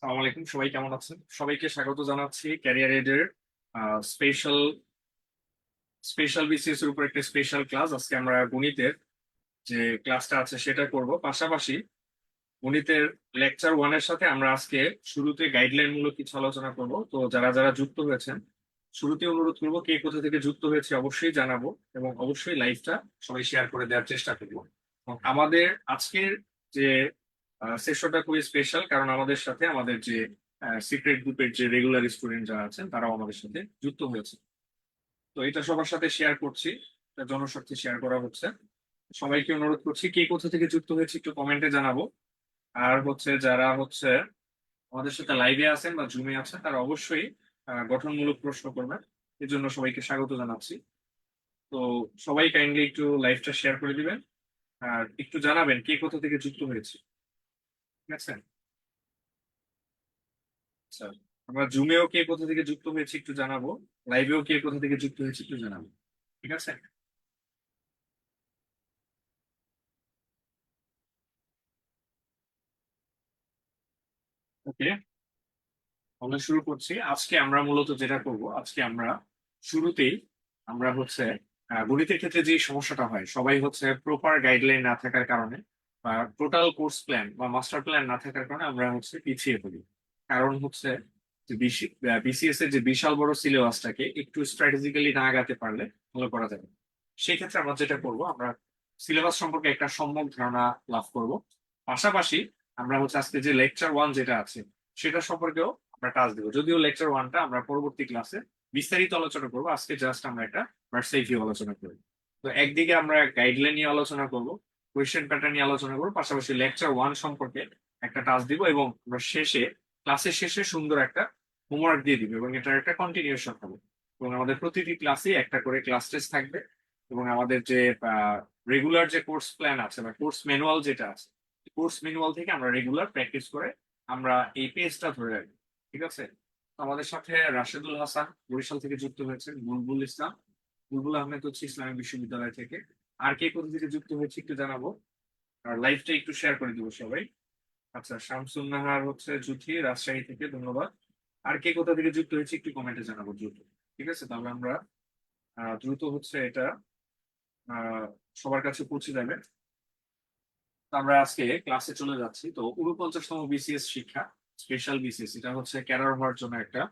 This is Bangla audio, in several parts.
আসসালামু আলাইকুম, সবাই কেমন আছেন? সবাইকে স্বাগত জানাচ্ছি ক্যারিয়ার এডের স্পেশাল স্পেশাল বিসিএস এর উপর একটা স্পেশাল ক্লাস। আজকে আমরা গণিতের যে ক্লাসটা আছে সেটা করব। পাশাপাশি গণিতের লেকচার ওয়ানের সাথে আমরা আজকে শুরুতে গাইডলাইন মূলক কিছু আলোচনা করব। তো যারা যারা যুক্ত হয়েছেন, শুরুতে অনুরোধ করবো কে কোথা থেকে যুক্ত হয়েছে অবশ্যই জানাবো, এবং অবশ্যই লাইভটা সবাই শেয়ার করে দেওয়ার চেষ্টা করবো। এবং আমাদের আজকের যে সেশনটা খুবই স্পেশাল, কারণ আমাদের সাথে আমাদের যে সিক্রেট গ্রুপের যে রেগুলার স্টুডেন্ট যারা আছেন তারাও আমাদের সাথে যুক্ত হয়েছে। তো এটা সবার সাথে শেয়ার করছি, এটা জনস্বার্থে শেয়ার করা হচ্ছে। সবাইকে অনুরোধ করছি কে কোথা থেকে যুক্ত হয়েছে একটু কমেন্টে জানাবো। আর যারা আমাদের সাথে লাইভে আছেন বা জুমে আছেন তারা অবশ্যই গঠনমূলক প্রশ্ন করবেন। এর জন্য সবাইকে স্বাগত জানাচ্ছি। তো সবাই কাইন্ডলি একটু লাইভটা শেয়ার করে দিবেন, আর একটু জানাবেন কে কোথা থেকে যুক্ত হয়েছে। ঠিক আছে? আচ্ছা, আমরা জুমেও কে কোথা থেকে যুক্ত হয়েছে একটু জানাবো, লাইভেও কে কোথা থেকে যুক্ত হয়েছে একটু জানাবো। ঠিক আছে? ওকে, আমরা শুরু করছি। আজকে আমরা মূলত যেটা করব, আজকে আমরা শুরুতেই আমরা গণিতের ক্ষেত্রে যে সমস্যাটা হয়, সবাই প্রপার গাইডলাইন না থাকার কারণে বা টোটাল কোর্স প্ল্যান বা মাস্টার প্ল্যান না থাকার কারণে আমরা পিছিয়ে পড়ি। কারণ যে বিসিএস এর যে বিশাল বড় সিলেবাসটাকে একটু স্ট্র্যাটেজিক্যালি না আগাতে পারলে ভালো করা যাবে। সেই ক্ষেত্রে আমরা যেটা করব, আমরা সিলেবাস সম্পর্কে একটা সম্যক ধারণা লাভ করব। পাশাপাশি আমরা আজকে যে লেকচার ওয়ান যেটা আছে সেটা সম্পর্কেও আমরা টাচ দিব, যদিও লেকচার ওয়ানটা আমরা পরবর্তী ক্লাসে বিস্তারিত আলোচনা করবো। আজকে জাস্ট আমরা একটা ভার্সাই ভিউ আলোচনা করবো। তো একদিকে আমরা গাইডলাইন নিয়ে আলোচনা করব, কোয়েশ্চেন প্যাটার্ন নিয়ে আলোচনা করবো, পাশাপাশি লেকচার ওয়ান সম্পর্কে একটা টাচ দিব, এবং আমরা ক্লাসের শেষে সুন্দর একটা হোমওয়ার্ক দিয়ে দিব, এবং এটার একটা কন্টিনিউশন হবে। এবং আমাদের প্রতিটি ক্লাসে একটা করে ক্লাস টেস্ট থাকবে, এবং আমাদের যে রেগুলার যে কোর্স প্ল্যান আছে বা কোর্স ম্যানুয়াল যেটা আছে, কোর্স ম্যানুয়াল থেকে আমরা রেগুলার প্র্যাকটিস করে আমরা এই পেজটা ধরে রাখবো। ঠিক আছে? তো আমাদের সাথে রাশেদুল হাসান বরিশাল থেকে যুক্ত হয়েছে, বুলবুল ইসলাম, বুলবুল আহমেদ ইসলামী বিশ্ববিদ্যালয় থেকে। আর কে কোথা থেকে যুক্ত হয়েছে একটু জানাবো, আর লাইভটা একটু শেয়ার করে দিব সবাই। আচ্ছা, শামসুন নাহার জুথি রাজশাহী থেকে, ধন্যবাদ। আর কে কোথা থেকে যুক্ত হয়েছে একটু কমেন্টে জানাবো দ্রুত। ঠিক আছে? তাহলে আমরা দ্রুত এটা আহ সবার কাছে পৌঁছে যাবে। তো আমরা আজকে ক্লাসে চলে যাচ্ছি। তো ৪৯তম বিসিএস শিক্ষা স্পেশাল বিসিএস, এটা ক্যাডার হওয়ার জন্য একটা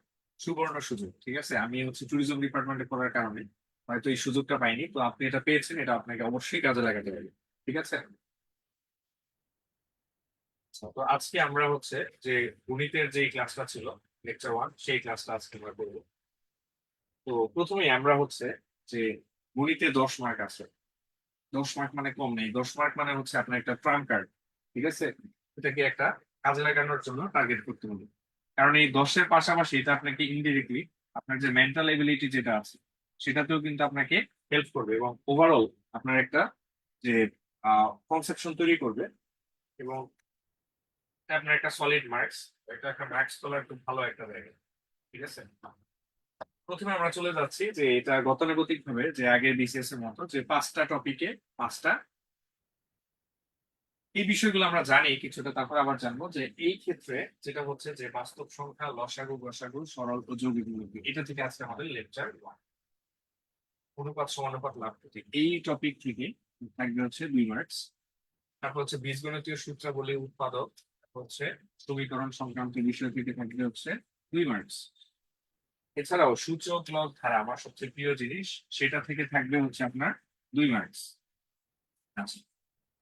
সুবর্ণ সুযোগ। ঠিক আছে? আমি ট্যুরিজম ডিপার্টমেন্টে পড়ার কারণে হয়তো এই সুযোগটা পাইনি, তো আপনি এটা পেয়েছেন, এটা আপনাকে অবশ্যই কাজে লাগাতে হবে। ঠিক আছে? আচ্ছা, তো আজকে আমরা যে গণিতের যে ক্লাসটা ছিল লেকচার ওয়ান, সেই ক্লাসটা আজকে আমরা করবো। তো প্রথমেই আমরা যে গণিতে 10 মার্ক আছে। 10 মার্ক মানে কম নেই, 10 মার্ক মানে আপনার একটা ট্রাম্প কার্ড। ঠিক আছে? এটাকে একটা কাজে লাগানোর জন্য টার্গেট করতে হবে। কারণ এই 10-এর পাশাপাশি এটা আপনাকে ইনডিরেক্টলি আপনার যে মেন্টাল এবিলিটি যেটা আছে সেটাতেও কিন্তু আপনাকে হেল্প করবে, এবং ওভারঅল আপনার একটা যে কনসেপশন তৈরি করবে, এবং এটা আপনার একটা সলিড মার্কস, এটা একটা মার্কস তোলার খুব ভালো একটা জায়গা। ঠিক আছে? প্রথমে আমরা চলে যাচ্ছি যে এটা গতানুগতিক ভাবে যে আগে বিসিএস এর মতো যে 5টা টপিকে 5টা এই বিষয়গুলো আমরা জানি কিছুটা, তারপর আবার জানবো যে এই ক্ষেত্রে যেটা যে বাস্তব সংখ্যা, লসাগু, গসাগু, সরল ও যৌগিক মূলক, এটা থেকে আজকে আমাদের লেকচার ওয়ান। অনুপাত সমানুপাত লাভ প্রতীক, এই টপিক থেকে থাকবে 2 মার্কস। তারপর বীজগণিতীয় সূত্রাবলী, উৎপাদক, সমীকরণ সংক্রান্ত বিষয় থেকে থাকবে 2 মার্কস। এছাড়াও সূচক, লব, ধারা, আমার সবচেয়ে প্রিয় জিনিস, সেটা থেকে থাকবে আপনার 2 মার্কস। আচ্ছা,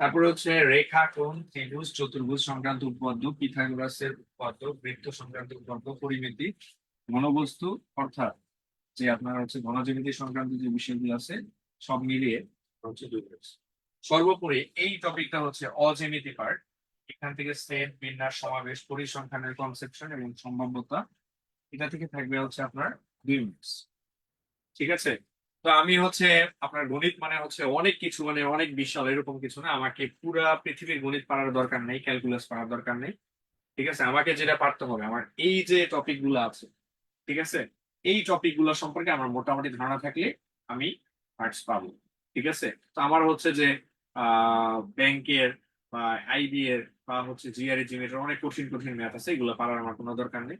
তারপরে রেখা, কোণ, ত্রিভুজ, চতুর্ভুজ সংক্রান্ত উপপাদ্য, পিথাগোরাসের উপপাদ্য, বৃত্ত সংক্রান্ত উপপাদ্য, পরিমিতি, ঘনবস্তু, অর্থাৎ যে আপনার ঘনজ্যামিতি সংক্রান্ত যে বিষয়গুলো আছে সব মিলিয়ে 2 মার্কস। সর্বোপরি এই টপিকটা অজ্যামিতি পার্ট। এখান থেকে সেট, বিন্যাস, সমাবেশ, পরিসংখ্যানের কনসেপশন এবং সম্ভাব্যতা, এটা থেকে থাকবে আপনার 2 মার্কস। ঠিক আছে? তো আমি আপনার গণিত মানে অনেক কিছু, মানে অনেক বিশাল এরকম কিছু না, আমাকে পুরা পৃথিবীর গণিত পড়ার দরকার নেই, ক্যালকুলাস পড়ার দরকার নেই। ঠিক আছে? আমাকে যেটা পারতে হবে, আমার এই যে টপিক গুলো আছে, ঠিক আছে, এই টপিক গুলো সম্পর্কে আমার মোটামুটি ধারণা থাকলে আমি মার্কস পাবো। ঠিক আছে? তো আমার যে ব্যাংকের বা আইবি এর বা হচ্ছে জিআরই জিমেটের অনেক কঠিন কঠিন ম্যাথ আছে, এগুলো পারার আমার কোনো দরকার নেই।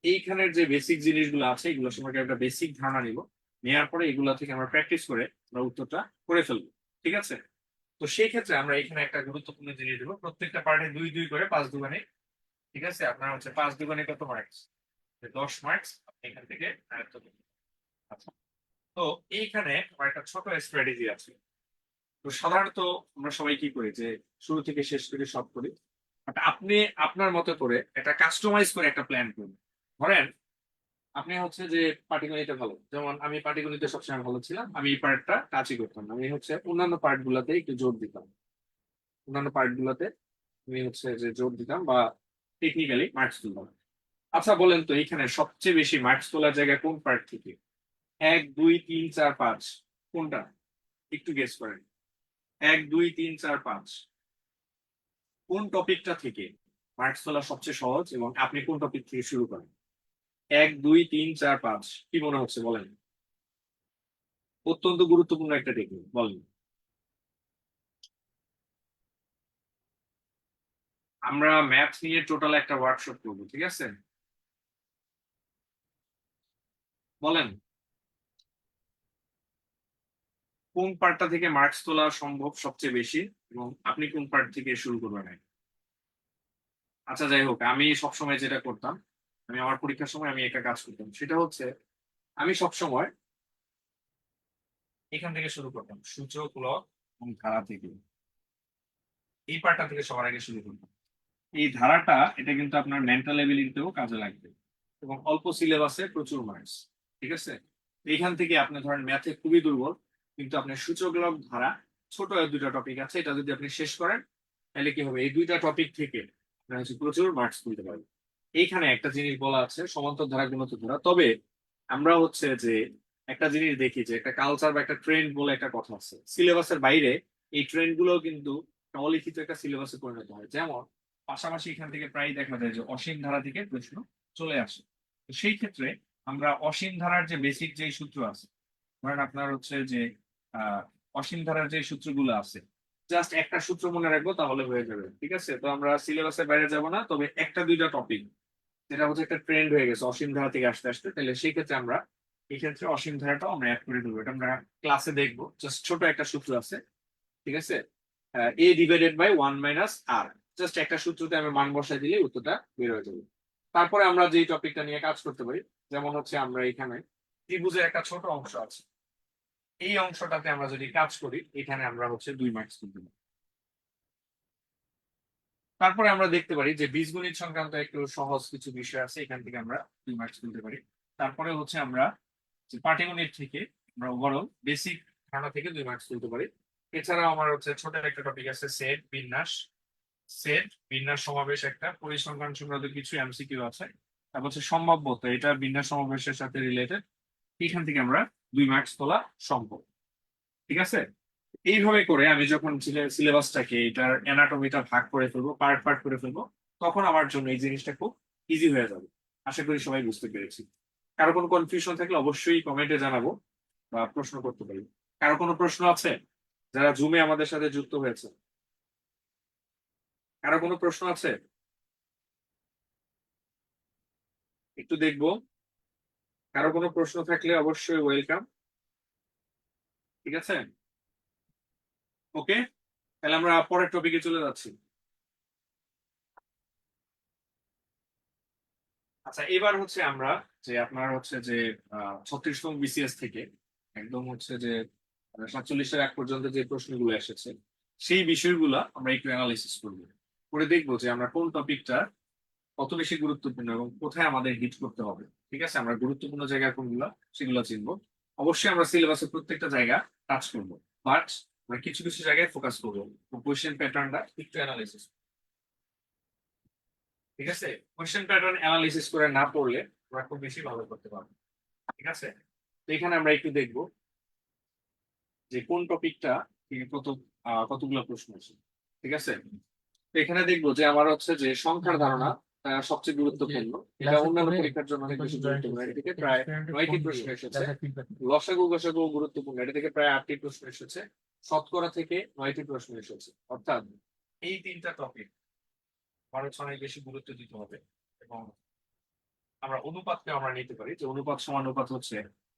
এইখানের যে বেসিক জিনিসগুলো আছে এগুলো সম্পর্কে একটা বেসিক ধারণা নিব, নেওয়ার পরে এগুলো থেকে আমরা প্র্যাকটিস করে আমরা উত্তরটা করে ফেলবো। ঠিক আছে? তো সেই ক্ষেত্রে আমরা এখানে একটা গুরুত্বপূর্ণ জিনিস দেবো, প্রত্যেকটা পার্টে 2 2 করে 5 দুগুণে। ঠিক আছে? আপনার হচ্ছে 5 দুগুণে কত মার্কস? 10 মার্কস আপনি এখান থেকে আয়ত্ত করবেন। আচ্ছা, তো এইখানে আমার একটা ছোট স্ট্র্যাটেজি আছে। তো সাধারণত আমরা সবাই কি করি যে শুরু থেকে শেষ করে সব করি, বাট আপনি আপনার মতো করে একটা কাস্টমাইজ করে একটা প্ল্যান করুন। ধরেন আপনি হচ্ছে যে পাটিগণিতে ভালো, যেমন আমি পাটিগণিতে সবসময় ভালো ছিলাম, আমি এই পার্টটা কাজই করতাম না। আমি হচ্ছে অন্যান্য পার্ট গুলাতে একটু জোর দিতাম, অন্যান্য পার্ট গুলাতে আমি হচ্ছে যে জোর দিতাম বা টেকনিক্যালি মার্কস তুলতাম। আচ্ছা বলেন তো এখানে সবচেয়ে বেশি মার্কস তোলার জায়গা কোন পার্ট থেকে? 1 2 3 4 5 কোনটা? একটু গেস করেন। 1 2 3 4 5 কোন টপিকটা থেকে মার্কস তোলা সবচেয়ে সহজ এবং আপনি কোন টপিক থেকে শুরু করেন? 1 2 3 4 5 কি মনে হচ্ছে বলেন? অত্যন্ত গুরুত্বপূর্ণ একটা টেকনিক, বলেন। আমরা ম্যাথ নিয়ে টোটাল একটা ওয়ার্কশপ করবো, ঠিক আছে? বলেন কোন পার্টটা থেকে মার্কস তোলা সম্ভব সবচেয়ে বেশি এবং আপনি কোন পার্ট থেকে শুরু করবেন? আচ্ছা যাই হোক, আমি সবসময় যেটা করতাম, আমি আমার পরীক্ষার সময় আমি একটা কাজ করতাম, সেটা হচ্ছে আমি সবসময় এখান থেকে শুরু করতাম, সূচক লব এবং ধারা থেকে। এই পার্টটা থেকে সবার আগে শুরু করতাম। এই ধারাটা এটা কিন্তু আপনার মেন্টাল এবিলিটিতেও কাজে লাগবে এবং অল্প সিলেবাসে প্রচুর মার্কস। ঠিক আছে? এইখান থেকে আপনি ধরেন ম্যাথে খুবই দুর্বল, কিন্তু আপনার সূচক লব ধারা ছোট দুইটা টপিক আছে, এটা যদি আপনি শেষ করেন তাহলে কি হবে, এই দুইটা টপিক থেকে আপনার হচ্ছে প্রচুর মার্কস তুলতে পারবেন। এইখানে একটা জিনিস বলা আছে সমান্তর ধারা গুণোত্তর ধারা। তবে আমরা হচ্ছে যে একটা জিনিস দেখি যে একটা কালচার বা একটা ট্রেন্ড বলে একটা কথা আছে, সিলেবাসের বাইরে এই ট্রেন্ড গুলো কিন্তু অলিখিত একটা সিলেবাসে পরিণত হয়। যেমন পাশাপাশি এখান থেকে প্রায় দেখা যায় যে অসীম ধারা থেকে প্রশ্ন চলে আসে। তো সেই ক্ষেত্রে আমরা অসীম ধারার যে বেসিক যে সূত্র আছে, ধরেন আপনার হচ্ছে যে আহ অসীম ধারার যে সূত্রগুলো আছে, জাস্ট একটা সূত্র মনে রাখবো তাহলে হয়ে যাবে। ঠিক আছে? তো আমরা সিলেবাসের বাইরে যাব না, তবে একটা দুইটা টপিক যেটা হচ্ছে একটা ট্রেন্ড হয়ে গেছে অসীম ধারা থেকে আসতে আসতে, তাহলে সেই ক্ষেত্রে আমরা এই ক্ষেত্রে অসীম ধারাটাও আমরা অ্যাড করে দেবো। এটা আমরা ক্লাসে দেখবো, জাস্ট ছোট একটা সূত্র আছে। ঠিক আছে? এ ডিভাইডেড বাই 1 - আর, জাস্ট একটা সূত্রতে আমি মান বসাই দিলে উত্তরটা বের হয়ে যাবে। তারপরে আমরা যে টপিকটা নিয়ে কাজ করতে পারি, যেমন হচ্ছে আমরা এখানে ত্রিভুজের একটা ছোট অংশ আছে, এই অংশটাতে আমরা যদি কাজ করি এখানে আমরা হচ্ছে 2 মার্কস তুলতে পারি। তারপরে আমরা দেখতে পারি যে বীজগণিত সংক্রান্ত একটু সহজ কিছু বিষয় আছে, এখান থেকে আমরা 2 মার্কস তুলতে পারি। তারপরে হচ্ছে আমরা যে পাটিগণিত থেকে আমরা ওভারঅল বেসিক ধারণা থেকে 2 মার্কস তুলতে পারি। এছাড়াও আমার হচ্ছে ছোট একটা টপিক আছে সেট বিন্যাস, সেট বিন্যাস সমাবেশ, একটা পরিসংখ্যান সংক্রান্ত কিছু এমসিকিউ আছে। তারপর হচ্ছে সম্ভাব্যতা, এটা বিন্যাস সমাবেশের সাথে রিলেটেড, এখান থেকে আমরা 2 মার্কস তোলা সম্ভব। ঠিক আছে? এইভাবে করে আমি যখন সিলেবাসটাকে এটার অ্যানাটমিটা ভাগ করে ফেলবো, পার্ট পার্ট করে ফেলবো, তখন আমার জন্য এই জিনিসটা খুব ইজি হয়ে যাবে। আশা করি সবাই বুঝতে পেরেছি। কারো কোনো কনফিউশন থাকলে অবশ্যই কমেন্টে জানাবো বা প্রশ্ন করতে পারি। কারো কোনো প্রশ্ন আছে যারা জুমে আমাদের সাথে যুক্ত হয়েছে? কারো কোনো প্রশ্ন আছে? একটু দেখবো। কারো কোনো প্রশ্ন থাকলে অবশ্যই ওয়েলকাম। ঠিক আছে? ওকে, তাহলে আমরা পরের টপিকে চলে যাচ্ছি। আচ্ছা, এবার হচ্ছে আমরা যে আপনার হচ্ছে যে 36তম বিসিএস থেকে একদম হচ্ছে যে 47-এর এক পর্যন্ত যে প্রশ্নগুলো এসেছে, সেই বিষয়গুলো আমরা একটু অ্যানালাইসিস করবো, করে দেখবো যে আমরা কোন টপিকটা কত বেশি গুরুত্বপূর্ণ এবং কোথায় আমাদের হিট করতে হবে। ঠিক আছে? আমরা গুরুত্বপূর্ণ জায়গা কোনগুলো সেগুলো চিনবো। অবশ্যই আমরা সিলেবাসের প্রত্যেকটা জায়গা টাচ করবো, বাট আমরা কিছু কিছু জায়গায় ফোকাস করবো, কোয়েশ্চেন প্যাটার্নটা একটু অ্যানালাইসিস। ঠিক আছে? কোয়েশ্চেন প্যাটার্ন অ্যানালিসিস করে না পড়লে আমরা খুব বেশি ভালো করতে পারবো। ঠিক আছে? তো এখানে আমরা একটু দেখবো যে কোন টপিকটা থেকে কতগুলো প্রশ্ন আছে। ঠিক আছে? তো এখানে দেখবো যে আমার হচ্ছে যে সংখ্যার ধারণা সবচেয়ে গুরুত্বপূর্ণ। এটা অন্যান্য পরীক্ষার জন্য অনেক বেশি গুরুত্বপূর্ণ, এটা থেকে প্রায় 9টি প্রশ্ন এসেছে। লসাগু গসাগু গুরুত্বপূর্ণ, এটা থেকে প্রায় 8টি প্রশ্ন এসেছে। শতকরা থেকে 9টি প্রশ্ন এসেছে। অর্থাৎ এই তিনটা টপিক আমার হচ্ছে অনেক বেশি গুরুত্ব দিতে হবে। এবং আমরা অনুপাতকে আমরা নিতে পারি যে অনুপাত সমানুপাত হচ্ছে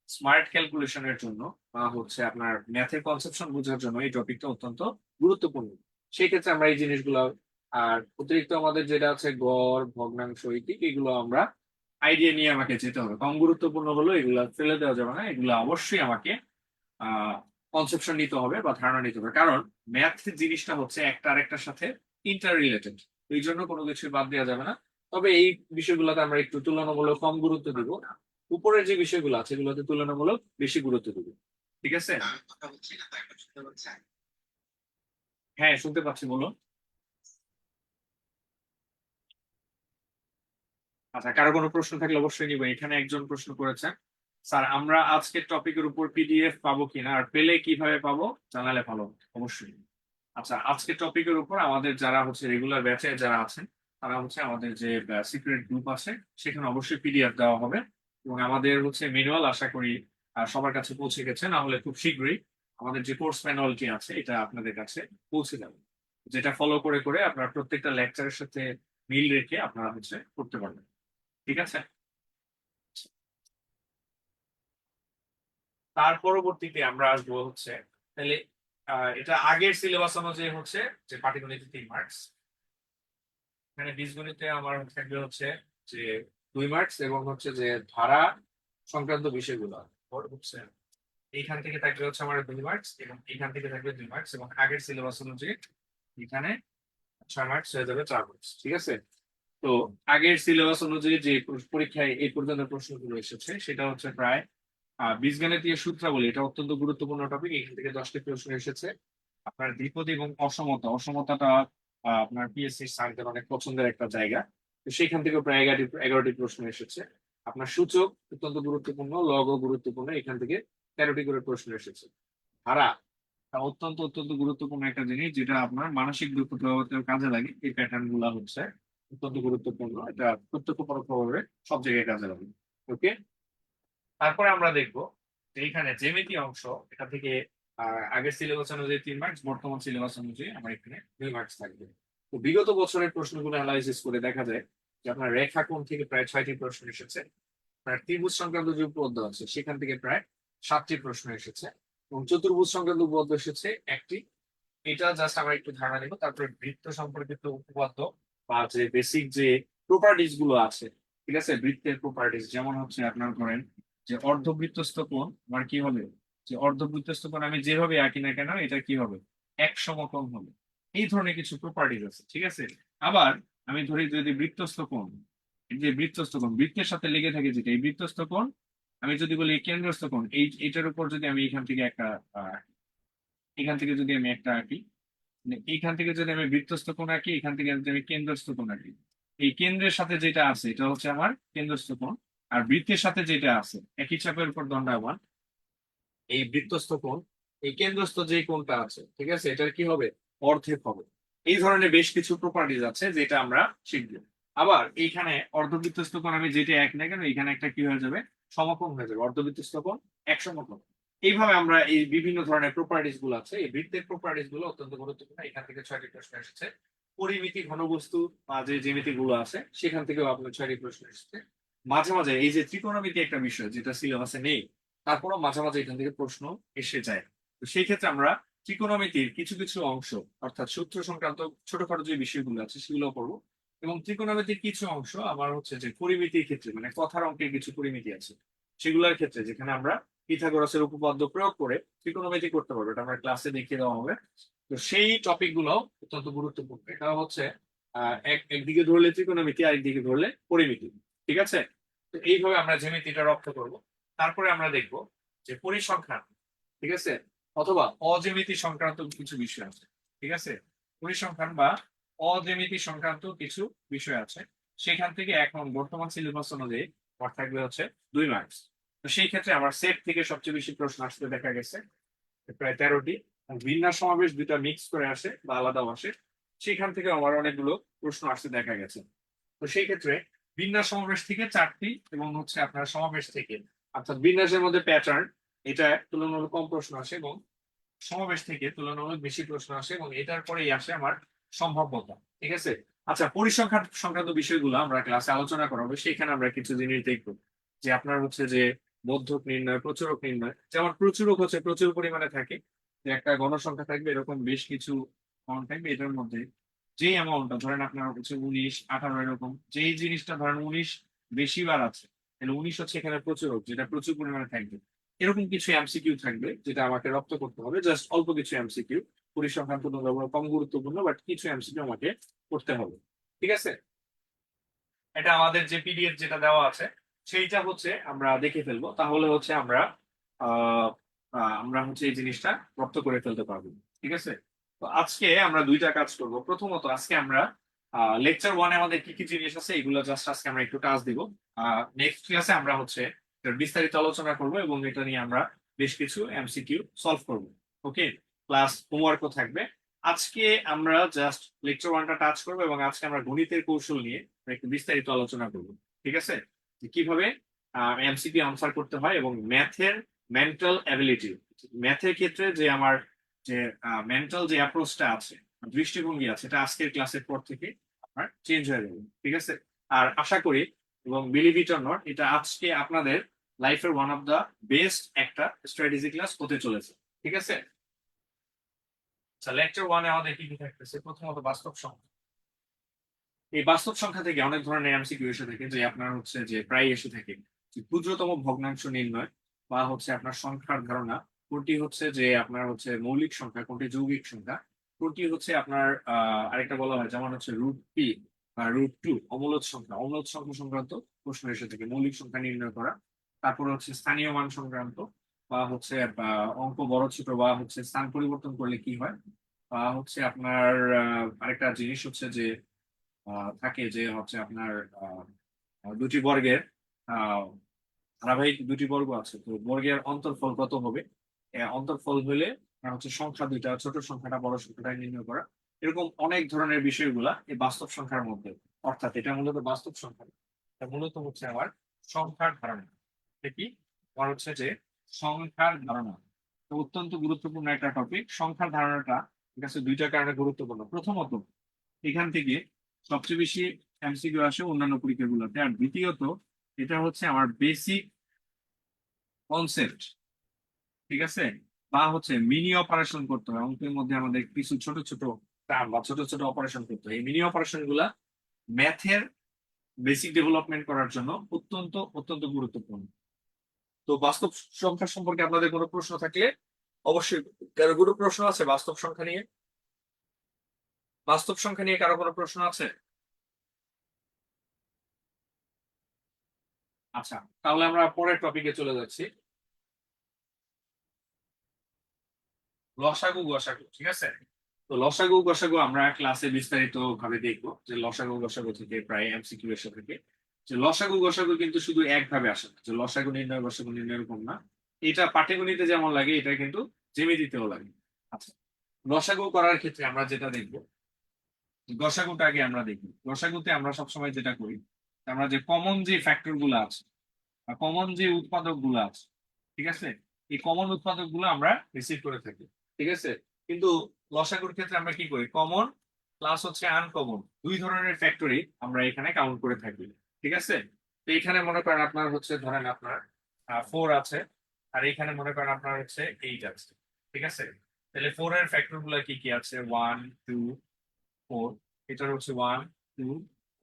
স্মার্ট ক্যালকুলেশনের জন্য বা হচ্ছে আপনার ম্যাথের কনসেপশন বোঝার জন্য এই টপিকটা অত্যন্ত গুরুত্বপূর্ণ। সেই ক্ষেত্রে আমরা এই জিনিসগুলো আর অতিরিক্ত আমাদের যেটা আছে গড় ভগ্নাংশ ইত্যাদি এগুলো আমরা আইডিয়া নিয়ে আমাকে যেতে হবে। কম গুরুত্বপূর্ণ হলো এগুলো ফেলে দেওয়া যাবে না, এগুলো অবশ্যই আমাকে কনসেপশন নিতে হবে বা ধারণা নিতে হবে, কারণ ম্যাথ জিনিসটা হচ্ছে একটা আরেকটার সাথে ইন্টার রিলেটেড। এই জন্য কোনো কিছু বাদ দেওয়া যাবে না। তবে এই বিষয়গুলোতে আমরা একটু তুলনামূলক কম গুরুত্ব দিব, উপরের যে বিষয়গুলো আছে এগুলোতে তুলনামূলক বেশি গুরুত্ব দিব। ঠিক আছে? হ্যাঁ, শুনতে পাচ্ছি, বলো। আচ্ছা, কারো কোনো প্রশ্ন থাকলে অবশ্যই নিবো। এখানে একজন প্রশ্ন করেছেন, স্যার আমরা আজকের টপিকের উপর পিডিএফ পাবো কিনা, আর পেলে কিভাবে পাবো জানালে ভালো হতো। অবশ্যই। আচ্ছা, আজকের টপিকের উপর আমাদের যারা হচ্ছে রেগুলার ব্যাচে যারা আছেন তারা হচ্ছে আমাদের যে সিক্রেট গ্রুপ আছে সেখানে অবশ্যই পিডিএফ দেওয়া হবে। এবং আমাদের হচ্ছে ম্যানুয়াল আশা করি সবার কাছে পৌঁছে গেছে, না হলে খুব শীঘ্রই আমাদের যে কোর্স ম্যানুয়ালটি আছে এটা আপনাদের কাছে পৌঁছে যাবে, যেটা ফলো করে করে আপনারা প্রত্যেকটা লেকচারের সাথে মিল রেখে আপনারা হচ্ছে করতে পারবেন। ঠিক আছে? তার পরবর্তীতে আমরা আসবো হচ্ছে তাহলে এটা আগের সিলেবাস অনুযায়ী হচ্ছে যে পাটিগণিতে 3 মার্কস, এখানে বীজগণিতে আমার থাকবে হচ্ছে যে 2 মার্কস, এবং হচ্ছে যে ধারা সংক্রান্ত বিষয়গুলো হচ্ছে এইখান থেকে থাকবে হচ্ছে আমার 2 মার্কস, এবং এইখান থেকে থাকবে 2 মার্কস, এবং আগের সিলেবাস অনুযায়ী এখানে 6 মার্কস হয়ে যাবে 4 মার্কস। ঠিক আছে? তো আগের সিলেবাস অনুযায়ী যে পরীক্ষায় এই পর্যন্ত প্রশ্নগুলো এসেছে সেটা হচ্ছে প্রায় বীজগণিতীয় সূত্রাবলী, এটা অত্যন্ত গুরুত্বপূর্ণ টপিক। এখান থেকে 10টি প্রশ্ন এসেছে। আপনার দ্বিপদী এবং অসমতা, অসমতাটা আপনার পিএসসি স্যারদের অনেক পছন্দের একটা জায়গা, তো সেখান থেকে প্রায় 11টি প্রশ্ন এসেছে। আপনার সূচক অত্যন্ত গুরুত্বপূর্ণ, লগও গুরুত্বপূর্ণ, এখান থেকে 13টি করে প্রশ্ন এসেছে। ধারা অত্যন্ত অত্যন্ত গুরুত্বপূর্ণ একটা জিনিস, যেটা আপনার মানসিক দক্ষতার কাজে লাগে। এই প্যাটার্ন গুলা হচ্ছে অত্যন্ত গুরুত্বপূর্ণ, এটা প্রত্যক্ষ পরোক্ষভাবে সব জায়গায় কাজে লাগে। ওকে, তারপরে আমরা দেখবো যে এইখানে জ্যামিতি অংশ, এটা থেকে আগের সিলেবাস অনুযায়ী 3 মার্কস, বর্তমান সিলেবাস অনুযায়ী আমার এখানে 2 মার্কস থাকবে। তো বিগত বছরের প্রশ্নগুলো অ্যানালাইসিস করে দেখা যায় যে আপনার রেখাকোণ থেকে প্রায় 6টি প্রশ্ন এসেছে। আপনার ত্রিভুজ সংক্রান্ত যে উপপাদ্য আছে সেখান থেকে প্রায় 7টি প্রশ্ন এসেছে, এবং চতুর্ভুজ সংক্রান্ত উপপাদ্য এসেছে একটি। এটা জাস্ট আমরা একটু ধারণা নিব। তারপরে বৃত্ত সম্পর্কিত উপপাদ্য বা যে বেসিক যে প্রপার্টিস গুলো আছে, ঠিক আছে, বৃত্তের প্রপার্টিস, যেমন হচ্ছে আপনার ধরেন যে অর্ধবৃত্তস্থ কোণ আমার কি হবে, যে অর্ধবৃত্তস্থ কোণ আমি যেভাবে আঁকি না কেন এটা কি হবে, এক সমকোণ হবে। এই ধরনের কিছু প্রপার্টিস আছে। ঠিক আছে? আবার আমি ধরি যদি বৃত্তস্থ কোণ, এই যে বৃত্তস্থ কোণ বৃত্তের সাথে লেগে থাকে, যেটা এই বৃত্তস্থ কোণ, আমি যদি বলি কেন্দ্রস্থ কোণ, এইটার উপর যদি আমি এখান থেকে একটা এখান থেকে যদি আমি একটা আঁকি, মানে এইখান থেকে যদি আমি বৃত্তস্থ কোণ আঁকি, এখান থেকে যদি আমি কেন্দ্রস্থ কোণ আঁকি, এই কেন্দ্রের সাথে যেটা আছে এটা হচ্ছে আমার কেন্দ্রস্থ কোণ, আর বৃত্তের সাথে যেটা আছে একই চাপের উপর দণ্ডায়মান এই বৃত্তস্থ কোণ, এই কেন্দ্রস্থ যে কোণটা আছে, ঠিক আছে, এটার কি হবে, অর্ধেক হবে। এই ধরনের বেশ কিছু প্রপার্টিজ আছে যেটা আমরা শিখবো। আবার এইখানে অর্ধবৃত্তস্থ কোণ আমি যেটা এক না কেন এখানে একটা কি হয়ে যাবে, সমকোণ হয়ে যাবে, অর্ধবৃত্তস্থ কোণ এক সমকোণ। এইভাবে আমরা এই বিভিন্ন ধরনের প্রপার্টিজ গুলো আছে, এই বৃত্তের প্রপার্টিজ গুলো অত্যন্ত গুরুত্বপূর্ণ। এখান থেকে 6টি প্রশ্ন এসেছে। পরিমিতি ঘনবস্তু বা যে জ্যামিতি গুলো আছে সেখান থেকেও আপনার 6টি প্রশ্ন এসেছে। মাঝে মাঝে এই যে ত্রিকোণমিতি একটা বিষয় যেটা সিলেবাসে নেই, তারপরও মাঝে মাঝে এখান থেকে প্রশ্ন এসে যায়। তো সেই ক্ষেত্রে আমরা ত্রিকোণমিতির কিছু কিছু অংশ, অর্থাৎ সূত্র সংক্রান্ত ছোটখাটো যে বিষয়গুলো আছে সেগুলো পড়বো। এবং ত্রিকোণমিতির কিছু অংশ আমার হচ্ছে যে পরিমিতির ক্ষেত্রে, মানে কথার অঙ্কের কিছু পরিমিতি আছে সেগুলোর ক্ষেত্রে, যেখানে আমরা পিথাগোরাসের উপপাদ্য প্রয়োগ করে ত্রিকোণমিতি করতে পারবো, এটা আমরা ক্লাসে দেখিয়ে দেওয়া হবে। তো সেই টপিক গুলো অত্যন্ত গুরুত্বপূর্ণ। এটা হচ্ছে একদিকে ধরলে ত্রিকোণমিতি, আরেকদিকে ধরলে পরিমিতি। ঠিক আছে? তো এইভাবে আমরা জ্যামিতিটা রপ্ত করব। তারপরে আমরা দেখব যে পরিসংখ্যান, ঠিক আছে, অথবা অজ্যামিতি সংক্রান্ত কিছু বিষয় আছে। ঠিক আছে? পরিসংখ্যান বা অজ্যামিতি সংক্রান্ত কিছু বিষয় আছে, সেখান থেকে এখন বর্তমান সিলেবাস অনুযায়ী আমার থাকবে হচ্ছে 2 মার্কস। তো সেই ক্ষেত্রে আমার সেট থেকে সবচেয়ে বেশি প্রশ্ন আসতে দেখা গেছে প্রায় 13টি। বিন্যাস সমাবেশ দুটা মিক্স করে আসে বা আলাদাও আসে, সেখান থেকে আমার অনেকগুলো প্রশ্ন আসতে দেখা গেছে। তো সেই ক্ষেত্রে বিন্যাস সমাবেশ থেকে 4টি, এবং হচ্ছে আপনার সমাবেশ থেকে, অর্থাৎ বিন্যাসের মধ্যে প্যাটার্ন, এটা তুলনামূলক কম প্রশ্ন আসে, এবং সমাবেশ থেকে তুলনামূলক বেশি প্রশ্ন আসে, এবং এটার পরেই আসে আমার সম্ভাব্যতা। ঠিক আছে? আচ্ছা, পরিসংখ্যান সংক্রান্ত বিষয়গুলো আমরা ক্লাসে আলোচনা করাবো, সেখানে আমরা কিছু জিনিস দেখবো যে আপনার হচ্ছে যে মধ্যক নির্ণয়, প্রচুরক নির্ণয়। যেমন প্রচুরক হচ্ছে প্রচুর পরিমাণে থাকে, যে একটা গণসংখ্যা থাকবে, এরকম বেশ কিছু অ্যামাউন্ট থাকবে, এটার মধ্যে যে অ্যামাউন্টটা ধরেন আপনার হচ্ছে 19, 18 এরকম, যেই জিনিসটা ধরেন 19 বেশি বার আছে, তাহলে 19 হচ্ছে এখানে প্রচুরক, যেটা প্রচুর পরিমাণে থাকবে। এরকম কিছু এমসিকিউ থাকবে যেটা আমাকে রপ্ত করতে হবে, জাস্ট অল্প কিছু এমসিকিউ। পরিসংখ্যান তুলনামূলক কম গুরুত্বপূর্ণ, বাট কিছু এমসিকিউ আমাকে করতে হবে। ঠিক আছে, এটা আমাদের যে পিডিএফ যেটা দেওয়া আছে সেইটা হচ্ছে আমরা দেখে ফেলবো, তাহলে হচ্ছে আমরা আহ আমরা হচ্ছে এই জিনিসটা রপ্ত করে ফেলতে পারবো। ঠিক আছে, তো আজকে আমরা দুইটা কাজ করব। প্রথমত আজকে আমরা লেকচার ওয়ানে আমাদের কি কি জিনিস আছে এগুলো জাস্ট আজকে আমরা একটু টাচ দিব। নেক্সট ক্লাসে আমরা হচ্ছে এর বিস্তারিত আলোচনা করব এবং এটা নিয়ে আমরা বেশ কিছু এমসিকিউ সলভ করব। ওকে, প্লাস হোমওয়ার্কও থাকবে। আজকে আমরা জাস্ট লেকচার ওয়ানটা টাচ করবো এবং আজকে আমরা গণিতের কৌশল নিয়ে একটু বিস্তারিত আলোচনা করব। ঠিক আছে, যে কিভাবে এমসিকিউ আনসার করতে হয় এবং ম্যাথের মেন্টাল অ্যাবিলিটি, ম্যাথের ক্ষেত্রে যে আমার যে মেন্টাল যে অ্যাপ্রোচটা আছে, দৃষ্টিভঙ্গি আছে, এটা আজকের ক্লাসের পর থেকে আমার চেঞ্জ হয়ে যাবে। ঠিক আছে, আর আশা করি এবং বিলিভ ইট অর নট, এটা আজকে আপনাদের লাইফের ওয়ান অফ দা বেস্ট একটা স্ট্র্যাটেজি ক্লাস হতে চলেছে। ঠিক আছে, আচ্ছা, লেকচার ওয়ানে আমাদের কি কি থাকতেছে? প্রথমত বাস্তব সংখ্যা। এই বাস্তব সংখ্যা থেকে অনেক ধরনের এমসিকিউ এসে থাকে, যে আপনার হচ্ছে যে প্রায় এসে থাকে যে ক্ষুদ্রতম ভগ্নাংশ নির্ণয়, বা হচ্ছে আপনার সংখ্যার ধারণা, কোনটি হচ্ছে যে আপনার হচ্ছে মৌলিক সংখ্যা, কোনটি যৌগিক সংখ্যা, কোনটি হচ্ছে আপনার আরেকটা বলা হয় যেমন হচ্ছে √p বা √2 অমূলদ সংখ্যা। অমূলদ সংখ্যা সংক্রান্ত প্রশ্ন এসে থাকে, মৌলিক সংখ্যা নির্ণয় করা। তারপরে হচ্ছে স্থানীয় মান সংক্রান্ত, বা হচ্ছে অঙ্ক বড় ছোট, বা হচ্ছে স্থান পরিবর্তন করলে কি হয়, বা হচ্ছে আপনার আরেকটা জিনিস হচ্ছে যে থাকে যে হচ্ছে আপনার আহ, দুটি বর্গের আহ, ধারাবাহিক দুটি বর্গ আছে, তো বর্গের অন্তরফল কত হবে, অন্তরফল হলে হচ্ছে সংখ্যা দুইটা, ছোট সংখ্যাটা বড় সংখ্যাটা নির্ণয় করা। এরকম অনেক ধরনের বিষয়গুলা এই বাস্তব সংখ্যার মধ্যে। অর্থাৎ এটা মূলত বাস্তব সংখ্যা না, এটা মূলত হচ্ছে আমার সংখ্যার ধারণা। এটা কি? আমার হচ্ছে যে সংখ্যার ধারণা। তো অত্যন্ত গুরুত্বপূর্ণ একটা টপিক সংখ্যার ধারণাটা। ঠিক আছে, দুইটা কারণে গুরুত্বপূর্ণ। প্রথমত এখান থেকে সবচেয়ে বেশি এমসিকিউ আসে অন্যান্য পরীক্ষাগুলোতে, আর দ্বিতীয়ত এটা হচ্ছে আমার বেসিক কনসেপ্ট। ঠিক আছে, বা হচ্ছে মিনি অপারেশন করতে হয় অঙ্কের মধ্যে, আমাদের কিছু ছোট ছোট টার্ম বা ছোট ছোট অপারেশন করতে হয়। এই মিনি অপারেশন গুলা ম্যাথের বেসিক ডেভেলপমেন্ট করার জন্য অত্যন্ত অত্যন্ত গুরুত্বপূর্ণ। তো বাস্তব সংখ্যা সম্পর্কে আপনাদের কোনো প্রশ্ন থাকলে অবশ্যই। কারো কোনো প্রশ্ন আছে বাস্তব সংখ্যা নিয়ে? বাস্তব সংখ্যা নিয়ে কারো কোনো প্রশ্ন আছে? আচ্ছা, তাহলে আমরা পরের টপিকে চলে যাচ্ছি, লসাগু গসাগু। ঠিক আছে, তো লসাগু গসাগু আমরা ক্লাসে বিস্তারিত ভাবে দেখবো, যে লসাগু গসাগু থেকে প্রায় এমসিকিউ এসে থাকে। যে লসাগু গসাগু কিন্তু শুধু একভাবে আসে না, যে লসাগু নির্ণয় গসাগু নির্ণয় এরকম না। এটা পাটিগণিতে যেমন লাগে, এটা কিন্তু জ্যামিতিতেও লাগে। আচ্ছা, লসাগু করার ক্ষেত্রে আমরা যেটা দেখবো, গসাগুটা আগে আমরা দেখি। গসাগুতে আমরা সবসময় যেটা করি, আমরা যে কমন যে ফ্যাক্টর গুলো আছে বা কমন যে উৎপাদক গুলো আছে, ঠিক আছে, এই কমন উৎপাদক গুলো আমরা রিসিভ করে থাকি। ঠিক আছে, কিন্তু লসাগুর ক্ষেত্রে আমরা কি করি, কমন প্লাস হচ্ছে আনকমন দুই ধরনের ফ্যাক্টরি আমরা এখানে কাউন্ট করে থাকি। ঠিক আছে, তো এখানে মনে করেন আপনার হচ্ছে ধরেন আপনার 4 আছে, আর এখানে মনে করেন আপনার হচ্ছে 8 আছে। ঠিক আছে, তাহলে 4 এর ফ্যাক্টর গুলো কি কি আছে, 1 2 4, এটার হচ্ছে 1 2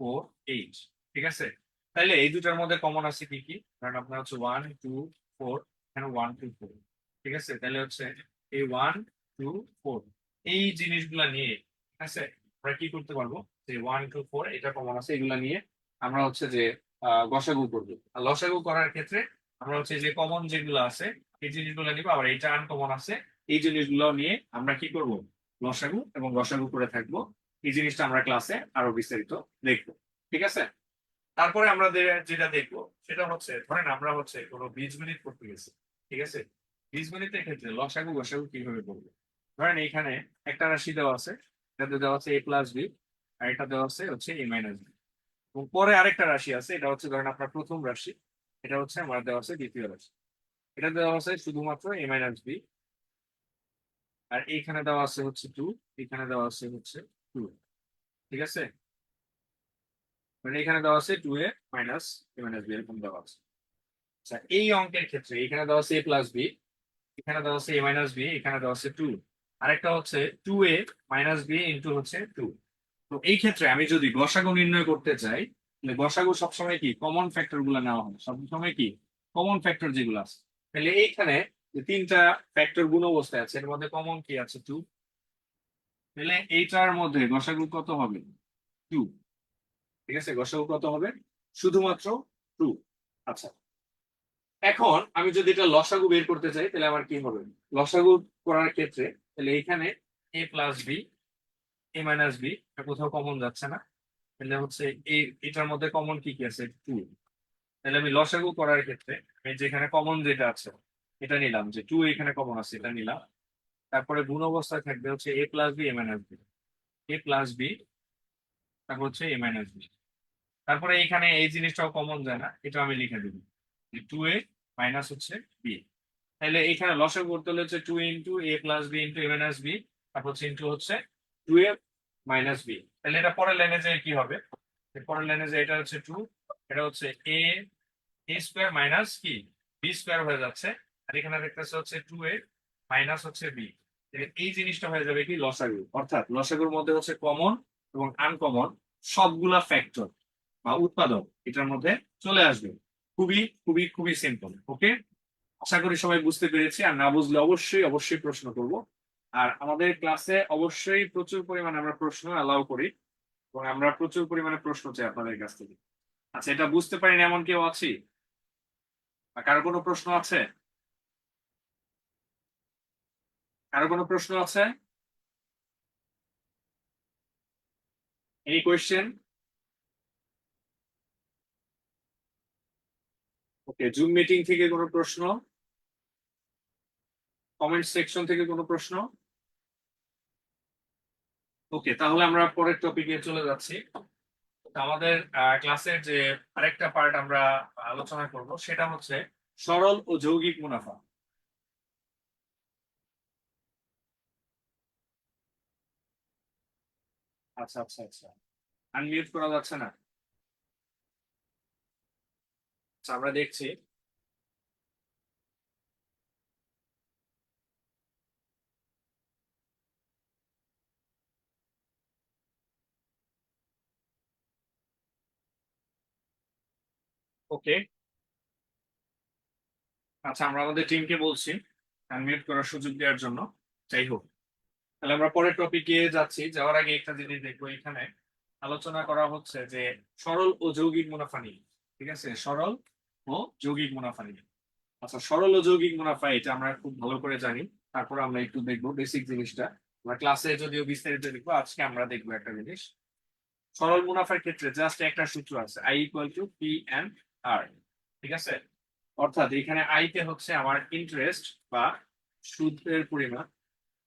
4 8। ঠিক আছে, তাইলে এই দুটার মধ্যে কমন আছে কি কি, কারণ আপনার হচ্ছে 1 2 4, এখানে 1 2 4। ঠিক আছে, তাহলে হচ্ছে এই 1 2 4 এই জিনিসগুলা নিয়ে, ঠিক আছে, আমরা কি করতে পারবো, যে 1 2 4 এটা কমন আছে, এগুলা নিয়ে আমরা হচ্ছে যে গসাগু করবো। আর লসাগু করার ক্ষেত্রে আমরা হচ্ছে যে কমন যেগুলো আছে এই জিনিসগুলো নিবো, আবার এটা আনকমন আছে, এই জিনিসগুলো নিয়ে আমরা কি করব, লসাগু এবং গসাগু করে থাকবো। এই জিনিসটা আমরা ক্লাসে আরো বিস্তারিত দেখবো। ঠিক আছে, তারপরে আমরা যেটা দেখবো সেটা হচ্ছে ধরেন আমরা হচ্ছে কোনো বীজগণিত করতে গেছি। ঠিক আছে, বীজগণিতের ক্ষেত্রে লসাগু গসাগু কিভাবে করবো? ধরেন এখানে একটা রাশি দেওয়া আছে, এটাতে দেওয়া আছে a+b, আর এটা দেওয়া আছে হচ্ছে a-b, এবং পরে আরেকটা রাশি আছে, এটা হচ্ছে ধরেন আপনার প্রথম রাশি, এটা হচ্ছে আমার দেওয়া আছে দ্বিতীয় রাশি, এটা দেওয়া আছে শুধুমাত্র a-b, আর এইখানে দেওয়া আছে হচ্ছে 2, এখানে দেওয়া আছে হচ্ছে 2। ঠিক আছে, মানে এখানে দেওয়া আছে 2a minus a minus b এরকম দেওয়া আছে। আচ্ছা, এই অঙ্কের ক্ষেত্রে এখানে দেওয়া আছে a প্লাস b, এখানে দেওয়া আছে a মাইনাস b, এখানে দেওয়া আছে 2, আরেকটা হচ্ছে 2a মাইনাস b ইন্টু হচ্ছে 2। তো এই ক্ষেত্রে আমি যদি গসাগু নির্ণয় করতে চাই, তাহলে গসাগু সবসময় কি কমন ফ্যাক্টর গুলো নেওয়া হয়, সবসময় কি কমন ফ্যাক্টর যেগুলো আছে। তাহলে এইখানে যে তিনটা ফ্যাক্টর গুণ অবস্থায় আছে এর মধ্যে কমন কি আছে 2, তাহলে এইটার মধ্যে গসাগু কত হবে 2। ঠিক আছে, গসাগু কত হবে শুধুমাত্র 2। আচ্ছা, এখন আমি যদি এটা লসাগু বের করতে চাই তাহলে আমার কি হবে, লসাগু করার ক্ষেত্রে তাহলে এখানে a plus B a minus B কোথাও কমন যাচ্ছে না, তাহলে হচ্ছে এই এটার মধ্যে কমন কি কি আছে 2। তাহলে আমি লসাগু করার ক্ষেত্রে আমি যেখানে কমন যেটা আছে এটা নিলাম, যে 2 এখানে কমন আছে এটা নিলাম। তারপরে গুণ অবস্থায় থাকবে হচ্ছে a plus B a minus B, a plus B, তারপর হচ্ছে a মাইনাস বি। তারপরে এখানে এই জিনিসটাও কমন যায় না, এটা আমি লিখে দিব যে 2a মাইনাস হচ্ছে বি। তাহলে এখানে লসাগু করতে হলে হচ্ছে 2 into a plus B into a minus B, তারপর হচ্ছে ইন্টু হচ্ছে 2a মাইনাস বি। তাহলে এটা পরের লাইনে যে কি হবে, পরের লাইনে যে এটা হচ্ছে 2, এটা হচ্ছে a স্কোয়ার মাইনাস কি বি স্কোয়ার হয়ে যাচ্ছে। আর এখানে দেখতেছে হচ্ছে 2a মাইনাস হচ্ছে বি। এই জিনিসটা হয়ে যাবে কি লসাগু, অর্থাৎ লসাগুর মধ্যে হচ্ছে কমন এবং আনকমন সবগুলা ফ্যাক্টর বা উৎপাদক এটার মধ্যে চলে আসবে। খুবই খুবই খুবই সিম্পল। ওকে, আশা করি সবাই বুঝতে পেরেছি, আর না বুঝলে অবশ্যই অবশ্যই প্রশ্ন করব। আর আমাদের ক্লাসে অবশ্যই প্রচুর পরিমাণে আমরা প্রশ্ন অ্যালাউ করি এবং আমরা প্রচুর পরিমাণে প্রশ্ন চাই আপনাদের কাছ থেকে। আচ্ছা, এটা বুঝতে পারিনি এমন কেউ আছি, বা কারো কোনো প্রশ্ন আছে? কারো কোনো প্রশ্ন আছে? Any question? Okay, Zoom meeting থেকে কোনো প্রশ্ন, কমেন্ট সেকশন থেকে কোনো প্রশ্ন? ওকে, তাহলে আমরা পরের টপিকে চলে যাচ্ছি। আমাদের ক্লাসের যে আরেকটা পার্ট আমরা আলোচনা করব সেটা হচ্ছে সরল ও যৌগিক মুনাফা। আচ্ছা আচ্ছা আচ্ছা, আনমিউট করা যাচ্ছে না? আচ্ছা, আমরা দেখছি। ওকে, আচ্ছা, আমরা আমাদের টিমকে বলছি আনমিউট করার সুযোগ দেওয়ার জন্য। যাই হোক, তাহলে আমরা পরের টপিকে যাচ্ছি। যাওয়ার আগে একটা জিনিস দেখবো, এখানে আলোচনা করা হচ্ছে যে সরল ও যৌগিক মুনাফা নিয়ে। ঠিক আছে, সরল ও যৌগিক মুনাফা নিয়ে। আচ্ছা, সরল ও যৌগিক মুনাফা এটা আমরা খুব ভালো করে জানি, তারপর আমরা একটু দেখবো বেসিক জিনিসটা। আমরা ক্লাসে যদিও বিস্তারিত দেখবো, আজকে আমরা দেখবো একটা জিনিস। সরল মুনাফার ক্ষেত্রে জাস্ট একটা সূত্র আছে, I equal to P and R. ঠিক আছে, অর্থাৎ এখানে আই তে হচ্ছে আমার ইন্টারেস্ট বা সুদের পরিমাণ,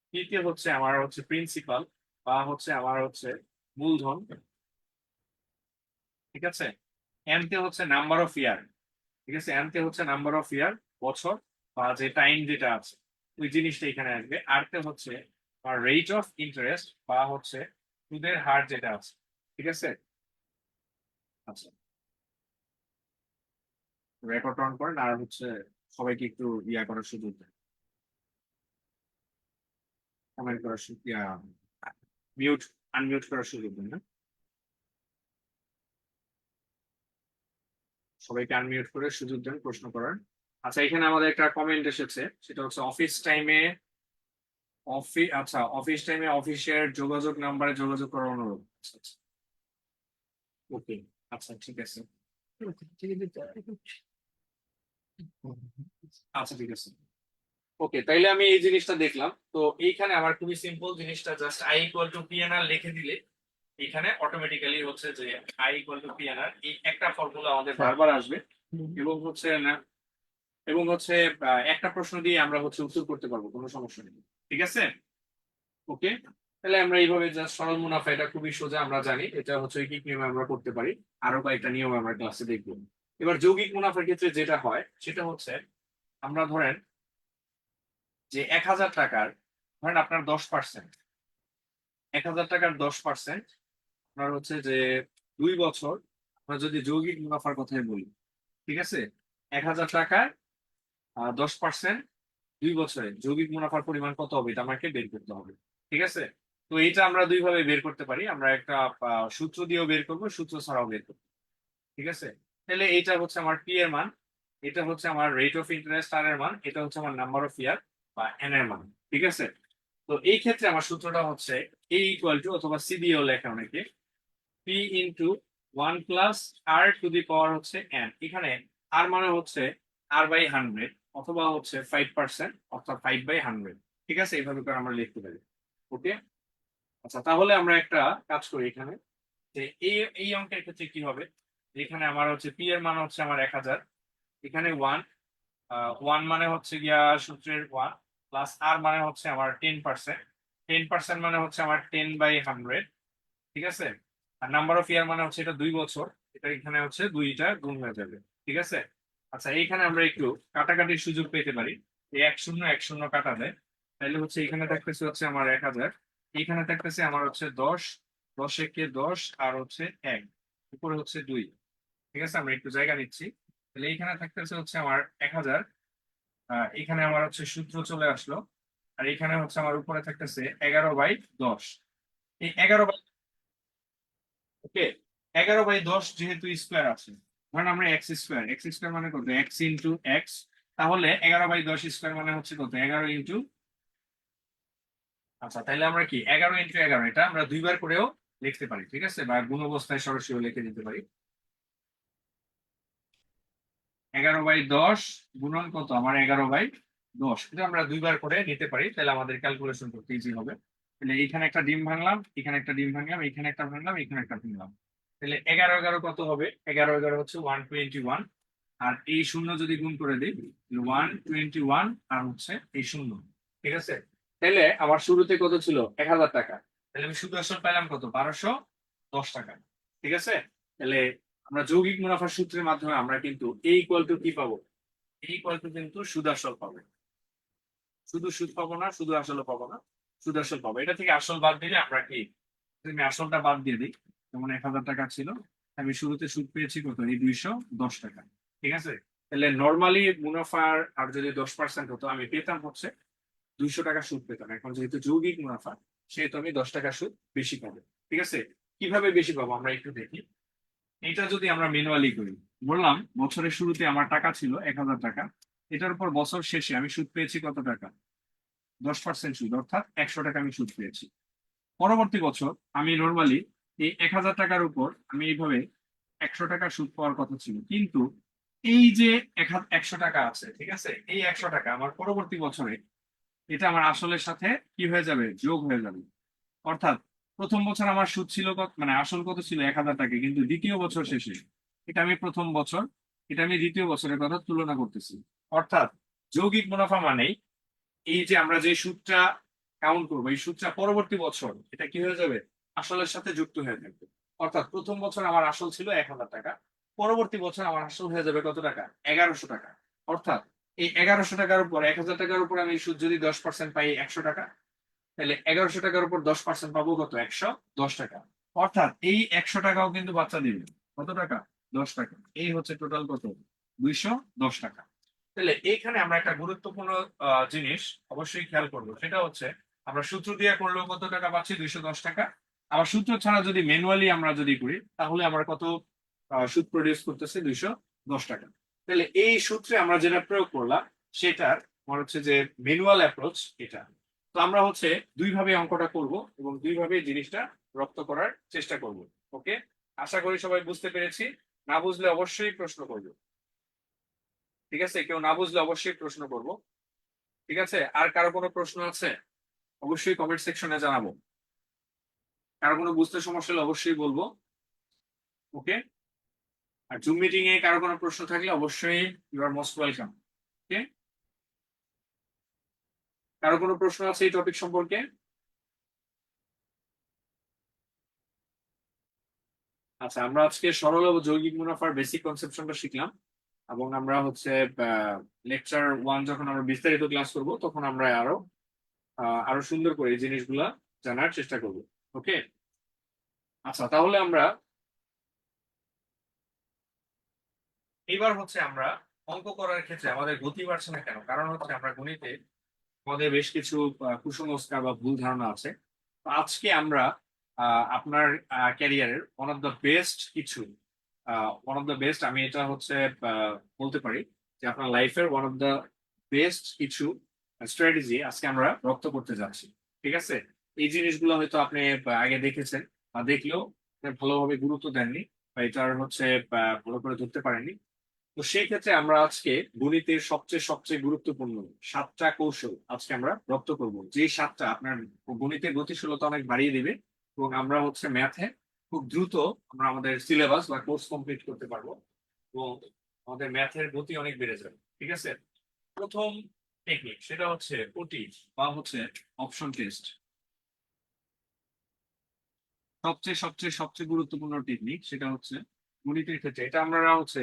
পি তে হচ্ছে আমার হচ্ছে প্রিন্সিপাল বা হচ্ছে আমার হচ্ছে মূলধন। ঠিক আছে, এন তে হচ্ছে নাম্বার অফ ইয়ার। ঠিক আছে, এন তে হচ্ছে নাম্বার অফ ইয়ার, বছর বা যে টাইম যেটা আছে ওই জিনিসটা এখানে আসবে। আর তে হচ্ছে আমার রেট অফ ইন্টারেস্ট বা হচ্ছে সুদের হার যেটা আছে। ঠিক আছে, আচ্ছা, রেকর্ড অন করেন আর হচ্ছে সবাইকে একটু ইয়া করার সুযোগ দেন, কমেন্ট করার সুযোগ, মিউট আনমিউট করার সুযোগ দেন না, সবাইকে আনমিউট করে সুযোগ দেন প্রশ্ন করার। আচ্ছা, এখানে আমাদের একটা কমেন্ট এসেছে, সেটা হচ্ছে অফিস টাইমে অফিস টাইমে অফিসের যোগাযোগ নাম্বারে যোগাযোগ করার অনুরোধ। আচ্ছা আচ্ছা, ওকে, আচ্ছা ঠিক আছে। আচ্ছা ঠিক আছে, ওকে, তাইলে আমি এই জিনিসটা দেখলাম। তো এইখানে আমার খুবই সিম্পল জিনিসটা, just I equal two PNR লিখে দিলে এখানে অটোমেটিক্যালি হচ্ছে যে আই ইকুয়াল টু পিএনআর এই একটা ফর্মুলা আমাদের বারবার আসবে। এবং হচ্ছে না, এবং হচ্ছে একটা প্রশ্ন দিয়ে আমরা হচ্ছে উত্তর করতে পারবো, কোনো সমস্যা নেই। ঠিক আছে, ওকে, তাহলে আমরা এইভাবে জাস্ট সরল মুনাফা, এটা খুবই সোজা, আমরা জানি এটা হচ্ছে কি নিয়মে আমরা করতে পারি। আরো কয়েকটা নিয়ম আমরা ক্লাসে দেখবো। এবার যৌগিক মুনাফার ক্ষেত্রে যেটা হয় সেটা হচ্ছে, আমরা ধরেন যে 1,000 টাকার, ধরেন আপনার 10%, 1,000 টাকার 10% আপনার হচ্ছে যে 2 বছর আমরা যদি যৌগিক মুনাফার কথাই বলি, ঠিক আছে, 1,000 টাকার 10% 2 বছরে যৌগিক মুনাফার পরিমাণ কত হবে এটা আমাকে বের করতে হবে। ঠিক আছে, তো এটা আমরা দুই ভাবে বের করতে পারি। আমরা একটা সূত্র দিয়েও বের করবো, সূত্র ছাড়াও বের করবো। ঠিক আছে, তাহলে এইটা হচ্ছে আমার পি এর মান, এটা হচ্ছে আমার রেট অফ ইন্টারেস্ট আর এর মান, এটা হচ্ছে আমার নাম্বার অফ ইয়ার বা এন এর মান। ঠিক আছে, তো এই ক্ষেত্রে আমার সূত্রটা হচ্ছে এ ইকুয়াল টু, অথবা সি দিয়েও লেখা অনেকে, পি ইন্টু 1 + r⁴ হচ্ছে এন। এখানে আর মানে হচ্ছে r/100, অথবা হচ্ছে 5%, অর্থাৎ 5/100। ঠিক আছে, এইভাবে করে আমরা লিখতে পারি। ওকে, আচ্ছা তাহলে আমরা একটা কাজ করি এখানে, যে এই এই অঙ্কের ক্ষেত্রে কি হবে। এখানে আমার হচ্ছে পি এর মান হচ্ছে আমার 1,000, এখানে ওয়ান মানে হচ্ছে গিয়া সূত্রের 1, প্লাস আর মানে হচ্ছে আমার 10%, 10% মানে হচ্ছে আমার 10/100। ঠিক আছে, আর নাম্বার অফ ইয়ার মানে হচ্ছে এটা 2 বছর, এটা এখানে হচ্ছে দুইটা গুণ হয়ে যাবে। ঠিক আছে, আচ্ছা এইখানে আমরা একটু কাটাকাটির সুযোগ পেতে পারি। এই 1 শূন্য 1 শূন্য কাটা দেয়, তাহলে হচ্ছে এখানে থাকতেছে হচ্ছে আমার 1,000, এখানে থাকতেছে আমার হচ্ছে 10, 10 × 10 আর হচ্ছে 1, উপরে হচ্ছে 2। ঠিক আছে, আমরা একটু জায়গা নিচ্ছি। তাহলে এইখানে থাকতেছে হচ্ছে আমার 1,000, এখানে আমার হচ্ছে সূত্র চলে আসলো, আর এখানে হচ্ছে আমার উপরে থাকতেছে 11/10। এই 11, ওকে, 11/10 যেহেতু স্কোয়ার আছে, ধরেন আমরা এক্স স্কোয়ার মানে কত, এক্স ইন্টু এক্স, তাহলে 11/10 স্কোয়ার মানে হচ্ছে কত, 11 ইন্টু, আচ্ছা তাহলে আমরা কি 11 × 11, এটা আমরা দুইবার করেও লিখতে পারি। ঠিক আছে, বা গুণ অবস্থায় সরাসরি লিখে দিতে পারি। 11/10 গুণন কত, আমার 11/10, এটা আমরা দুইবার করে নিতে পারি, তাহলে আমাদের ক্যালকুলেশন করতে ইজি হবে। তাহলে এখানে একটা ডিম ভাঙলাম, এখানে একটা ডিম ভাঙলাম, এখানে একটা ভাঙলাম, এখানে একটা ভাঙলাম, তাহলে 11 11 কত হবে, 11 11 হচ্ছে 121। আর এই শূন্য যদি গুণ করে দিই, 121 আর হচ্ছে এই শূন্য। ঠিক আছে, তাহলে আমার শুরুতে কত ছিল, 1,000 টাকা, তাহলে আমি শুধু আসল পাইলাম কত, 1,210 টাকা। ঠিক আছে, তাহলে আমরা যৌগিক মুনাফার সূত্রের মাধ্যমে আমরা কিন্তু এই ইকুয়াল টু কি পাবো, এই ইকুয়াল টু কিন্তু সুদ আসল পাবো। শুধু সুদ পাবো না, শুধু আসল পাবো না, সুদ আসল পাবো। এটা থেকে আসল বাদ দিলে আমরা কি, যদি আমি আসলটা বাদ দিয়ে দিই, যেমন 1,000 টাকা ছিল, আমি শুরুতে সুদ পেয়েছি কত, এই 210 টাকা। ঠিক আছে, তাহলে নর্মালি মুনাফার আর যদি 10% হতো, আমি পেতাম হচ্ছে 200 টাকা সুদ পেতাম। এখন যেহেতু যৌগিক মুনাফা, সেহেতু আমি 10 টাকা সুদ বেশি পাবো। ঠিক আছে, কিভাবে বেশি পাবো আমরা একটু দেখি। এটা যদি আমরা ম্যানুয়ালি করি, বললাম বছরের শুরুতে আমার টাকা ছিল 1,000 টাকা, এটার উপর বছর শেষে আমি সুদ পেয়েছি কত টাকা, 10% সুদ, অর্থাৎ 100 টাকা আমি সুদ পেয়েছি। পরবর্তী বছর আমি নর্মালি এই 1,000 টাকার উপর আমি এইভাবে 100 টাকা সুদ পাওয়ার কথা ছিল, কিন্তু এই যে 100 টাকা আছে, ঠিক আছে, এই 100 টাকা আমার পরবর্তী বছরে এটা আমার আসলের সাথে কি হয়ে যাবে, যোগ হয়ে যাবে। অর্থাৎ প্রথম বছর আমার সুদ ছিল কত, মানে আসল কত ছিল 1,000 টাকা, কিন্তু দ্বিতীয় বছর শেষে এটা আমি প্রথম বছর, এটা আমি দ্বিতীয় বছরের কথা তুলনা করতেছি। অর্থাৎ যৌগিক মুনাফা মানেই এই যে আমরা যে সুদটা কাউন্ট করবো, এই সুদটা পরবর্তী বছর এটা কি হয়ে যাবে, আসলের সাথে যুক্ত হয়ে থাকবে। অর্থাৎ প্রথম বছর আমার আসল ছিল 1,000 টাকা, পরবর্তী বছর আমার আসল হয়ে যাবে কত টাকা, 1,100 টাকা। অর্থাৎ এই 1,100 টাকার উপর 1,000 টাকার উপর আমি সুদ যদি 10% পাই, 100 টাকা, তাহলে 1,100 টাকার উপর 10% পাবো কত, 110 টাকা। অর্থাৎ এই 100 টাকাও কিন্তু বাচ্চা দিবে কত টাকা, 10 টাকা। এই হচ্ছে টোটাল কত, 210 টাকা। তাহলে এইখানে আমরা একটা গুরুত্বপূর্ণ জিনিস অবশ্যই খেয়াল করবো, সেটা হচ্ছে আমরা সূত্র দিয়ে করলেও কত টাকা পাচ্ছি, 210 টাকা। আবার সূত্র ছাড়া যদি ম্যানুয়ালি আমরা যদি করি, তাহলে আমরা কত সুদ প্রডিউস করতেছে, 210 টাকা। তাহলে এই সূত্রে আমরা যেটা প্রয়োগ করলাম, সেটার আমার হচ্ছে যে ম্যানুয়াল অ্যাপ্রোচ এটা। তো আমরা হচ্ছে দুইভাবে অঙ্কটা করব, এবং দুইভাবে জিনিসটা রপ্ত করার চেষ্টা করব। ওকে, আশা করি সবাই বুঝতে পেরেছি। না বুঝলে অবশ্যই প্রশ্ন করবো। ঠিক আছে, কেউ না বুঝলে অবশ্যই প্রশ্ন করব। ঠিক আছে, আর কারো কোনো প্রশ্ন আছে অবশ্যই কমেন্ট সেকশনে জানাবো। কারো কোনো বুঝতে সমস্যা হলে অবশ্যই বলবো। ওকে, আর জুম মিটিং এ কারো কোনো প্রশ্ন থাকলে অবশ্যই ইউ আর মোস্ট ওয়েলকাম। ওকে, কারো কোনো প্রশ্ন আছে এই টপিক সম্পর্কে? আচ্ছা, আমরা আজকে সরল ও যৌগিক মুনাফার বেসিক কনসেপশনটা শিখলাম, এবং আমরা হচ্ছে লেকচার 1 যখন আমরা বিস্তারিত ক্লাস করব, তখন আমরা আরো সুন্দর করে এই জিনিসগুলা জানার চেষ্টা করব। ওকে, আচ্ছা তাহলে আমরা এবার হচ্ছে আমরা অঙ্ক করার ক্ষেত্রে আমাদের গতি বাড়ছে না কেন? কারণ হচ্ছে আমরা গণিতে আমাদের বেশ কিছু কুসংস্কার বা ভুল ধারণা আছে। তো আজকে আমরা আপনার ক্যারিয়ারের ওয়ান অফ দ্য বেস্ট আমি এটা হচ্ছে বলতে পারি যে আপনার লাইফের ওয়ান অফ দ্য বেস্ট কিছু স্ট্র্যাটেজি আজকে আমরা রপ্ত করতে যাচ্ছি। ঠিক আছে? এই জিনিসগুলো হয়তো আপনি আগে দেখেছেন বা দেখলেও ভালোভাবে গুরুত্ব দেননি বা এটার হচ্ছে ভালো করে ধরতে পারেননি। তো সেই ক্ষেত্রে আমরা আজকে গণিতের সবচেয়ে সবচেয়ে গুরুত্বপূর্ণ 7টা কৌশল আজকে আমরা রপ্ত করব, যে 7টা আপনার গণিতের গতিশীলতা অনেক বাড়িয়ে দিবে এবং আমরা হচ্ছে ম্যাথে খুব দ্রুত আমরা আমাদের সিলেবাস বা কোর্স কমপ্লিট করতে পারবো এবং আমাদের ম্যাথের গতি অনেক বেড়ে যাবে। ঠিক আছে? প্রথম টেকনিক সেটা হচ্ছে ওটি বা হচ্ছে অপশন টেস্ট। সবচেয়ে সবচেয়ে সবচেয়ে গুরুত্বপূর্ণ টেকনিক সেটা হচ্ছে গণিতের ক্ষেত্রে এটা আমরা হচ্ছে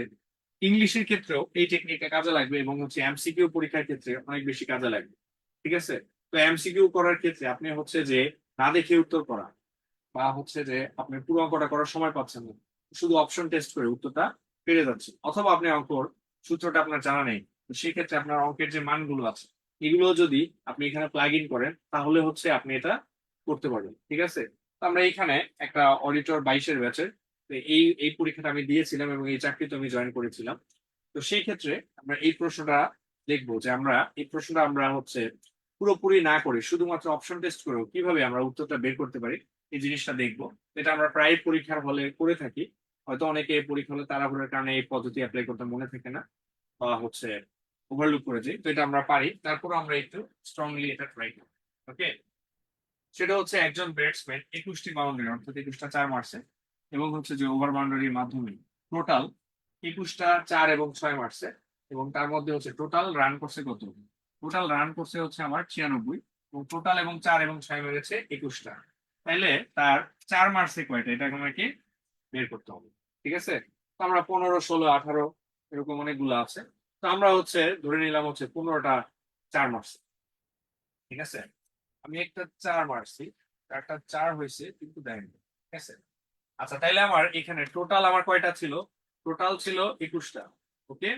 ইংলিশের ক্ষেত্রেও এই টেকনিকটা কাজে লাগবে এবং হচ্ছে এমসিকিউ পরীক্ষার ক্ষেত্রে অনেক বেশি কাজে লাগবে। ঠিক আছে? তো এমসিকিউ করার ক্ষেত্রে আপনি হচ্ছে যে না দেখে উত্তর করা বা হচ্ছে যে আপনি পুরো অঙ্কটা করার সময় পাচ্ছেন না, শুধু অপশন টেস্ট করে উত্তরটা পেরে যাচ্ছে, অথবা আপনি অঙ্কর সূত্রটা আপনার জানা নেই, তো সেই ক্ষেত্রে আপনার অঙ্কের যে মানগুলো আছে এগুলো যদি আপনি এখানে প্লাগ ইন করেন তাহলে হচ্ছে আপনি এটা করতে পারবেন। ঠিক আছে? তো আমরা এখানে একটা অডিটর 22-এর ব্যাচের এই এই পরীক্ষাটা আমি দিয়েছিলাম এবং এই চাকরিতে আমি জয়েন করেছিলাম। তো সেই ক্ষেত্রে আমরা এই প্রশ্নটা দেখবো যে আমরা এই প্রশ্নটা আমরা হচ্ছে পুরোপুরি না করে শুধুমাত্র অপশন টেস্ট করেও কিভাবে আমরা উত্তরটা বের করতে পারি এই জিনিসটা দেখবো। এটা আমরা প্রায় পরীক্ষার হলে করে থাকি। হয়তো অনেকে পরীক্ষা হলে তাড়াহুড়োর কারণে এই পদ্ধতি অ্যাপ্লাই করতে মনে থাকে না বা হচ্ছে ওভারলুক করে যাই, তো এটা আমরা পারি, তারপর আমরা একটু স্ট্রংলি এটা ট্রাই করি। ওকে? সেটা হচ্ছে একজন ব্যাটসম্যান 21টি বাউন্ডারি অর্থাৎ 21টা চার মারছে এবং হচ্ছে যে ওভার বাউন্ডারির মাধ্যমে টোটাল 21টা চার এবং 6 মারছে এবং তার মধ্যে হচ্ছে টোটাল রান করছে কত? টোটাল রান করছে হচ্ছে আমার 96 এবং টোটাল এবং 4 এবং 6 মেরেছে 21টা। তাইলে তার চার মারছে কয়টা এটা আমাকে বের করতে হবে। ঠিক আছে? তো আমরা 15, 16, 18 এরকম অনেকগুলো আছে। তো আমরা হচ্ছে ধরে নিলাম হচ্ছে 15টা চার মারছে। ঠিক আছে? আমি একটা চার মারছি, একটা চার হয়েছে কিন্তু দেয়নি। ঠিক আছে? আচ্ছা, তাইলে আমার এখানে টোটাল আমার কয়টা ছিল? টোটাল ছিল 21টা। ওকে?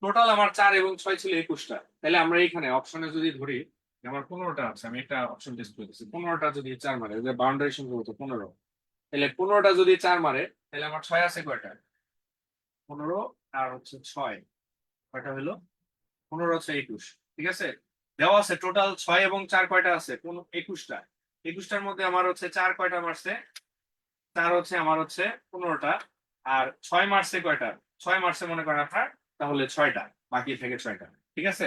টোটাল আমার 4 এবং 6 ছিল 21টা। তাহলে আমরা এখানে অপশনে যদি ধরি যে আমার 15টা আছে, আমি একটা অপশন টেস্ট করে দিচ্ছি, 15টা যদি চার মারে, যে বাউন্ডারি সংখ্যা হতো 15, তাহলে 15টা যদি চার মারে তাহলে আমার 6 আছে কয়টা? 15 আর হচ্ছে 6 কয়টা হলো? 15 হচ্ছে 21। ঠিক আছে? দেওয়া আছে টোটাল 6 এবং 4 কয়টা আছে? 21টা। 21টার মধ্যে আমার হচ্ছে 4 কয়টা মারছে? 4 হচ্ছে আমার হচ্ছে 15টা। আর 6 মারছে কয়টা? 6 মারছে মনে করেন আপনার তাহলে 6টা, বাকি থেকে 6টা। ঠিক আছে?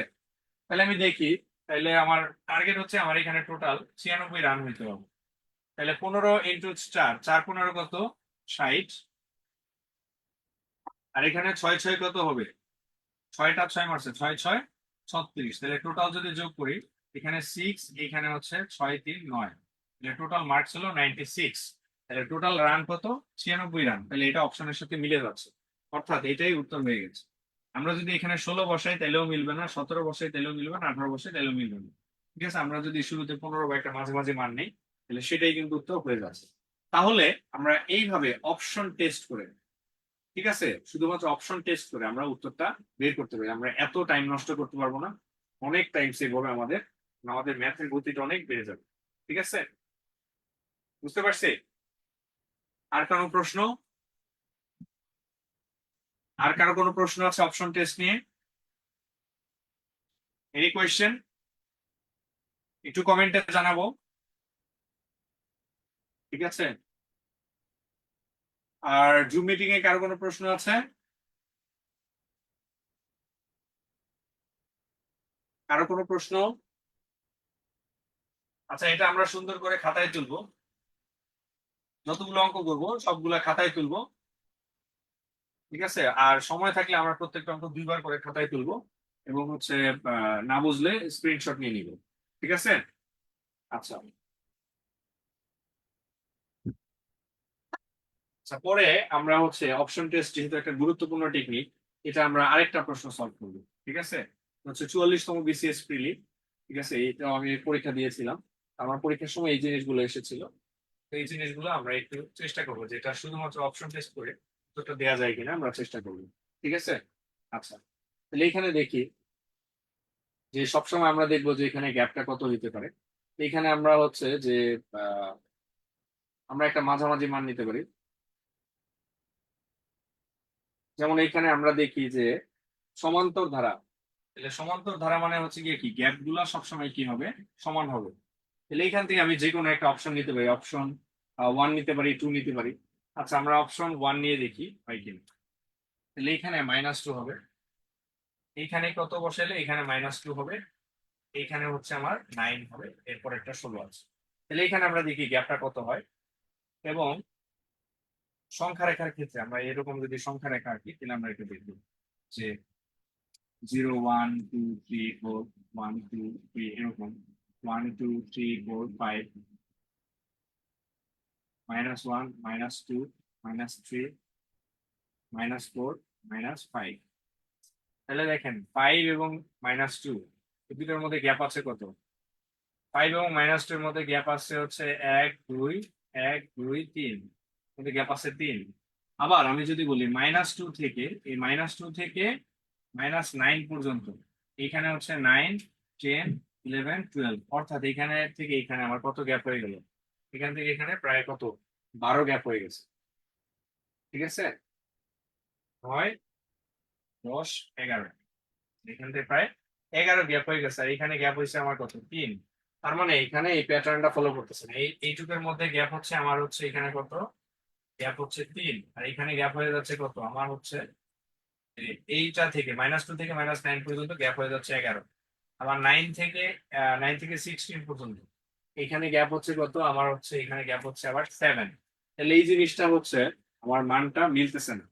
তাহলে আমি দেখি, তাহলে আমার টার্গেট হচ্ছে আমার এখানে টোটাল 96 রান হইতে হবে। তাহলে 15 ইন্টু 4, 4 15 কত? 60। আর এখানে 6 6 কত হবে? 6টা 6 মারছে, 6 6 36। তাহলে টোটাল যদি যোগ করি, এখানে 6, এখানে হচ্ছে 6 3 9, তাহলে টোটাল মার্কস হলো 96। তাহলে টোটাল রান কত? 96 রান। তাহলে এটা অপশনের সাথে মিলে যাচ্ছে, অর্থাৎ এটাই উত্তর হয়ে গেছে। আমরা যদি এখানে 16 বসাই তাহলেও মিলবে না, 17 বসাই তাহলেও মিলবে না, 18 বসাই তাহলেও মিলবে না। ঠিক আছে? আমরা যদি শুরুতে 15 বা একটা মাঝে মাঝে মান নেই তাহলে সেটাই কিন্তু উত্তর হয়ে যাচ্ছে। তাহলে আমরা এইভাবে অপশন টেস্ট করে, ঠিক আছে, শুধুমাত্র অপশন টেস্ট করে আমরা উত্তরটা বের করতে পারি। আমরা এত টাইম নষ্ট করতে পারবো না, অনেক টাইম সেভ হবে আমাদের, আমাদের ম্যাথের গতিটা অনেক বেড়ে যাবে। ঠিক আছে? বুঝতে পারছি? আর কারো প্রশ্ন? আর কারো কোনো প্রশ্ন আছে অপশন টেস্ট নিয়ে? Any question? একটু কমেন্টে জানাবো। ঠিক আছে? আর জুম মিটিং এ কারো কোনো প্রশ্ন আছে? কারো কোনো প্রশ্ন? আচ্ছা, এটা আমরা সুন্দর করে খাতায় তুলবো, যতগুলো অঙ্ক করবো সবগুলা খাতায় তুলবো। ঠিক আছে? আর সময় থাকলে আমরা প্রত্যেকটা অঙ্ক 2বার করে খাতায় তুলবো এবং হচ্ছে না বুঝলে স্ক্রিনশট নিয়ে নিব। ঠিক আছে? আচ্ছা। আচ্ছা, পরে আমরা হচ্ছে অপশন টেস্ট যেহেতু একটা গুরুত্বপূর্ণ টেকনিক, এটা আমরা আরেকটা প্রশ্ন সলভ করবো। ঠিক আছে? হচ্ছে 44তম বিসিএস প্রিলি। ঠিক আছে? এটাও আমি পরীক্ষা দিয়েছিলাম, আমার পরীক্ষার সময় এই জিনিসগুলো এসেছিল। তো এই জিনিসগুলো আমরা একটু চেষ্টা করবো যেটা শুধুমাত্র অপশন টেস্ট করে উত্তরটা দেওয়া যায় কিনা আমরা চেষ্টা করবো। ঠিক আছে, আচ্ছা তাহলে এখানে দেখি যে সবসময় আমরা দেখবো যে এখানে গ্যাপটা কত হইতে পারে। তো এখানে আমরা হচ্ছে যে আহ, আমরা একটা মাঝামাঝি মান নিতে পারি। যেমন এখানে আমরা দেখি যে সমান্তর ধারা, তাহলে সমান্তর ধারা মানে হচ্ছে গিয়ে কি গ্যাপ গুলা সবসময় কি হবে, সমান হবে। তাহলে এখান থেকে আমি যে কোনো একটা অপশন নিতে পারি, অপশন 1 নিতে পারি, 2 নিতে পারি। আচ্ছা আমরা অপশন 1 নিয়ে দেখি হয় কিনা। তাহলে এখানে -2 হবে, এইখানে কত বসাইলে এখানে -2 হবে, এইখানে হচ্ছে আমার 9 হবে, এরপর একটা 16 আছে। তাহলে এখানে আমরা দেখি গ্যাপটা কত হয়। এবং সংখ্যা রেখার ক্ষেত্রে আমরা এরকম যদি সংখ্যা রেখা আঁকি তাহলে আমরা এটা দেখব যে 0 1 2 3 4 1 2 3 এরকম 1 2 3 4 5 -1 -2 -3 -4 -5। তাহলে দেখেন 5 এবং -2 এই দুটোর মধ্যে গ্যাপ আছে কত, 5 এবং -2 এর মধ্যে গ্যাপ আছে হচ্ছে 1 2 1 2 3, মধ্যে গ্যাপ আছে 3। আবার আমি যদি বলি -2 থেকে এই -2 থেকে -9 পর্যন্ত, এখানে হচ্ছে 9 10 11 12, অর্থাৎ এখানে থেকে এখানে আমার কত গ্যাপ হয়ে গেল, এখান থেকে এখানে প্রায় কত 12 গ্যাপ হয়ে গেছে। ঠিক আছে, 9 10 11, এখান থেকে প্রায় 11 গ্যাপ হয়ে গেছে। আর এখানে গ্যাপ হয়েছে আমার কত 3। তার মানে এখানে এই প্যাটার্নটা ফলো করতেছে না, এইটুকের মধ্যে গ্যাপ হচ্ছে আমার হচ্ছে এখানে কত গ্যাপ হচ্ছে 3, আর এখানে গ্যাপ হয়ে যাচ্ছে কত আমার হচ্ছে এইটা থেকে -2 থেকে -9 পর্যন্ত গ্যাপ হয়ে যাচ্ছে 11। আমার 9 থেকে 16 পর্যন্ত এখানে গ্যাপ হচ্ছে কত আমার হচ্ছে এখানে গ্যাপ হচ্ছে আবার 7। তাহলে এই জিনিসটা হচ্ছে আমার মানটা মিলতেছে না।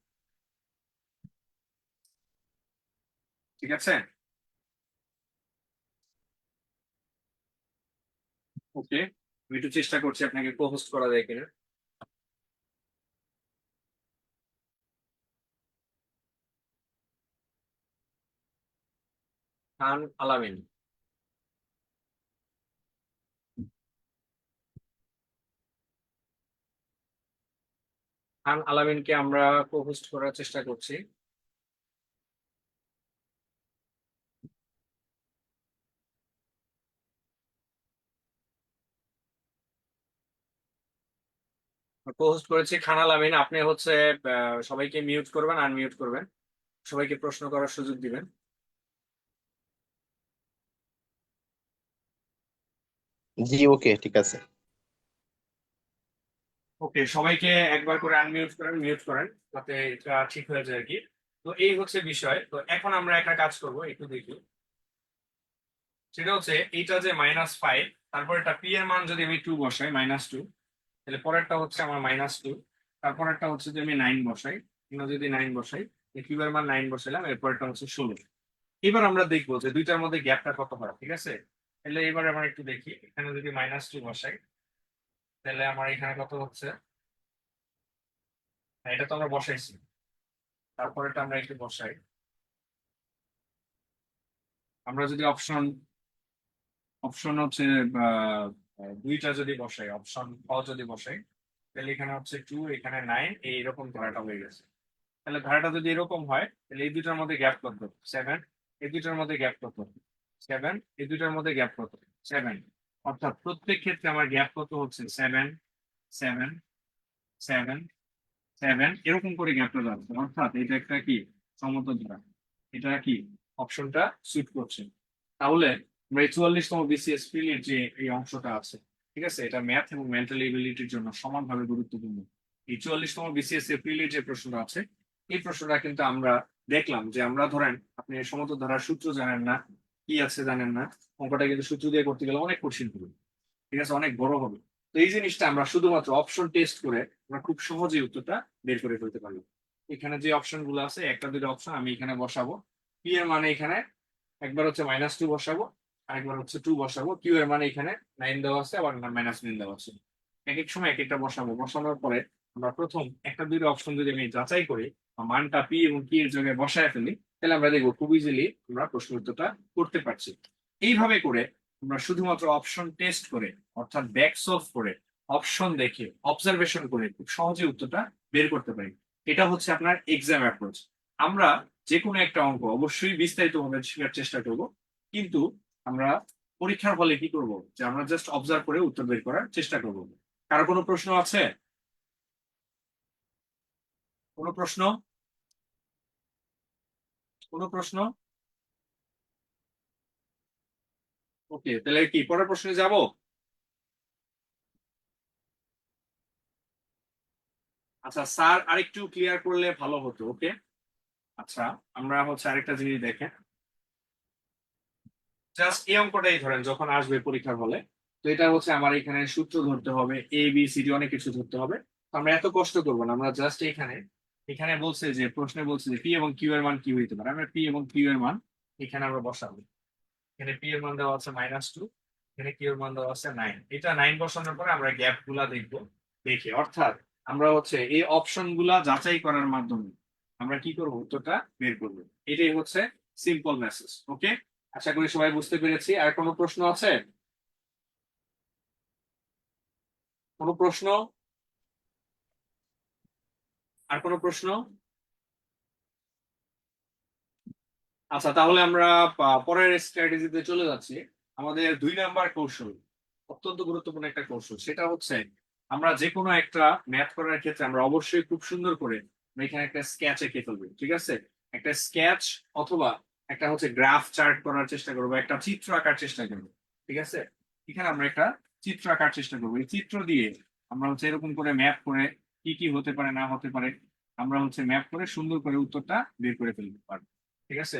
ঠিক আছে, ওকে আমি একটু চেষ্টা করছি আপনাকে কো-হোস্ট করা যায় কিনা। খান আলামিন, খান আলামিনকে আমরা কো-হোস্ট করার চেষ্টা করছি। কো-হোস্ট করেছি খান আলামিন, আপনি হচ্ছে সবাইকে মিউট করবেন, আনমিউট করবেন, সবাইকে প্রশ্ন করার সুযোগ দিবেন। জি, ওকে, ঠিক আছে। ওকে সবাইকে একবার করে আনমিউট করেন, মিউট করেন, যাতে এটা ঠিক হয়ে যায় আর কি। তো এই হচ্ছে বিষয়। তো এখন আমরা একটা কাজ করব, একটু দেখি। সেটা হচ্ছে এইটা যে -5, তারপর এটা পি এর মান যদি আমি 2 বসাই -2, তাহলে পরেরটা হচ্ছে আমার -2, তারপরেরটা হচ্ছে যে আমি 9 বসাই, এখানে যদি 9 বসাই, এই কিউ এর মান 9 বসাইলাম, এরপরটা হচ্ছে 16। এবার আমরা দেখবো যে দুইটার মধ্যে গ্যাপটা কত হয়। ঠিক আছে, তাহলে এবার আমরা একটু দেখি, এখানে যদি -2 বসাই তাহলে আমার এখানে কত হচ্ছে, হ্যাঁ, এটা তো আমরা বসাইছি, তারপরেটা আমরা একটু বসাই। আমরা যদি অপশন অপশন হচ্ছে আহ, দুইটা যদি বসাই, অপশন ক যদি বসাই, তাহলে এখানে হচ্ছে 2 এখানে 9, এইরকম ধারাটা হয়ে গেছে। তাহলে ধারাটা যদি এরকম হয় তাহলে এই দুইটার মধ্যে গ্যাপ কত 7, এই দুইটার মধ্যে গ্যাপ কত 7, এই দুইটার মধ্যে গ্যাপ কত 7, অর্থাৎ প্রত্যেক ক্ষেত্রে আমার গ্যাপ কত হচ্ছে 7 7 7 7, এরকম করে গ্যাপটা যাচ্ছে, অর্থাৎ এটা একটা কি সমতল ধারা, এটা কি অপশনটা সুইট করছে। তাহলে আমরা এই 44তম বিসিএস প্রিলির যে এই অংশটা আছে, ঠিক আছে, এটা ম্যাথ এবং মেন্টাল এবিলিটির জন্য সমানভাবে গুরুত্বপূর্ণ। এই 44তম বিসিএস প্রিলির যে প্রশ্নটা আছে, এই প্রশ্নটা কিন্তু আমরা দেখলাম যে আমরা ধরেন আপনি সমতল ধারার সূত্র জানেন না, কি আছে জানেন না, অঙ্কটা কিন্তু সূত্র দিয়ে করতে গেলে অনেক কঠিন হবে। ঠিক আছে, অনেক বড় হবে। তো এই জিনিসটা আমরা শুধুমাত্র অপশন টেস্ট করে আমরা খুব সহজেই উত্তরটা বের করে ফেলতে পারবো। এখানে যে অপশন গুলো আছে, একটা দুটো অপশন আমি এখানে বসাবো। পি এর মানে এখানে একবার হচ্ছে -2 বসাবো, আরেকবার হচ্ছে 2 বসাবো। কিউ এর মানে এখানে 9 দেওয়া আছে, আবার -9 দেওয়া আছে। এক এক সময় এক একটা বসাবো, বসানোর পরে আমরা প্রথম একটা দুটো অপশন যদি আমি যাচাই করি বা মানটা পি এবং কি এর জায়গায় বসায় ফেলি, তাহলে আমরা দেখবো খুব ইজিলি আমরা প্রশ্ন উত্তরটা করতে পারছি। এইভাবে করে আমরা শুধুমাত্র অপশন টেস্ট করে, অর্থাৎ ব্যাক সলভ করে, অপশন দেখে অবজারভেশন করে খুব সহজে উত্তরটা বের করতে পারি। এটা হচ্ছে আপনার এক্সাম অ্যাপ্রোচ। আমরা যে কোনো একটা অঙ্ক অবশ্যই বিস্তারিত ভাবে শেখার চেষ্টা করব, কিন্তু আমরা পরীক্ষার হলে কি করব, যে আমরা জাস্ট অবজার্ভ করে উত্তর বের করার চেষ্টা করব। কারো কোনো প্রশ্ন আছে? কোনো প্রশ্ন? কোনো প্রশ্ন? ওকে, তাহলে কি পরের প্রশ্নে যাব? আচ্ছা স্যার, আরেকটু ক্লিয়ার করলে ভালো হতো। ওকে, আচ্ছা, আমরা হচ্ছে আরেকটা জিনিস দেখেন। জাস্ট এই অঙ্কটাই ধরেন যখন আসবে পরীক্ষার হলে, তো এটা হচ্ছে আমার এখানে সূত্র ধরতে হবে, এ বি সি ডি অনেক কিছু ধরতে হবে। তো আমরা এত কষ্ট করবো না, আমরা জাস্ট এখানে, এখানে বলছে যে প্রশ্নে বলছে যে পি এবং কিউ এর মান কি হইতে পারে, আমরা পি এবং কিউ এর মান এখানে আমরা বসাবো। এখানে পি এর মান দেওয়া আছে -2, এখানে কিউ এর মান দেওয়া আছে 9। এটা 9 বসানোর পরে আমরা গ্যাপ গুলা দেখবো। দেখে অর্থাৎ আমরা হচ্ছে এই অপশন গুলা যাচাই করার মাধ্যমে আমরা কি করবো, উত্তরটা বের করবো। এটাই হচ্ছে সিম্পল মেসেজ। ওকে, আশা করি সবাই বুঝতে পেরেছি। আর কোনো প্রশ্ন আছে? কোনো প্রশ্ন? আর কোনো প্রশ্ন? আচ্ছা, তাহলে আমরা পরের স্ট্র্যাটেজিতে চলে যাচ্ছি। আমাদের 2 নাম্বার কৌশল, অত্যন্ত গুরুত্বপূর্ণ একটা কৌশল, সেটা হচ্ছে আমরা যে কোনো একটা ম্যাথ করার ক্ষেত্রে আমরা অবশ্যই খুব সুন্দর করে আমরা এখানে একটা স্কেচ এঁকে ফেলবো। ঠিক আছে, একটা স্কেচ অথবা একটা হচ্ছে গ্রাফ চার্ট করার চেষ্টা করবো, একটা চিত্র আঁকার চেষ্টা করবো। ঠিক আছে, এখানে আমরা একটা চিত্র আঁকার চেষ্টা করবো। এই চিত্র দিয়ে আমরা হচ্ছে এরকম করে ম্যাপ করে কি কি হতে পারে না হতে পারে আমরা হচ্ছে ম্যাপ করে সুন্দর করে উত্তরটা বের করে ফেলতে পারবো। ঠিক আছে,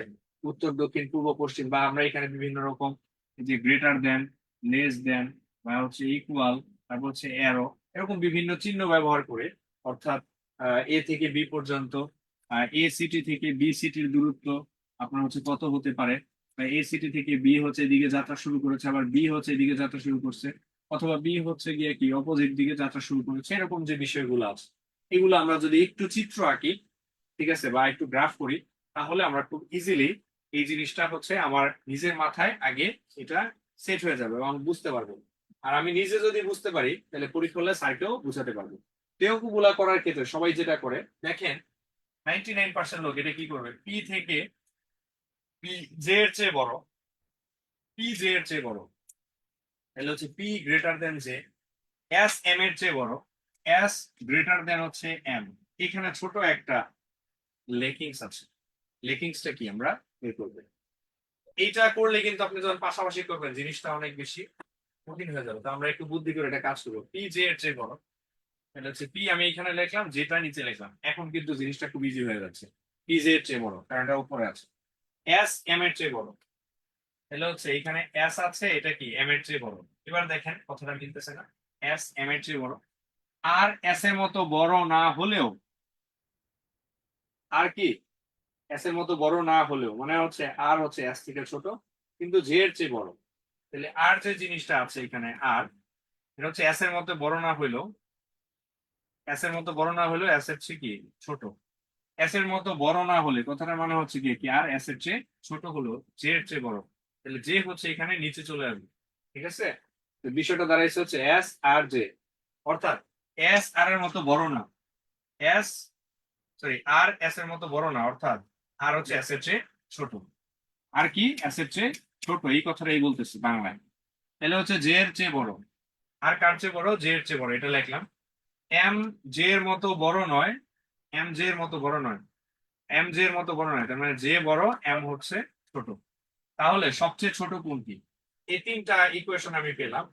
উত্তর দক্ষিণ পূর্ব পশ্চিম, বা আমরা এখানে বিভিন্ন রকম এই যে গ্রেটার দেন, লেস দেন, বা হচ্ছে ইকুয়াল, তারপর হচ্ছে অ্যারো, এরকম বিভিন্ন চিহ্ন ব্যবহার করে, অর্থাৎ এ থেকে বি পর্যন্ত, এ সিটি থেকে বি সিটির দূরত্ব আপনার হচ্ছে কত হতে পারে, বা এ সিটি থেকে বি হচ্ছে এদিকে যাত্রা শুরু করেছে, আবার বি হচ্ছে এদিকে যাত্রা শুরু করছে, অথবা বি হচ্ছে গিয়ে কি অপোজিট দিকে যাত্রা শুরু করেছে, এরকম যে বিষয়গুলো আছে, এগুলো আমরা যদি একটু চিত্র আঁকি, ঠিক আছে, বা একটু গ্রাফ করি, তাহলে আমরা খুব ইজিলি এই জিনিসটা হচ্ছে আমার নিজের মাথায় আগে এটা সেট হয়ে যাবে এবং বুঝতে পারবো। আর আমি নিজে যদি বুঝতে পারি, তাহলে পরীক্ষা হলে স্যারকেও বুঝাতে পারবো। টেওকু গুলা করার ক্ষেত্রে সবাই যেটা করে দেখেন, 99% লোক এটা কি করবে, পি থেকে পি জে এর চেয়ে বড়, পি জে এর চেয়ে বড়, তাহলে হচ্ছে P greater than J, S M এর চেয়ে বড়, এস গ্রেটার দেন হচ্ছে এম। এখানে ছোট একটা লেকিংস আছে, লেকিংসটা কি আমরা বের করবো। এইটা করলে কিন্তু আপনি যখন পাশাপাশি করবেন জিনিসটা অনেক বেশি কঠিন হয়ে যাবে। তো আমরা একটু বুদ্ধি করে এটা কাজ করবো। পি জে এর চেয়ে বড়, এটা হচ্ছে পি আমি এখানে লিখলাম, যেটা নিচে লিখলাম, এখন কিন্তু জিনিসটা খুব ইজি হয়ে যাচ্ছে। পি জে এর চেয়ে বড়, কারণ এটা উপরে আছে। এস এম এর চেয়ে বড়, তাহলে হচ্ছে এখানে এস আছে, এটা কি এম এর চেয়ে বড়। এবার দেখেন কথাটা মিলতেছে না, এস এম এর চেয়ে বড়। আর এস এর মতো বড় না হলেও, আর কি এস এর মতো বড় না হলেও মানে হচ্ছে আর হচ্ছে এস থেকে ছোট, কিন্তু জে এর চেয়ে বড়। তাহলে আর যে জিনিসটা আছে এখানে আর, এটা হচ্ছে এস এর মতো বড় না হইলেও, এস এর মতো বড় না হলেও এস এর চেয়ে কি ছোট। এস এর মতো বড় না হলে কথাটার মানে হচ্ছে কি কি আর এস এর চেয়ে ছোট হলো জে এর চেয়ে বড়, তাহলে জে হচ্ছে এখানে নিচে চলে আসবে। ঠিক আছে, তো বিষয়টা দাঁড়াইছে হচ্ছে এস আর জে, অর্থাৎ এস আর এর মতো বড় না, এস সরি আর এস এর মতো বড় না, অর্থাৎ আর হচ্ছে এস এর চেয়ে ছোট। আর কি এস এর চেয়ে ছোট, এই কথাটাই বলতেছি বাংলায়। তাহলে হচ্ছে জে এর চেয়ে বড়, আর কার চেয়ে বড়, জে এর চেয়ে বড়, এটা লিখলাম। এম জে এর মতো বড় নয়, এম জে এর মতো বড় নয়, এম জে এর মতো বড় নয়, তার মানে জে বড় এম হচ্ছে ছোট। তাহলে সবচেয়ে ছোট কোনটি? এই তিনটা ইকুয়েশন আমি পেলাম।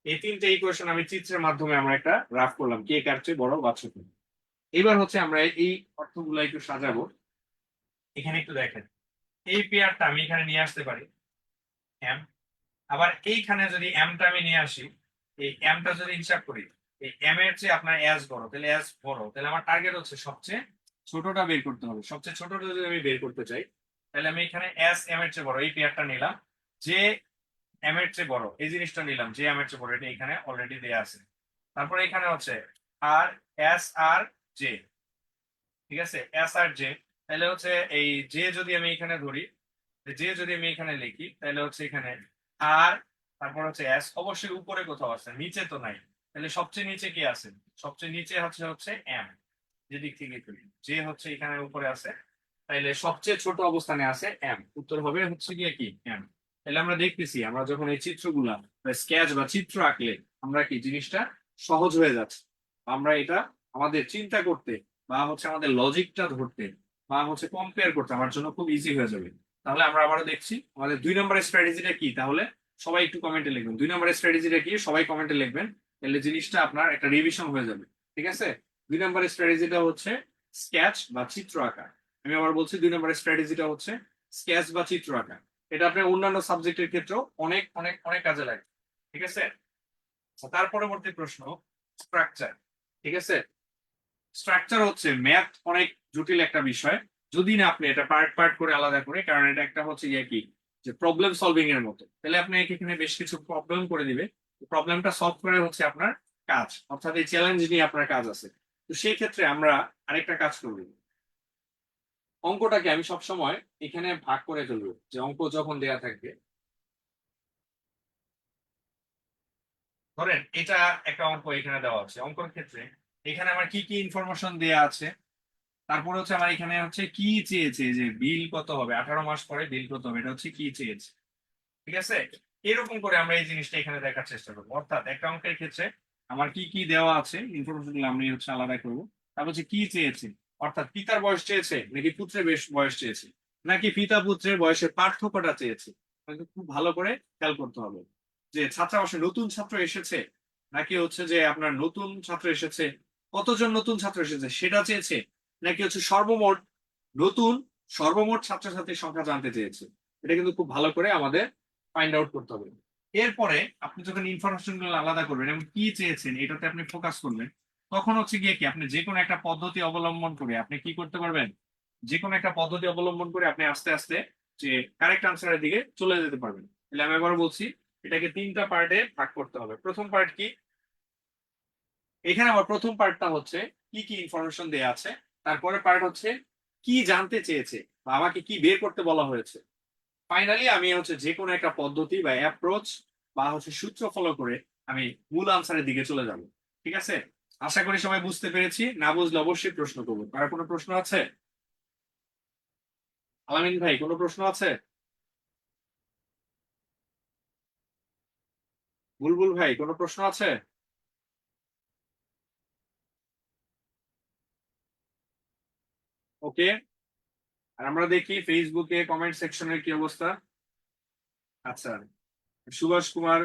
এই তিনটা ইকুয়েশন আমি চিত্রের মাধ্যমে আমরা একটা গ্রাফ করলাম, কে কার চেয়ে বড় বা ছোট। এবার হচ্ছে আমরা এই অর্থগুলো একটু সাজাবো। এখানে একটু দেখেন, এই পেয়ারটা আমি এখানে নিয়ে আসতে পারি এম, আবার এইখানে যদি এমটা আমি নিয়ে আসি, এই এমটা যদি হিসাব করি, এই এম এর চেয়ে আপনার এস বড়, তাহলে এস বড়, তাহলে আমার টার্গেট হচ্ছে সবচেয়ে ছোটটা বের করতে হবে। সবচেয়ে ছোটটা যদি আমি বের করতে চাই, তাহলে আমি এখানে এস এম এর চেয়ে বড় এই পেয়ারটা নিলাম, যে এম এর চেয়ে বড় এই জিনিসটা নিলাম, যে এম এর চেয়ে বড়, এটা এখানে অলরেডি দেয়া আছে। তারপরে এখানে হচ্ছে আর এস আর জে, ঠিক আছে, এস আর জে, তাহলে হচ্ছে এই জে যদি আমি এখানে ধরি, যে যদি আমি এখানে লিখি, তাহলে হচ্ছে এখানে আর, তারপর হচ্ছে এস, অবশ্যই উপরে কোথাও আছে, নিচে তো নাই। তাহলে সবচেয়ে নিচে কি আছে, সবচেয়ে নিচে হচ্ছে হচ্ছে এম। যেদিক থেকে করি, যে হচ্ছে এখানে উপরে আছে, তাইলে সবচেয়ে ছোট অবস্থানে আছে এম, উত্তর হবে হচ্ছে গিয়ে কি এম। তাহলে আমরা দেখতেছি আমরা যখন এই চিত্রগুলা স্কেচ বা চিত্র আঁকলে আমরা কি জিনিসটা সহজ হয়ে যাচ্ছে, আমরা এটা আমাদের চিন্তা করতে বা হচ্ছে আমাদের লজিকটা ধরতে বা হচ্ছে কম্পেয়ার করতে আমার জন্য খুব ইজি হয়ে যাবে। তাহলে আমরা আবারও দেখছি আমাদের 2 নম্বরের স্ট্র্যাটেজিটা কি, তাহলে সবাই একটু কমেন্টে লিখবেন 2 নম্বরের স্ট্র্যাটেজিটা কি, সবাই কমেন্টে লিখবেন, তাহলে জিনিসটা আপনার একটা রিভিশন হয়ে যাবে। ঠিক আছে, 2 নম্বরের স্ট্র্যাটেজিটা হচ্ছে স্কেচ বা চিত্র আঁকা। আমি আবার বলছি 2 নম্বরের স্ট্র্যাটেজিটা হচ্ছে স্কেচ বা চিত্র আঁকা। এটা আপনার অন্যান্য সাবজেক্টের ক্ষেত্রেও অনেক অনেক অনেক কাজে লাগে। ঠিক আছে, আচ্ছা, তার পরবর্তী প্রশ্ন স্ট্রাকচার। ঠিক আছে, স্ট্রাকচার হচ্ছে ম্যাথ অনেক জটিল একটা বিষয়, যদি না আপনি এটা পার্ট পার্ট করে আলাদা করে, কারণ এটা একটা হচ্ছে ইয়ে কি যে প্রবলেম সলভিং এর মতো, তাহলে আপনি এখানে বেশ কিছু প্রবলেম করে দিবে, প্রবলেমটা সলভ করে হচ্ছে আপনার কাজ, অর্থাৎ এই চ্যালেঞ্জ নিয়ে আপনার কাজ আছে। তো সেই ক্ষেত্রে আমরা আরেকটা কাজ করব, অঙ্কটাকে আমি সবসময় এখানে ভাগ করে ফেলবো, যে অঙ্ক যখন দেয়া থাকবে, ধরেন এটা একটা অঙ্ক এখানে দেওয়া আছে, অঙ্কর ক্ষেত্রে এখানে আমার কি কি ইনফরমেশন দেয়া আছে, তারপরে হচ্ছে আমার এখানে হচ্ছে কি চেয়েছে, যে বিল কত হবে, 18 মাস পরে বিল কত হবে, এটা হচ্ছে কি চেয়েছে। ঠিক আছে, এরকম করে আমরা এই জিনিসটা এখানে দেখার চেষ্টা করবো, অর্থাৎ একটা অঙ্কের ক্ষেত্রে আমার কি কি দেওয়া আছে ইনফরমেশন গুলো আমি হচ্ছে আলাদা করবো। তারপর হচ্ছে কি চেয়েছে, অর্থাৎ পিতার বয়স চেয়েছে নাকি পুত্রের বয়স চেয়েছে, নাকি পিতা পুত্রের বয়সের পার্থক্যটা চেয়েছে। আমাকে খুব ভালো করে খেয়াল করতে হবে যে ছাত্রাবাসে নতুন ছাত্র এসেছে, নাকি হচ্ছে যে আপনার নতুন ছাত্র এসেছে, কতজন নতুন ছাত্র এসেছে সেটা চেয়েছে, নাকি হচ্ছে সর্বমোট নতুন সর্বমোট ছাত্রছাত্রীর সংখ্যা জানতে চেয়েছে। এটা কিন্তু খুব ভালো করে আমাদের ফাইন্ড আউট করতে হবে। এরপরে আপনি যখন ইনফরমেশন গুলো আলাদা করবেন এবং কি চেয়েছেন এটাতে আপনি ফোকাস করবেন, তখন হচ্ছে গিয়ে কি আপনি যে কোনো একটা পদ্ধতি অবলম্বন করে আপনি কি করতে পারবেন, যে কোনো একটা পদ্ধতি অবলম্বন করে আপনি আস্তে আস্তে যে কারেক্ট আনসারের দিকে চলে যেতে পারবেন। তাহলে আমি আবার বলছি, এটাকে 3টা পার্টে ভাগ করতে হবে। প্রথম পার্ট কি, এখানে আমার প্রথম পার্টটা হচ্ছে কি কি ইনফরমেশন দেয়া আছে, তারপরে পার্ট হচ্ছে কি জানতে চেয়েছে বা আমাকে কি বের করতে বলা হয়েছে। ফাইনালি আমি হচ্ছে যে কোনো একটা পদ্ধতি বা অ্যাপ্রোচ বা হচ্ছে সূত্র ফলো করে আমি মূল আনসারের দিকে চলে যাব। ঠিক আছে, আশা করি সবাই বুঝতে পেরেছি, না বুঝলে অবশ্যই প্রশ্ন করবো। আর কোনো প্রশ্ন আছে? আলামিন ভাই, কোনো প্রশ্ন আছে? বুলবুল ভাই, কোনো প্রশ্ন আছে? ওকে, আর আমরা দেখি ফেসবুকে কমেন্ট সেকশনের কি অবস্থা। আচ্ছা, সুভাষ কুমার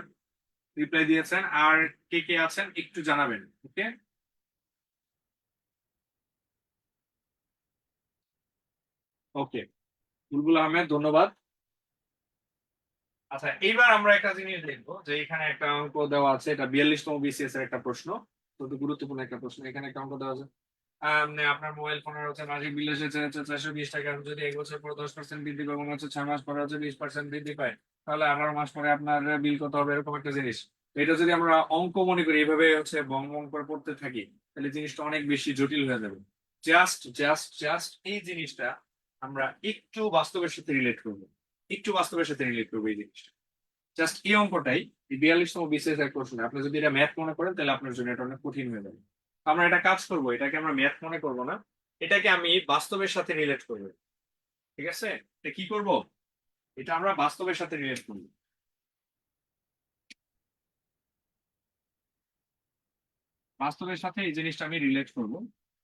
রিপ্লাই দিয়েছেন, আর কে কে আছেন একটু জানাবেন। ওকে, ওকে, বুলবুল আহমেদ ধন্যবাদ। আচ্ছা, এইবার আমরা একটা জিনিস দেখবো যে এখানে একটা অঙ্ক দেওয়া আছে, এটা 42তম বিসিএস এর একটা প্রশ্ন, তো একটু গুরুত্বপূর্ণ একটা প্রশ্ন। এখানে একটা অঙ্ক দেওয়া আছে, আপনার মোবাইল ফোনের হচ্ছে মাসিক বিল এসেছে হচ্ছে 420 টাকা, যদি 1 বছর পরে 10% বৃদ্ধি পায় এবং হচ্ছে 6 মাস পরে হচ্ছে 20% বৃদ্ধি পায়, তাহলে 18 মাস পরে আপনার বিল কত হবে, এরকম একটা জিনিস। তো এটা যদি আমরা অঙ্ক মনে করি এইভাবে হচ্ছে বং বং করে পড়তে থাকি, তাহলে জিনিসটা অনেক বেশি জটিল হয়ে যাবে। জাস্ট এই জিনিসটা আমরা একটু বাস্তবের সাথে রিলেট করবো, একটু বাস্তবের সাথে রিলেট করবো এই জিনিসটা। জাস্ট এই অঙ্কটাই, এই 42তম বিসিএস এর প্রশ্ন, আপনি যদি এটা ম্যাথ মনে করেন তাহলে আপনার জন্য এটা অনেক কঠিন হয়ে যাবে। আমরা এটা কাজ করব, এটাকে আমরা ম্যাথ মনে করব না, এটাকে আমি বাস্তবের সাথে রিলেট করব। ঠিক আছে, এটা কি করব, এটা আমরা বাস্তবের সাথে রিলেট করব, বাস্তবের সাথে এই জিনিসটা আমি রিলেট করব,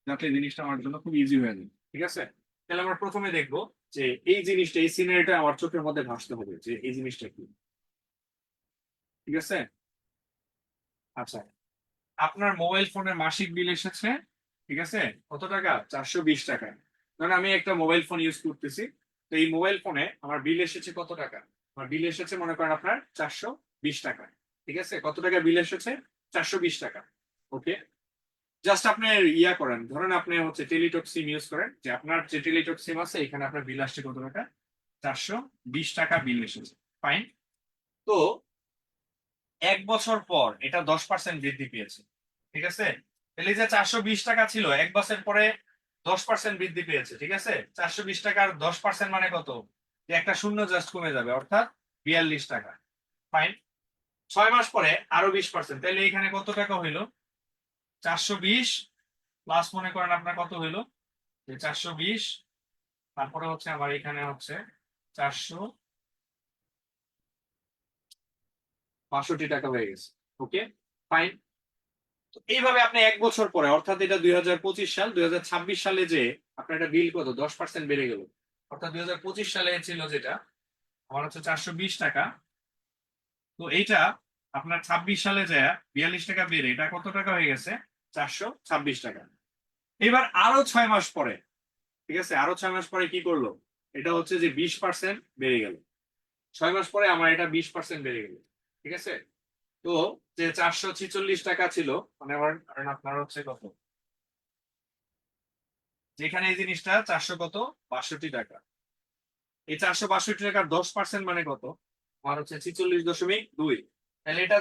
যাতে এই জিনিসটা আমার জন্য খুব ইজি হয়ে যায়। ঠিক আছে, তাহলে আমরা প্রথমে দেখব যে এই জিনিসটা, এই সিনারিটা আমার চোখের মধ্যে ভাসতে হবে যে এই জিনিসটা কি। ঠিক আছে, আচ্ছা, আপনার মোবাইল ফোনের মাসিক বিল এসেছে, ঠিক আছে, কত টাকা, 420 টাকা। ধরেন আমি একটা মোবাইল ফোন ইউজ করতেছি, তো এই মোবাইল ফোনে আমার বিল এসেছে কত টাকা, আমার বিল এসেছে মনে করেন আপনার 420 টাকা। ঠিক আছে, কত টাকা বিল এসেছে, 420 টাকা। ওকে, জাস্ট আপনি ইয়া করেন, ধরেন আপনি হচ্ছে টেলিটক সিম ইউজ করেন, যে আপনার যে টেলিটক সিম আছে এখানে আপনার বিল আসছে কত টাকা, 420 টাকা বিল এসেছে। ফাইন, তো 1 বছর পর এটা 10% বৃদ্ধি পেয়েছে। ঠিক আছে, তাহলে এই যে 420 টাকা ছিল 1 বছর পরে 10% বৃদ্ধি পেয়েছে। ঠিক আছে, 420 টাকার 10% মানে কত, যে একটা শূন্য জাস্ট কমে যাবে, অর্থাৎ 42 টাকা। ফাইন, 6 মাস পরে আরো 20%, তাহলে এখানে কত টাকা হইলো, 420 প্লাস মনে করেন আপনার কত হইলো যে 420, তারপরে হচ্ছে আমার এখানে হচ্ছে 462 টাকা হয়ে গেছে। ওকে, ফাইন। তো এইভাবে আপনি এক বছর পরে, অর্থাৎ এটা 2025 সাল, 2026 সালে যে আপনার একটা বিল কত 10% বেড়ে গেল। অর্থাৎ 2025 সালে ছিল যেটা আমার হচ্ছে 420 টাকা, তো এইটা আপনার 26 সালে যায় 42 টাকা বেড়ে এটা কত টাকা হয়ে গেছে 426 টাকা। এবার আরো 6 মাস পরে, ঠিক আছে, আরো 6 মাস পরে কি করলো, এটা হচ্ছে যে 20% বেড়ে গেল। 6 মাস পরে আমার এটা 20% বেড়ে গেল, ঠিক আছে। তো যে 446 টাকা ছিল, মানে আমার আপনার হচ্ছে কত, যেখানে এই জিনিসটা 462 টাকা, এই 462 টাকার 10% মানে কত, আমার হচ্ছে 46.2। তাহলে এটা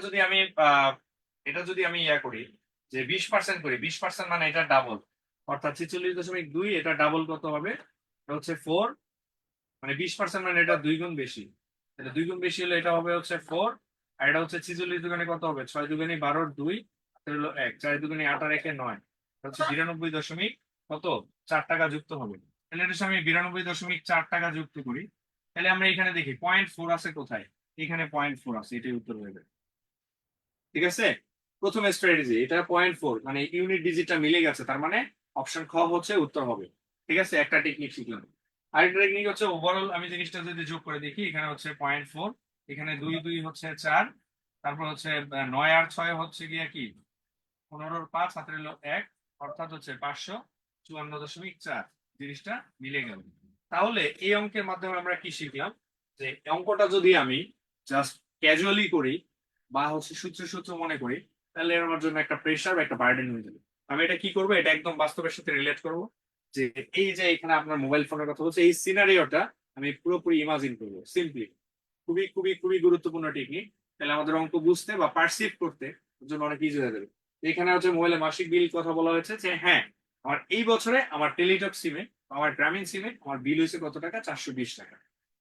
যদি আমি ইয়া করি, যে 20% করি, 20% মানে এটা ডাবল, অর্থাৎ 46.2, এটা ডাবল কত হবে, এটা হচ্ছে 4, মানে 20% মানে এটা 2 গুণ বেশি। তাহলে 2 গুণ বেশি হলে এটা হবে হচ্ছে 4, আর এটা হচ্ছে 46 দুগুণে কত হবে, 6 দুগুণে 12, 2 হলো 1, 4 দুগুণে 8 আর 1 9, হচ্ছে 92 দশমিক কত 4 টাকা যুক্ত হবে। তাহলে এটা আমি 92.4 টাকা যুক্ত করি, তাহলে আমরা এখানে দেখি 0.4 আছে কোথায়, এখানে 0.4 আছে, এটাই উত্তর হয়ে যাবে। ঠিক আছে, প্রথম স্ট্র্যাটেজি এটা 0.4, মানে ইউনিট ডিজিটটা মিলে গেছে, তার মানে অপশন খ হচ্ছে উত্তর হবে। ঠিক আছে, একটা টেকনিক শিখলাম। আরেকটা টেকনিক হচ্ছে ওভারঅল আমি জিনিসটা যদি যোগ করে দেখি, এখানে হচ্ছে 0.4, এখানে 2 2 হচ্ছে 4, তারপর হচ্ছে 9 আর 6 হচ্ছে গিয়া কি 15 5 হাতের হলো 1, অর্থাৎ হচ্ছে 554.4, জিনিসটা মিলে গেল। তাহলে এই অঙ্কের মাধ্যমে আমরা কি শিখলাম, যে অঙ্কটা যদি আমি জাস্ট ক্যাজুয়ালি করি বা হচ্ছে সূত্র সূত্র মনে করি, তাহলে এর আমার জন্য একটা প্রেশার বা একটা বার্ডেন হয়ে যাবে। আমি এটা কি করবো, এটা একদম বাস্তবের সাথে রিলেট করব, যে এই যে এখানে আপনার মোবাইল ফোনের কথা বলছে, এই সিনারিওটা আমি পুরোপুরি ইমাজিন করবো সিম্পলি। খুবই খুবই খুবই গুরুত্বপূর্ণ টেকনিক, তাহলে আমাদের অঙ্ক বুঝতে বা পারসিভ করতে ওর জন্য অনেক ইজি হয়ে যাবে। এখানে হচ্ছে মোবাইলে মাসিক বিল কথা বলা হয়েছে, যে হ্যাঁ আমার এই বছরে আমার টেলিটক সিমে, আমার গ্রামীণ সিমে আমার বিল হয়েছে কত টাকা, 420 টাকা।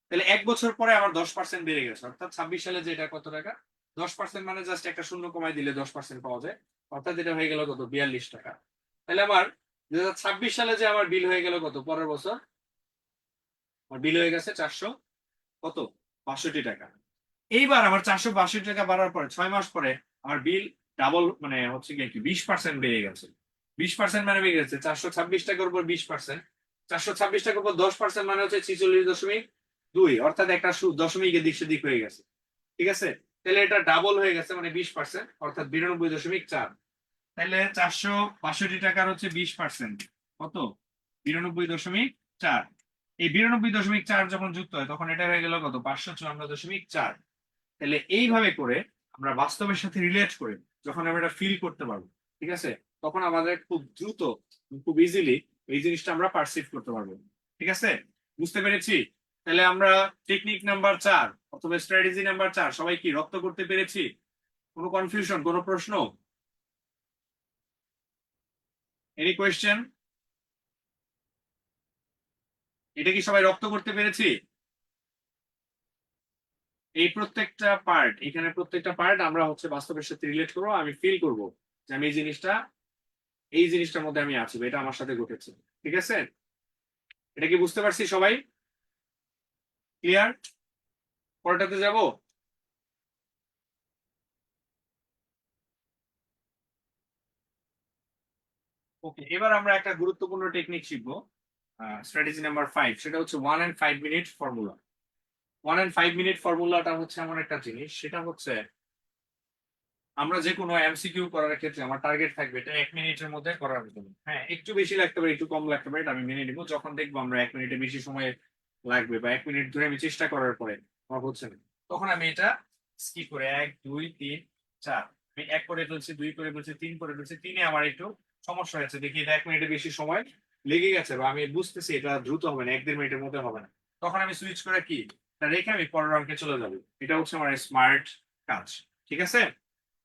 তাহলে এক বছর পরে আমার 10% বেড়ে গেছে, অর্থাৎ 26 সালে যেটা কত টাকা, 10% মানে জাস্ট একটা শূন্য কমাই দিলে 10% পাওয়া যায়, অর্থাৎ এটা হয়ে গেল কত 42 টাকা। তাহলে আমার 2026 সালে যে আমার বিল হয়ে গেল কত, পরের বছর আমার বিল হয়ে গেছে 400 কত 62 টাকা। এইবার আমার 462 টাকা বাড়ার পরে 6 মাস পরে আমার বিল ডাবল, মানে হচ্ছে কি 20% বেড়ে গেছে। 20% মানে বেড়ে গেছে 426 টাকার উপর 20%, 426 টাকার উপর 10% মানে হচ্ছে 46.2, অর্থাৎ একটা দশমিক এদিক সেদিক হয়ে গেছে। ঠিক আছে, তাহলে এটা ডাবল হয়ে গেছে, মানে 20%, অর্থাৎ 92.4। তাহলে 462 টাকার হচ্ছে 20% কত, 92.4। এই 92.4 যখন যুক্ত হয় তখন এটা হয়ে গেল কত, 554.4। তাহলে এইভাবে করে আমরা বাস্তবের সাথে রিলেট করে যখন আমরা এটা ফিল করতে পারবো, ঠিক আছে, তখন আমাদের খুব দ্রুত, খুব ইজিলি এই জিনিসটা আমরা পারসিভ করতে পারবো। ঠিক আছে, বুঝতে পেরেছি। তাহলে আমরা টেকনিক নাম্বার 4 অথবা স্ট্র্যাটেজি নাম্বার 4 সবাই কি রপ্ত করতে পেরেছি? কোনো কনফিউশন, কোনো প্রশ্ন, এনি কোয়েশ্চেন? এটা কি সবাই রপ্ত করতে পেরেছি? এই প্রত্যেকটা পার্ট, এখানে প্রত্যেকটা পার্ট আমরা হচ্ছে বাস্তবের সাথে রিলেট করবো, আমি ফিল করব যে আমি এই জিনিসটার মধ্যে আমি আছি, এটা আমার সাথে ঘটেছে। ঠিক আছে, এটা কি বুঝতে পারছি সবাই? ক্লিয়ার? পরেরটাতে যাব। ওকে, এবার আমরা একটা গুরুত্বপূর্ণ টেকনিক শিখবো, স্ট্র্যাটেজি নাম্বার 5, সেটা হচ্ছে 1 and 5 minute formula. 1 and 5 minute ফর্মুলাটা হচ্ছে এমন একটা জিনিস, সেটা হচ্ছে আমরা যে কোনো এমসিকিউ করার ক্ষেত্রে আমার টার্গেট থাকবে এটা 1 মিনিটের মধ্যে করার জন্য। হ্যাঁ, একটু বেশি লাগতে পারে, একটু কম লাগতে পারে, এটা আমি মেনে নিবো। যখন দেখবো আমরা 1 মিনিটে বেশি সময় লাগবে বা 1 মিনিট ধরে আমি চেষ্টা করার পরে আমার হচ্ছে না, তখন আমি এটা স্কিপ করে 1 2 3 4, আমি 1 করে ফেলছি, 2 করে ফেলছি, 3 করে ফেলছি, 3-এ আমার একটু সমস্যা হয়েছে, দেখি এটা 1 মিনিটে বেশি সময় লেগে গেছে বা আমি বুঝতেছি এটা দ্রুত হবে না, 1 দেড় মিনিটের মধ্যে হবে না, তখন আমি সুইচ করে কি এটা রেখে আমি পরের অঙ্কে চলে যাবো। এটা হচ্ছে আমার স্মার্ট কাজ। ঠিক আছে,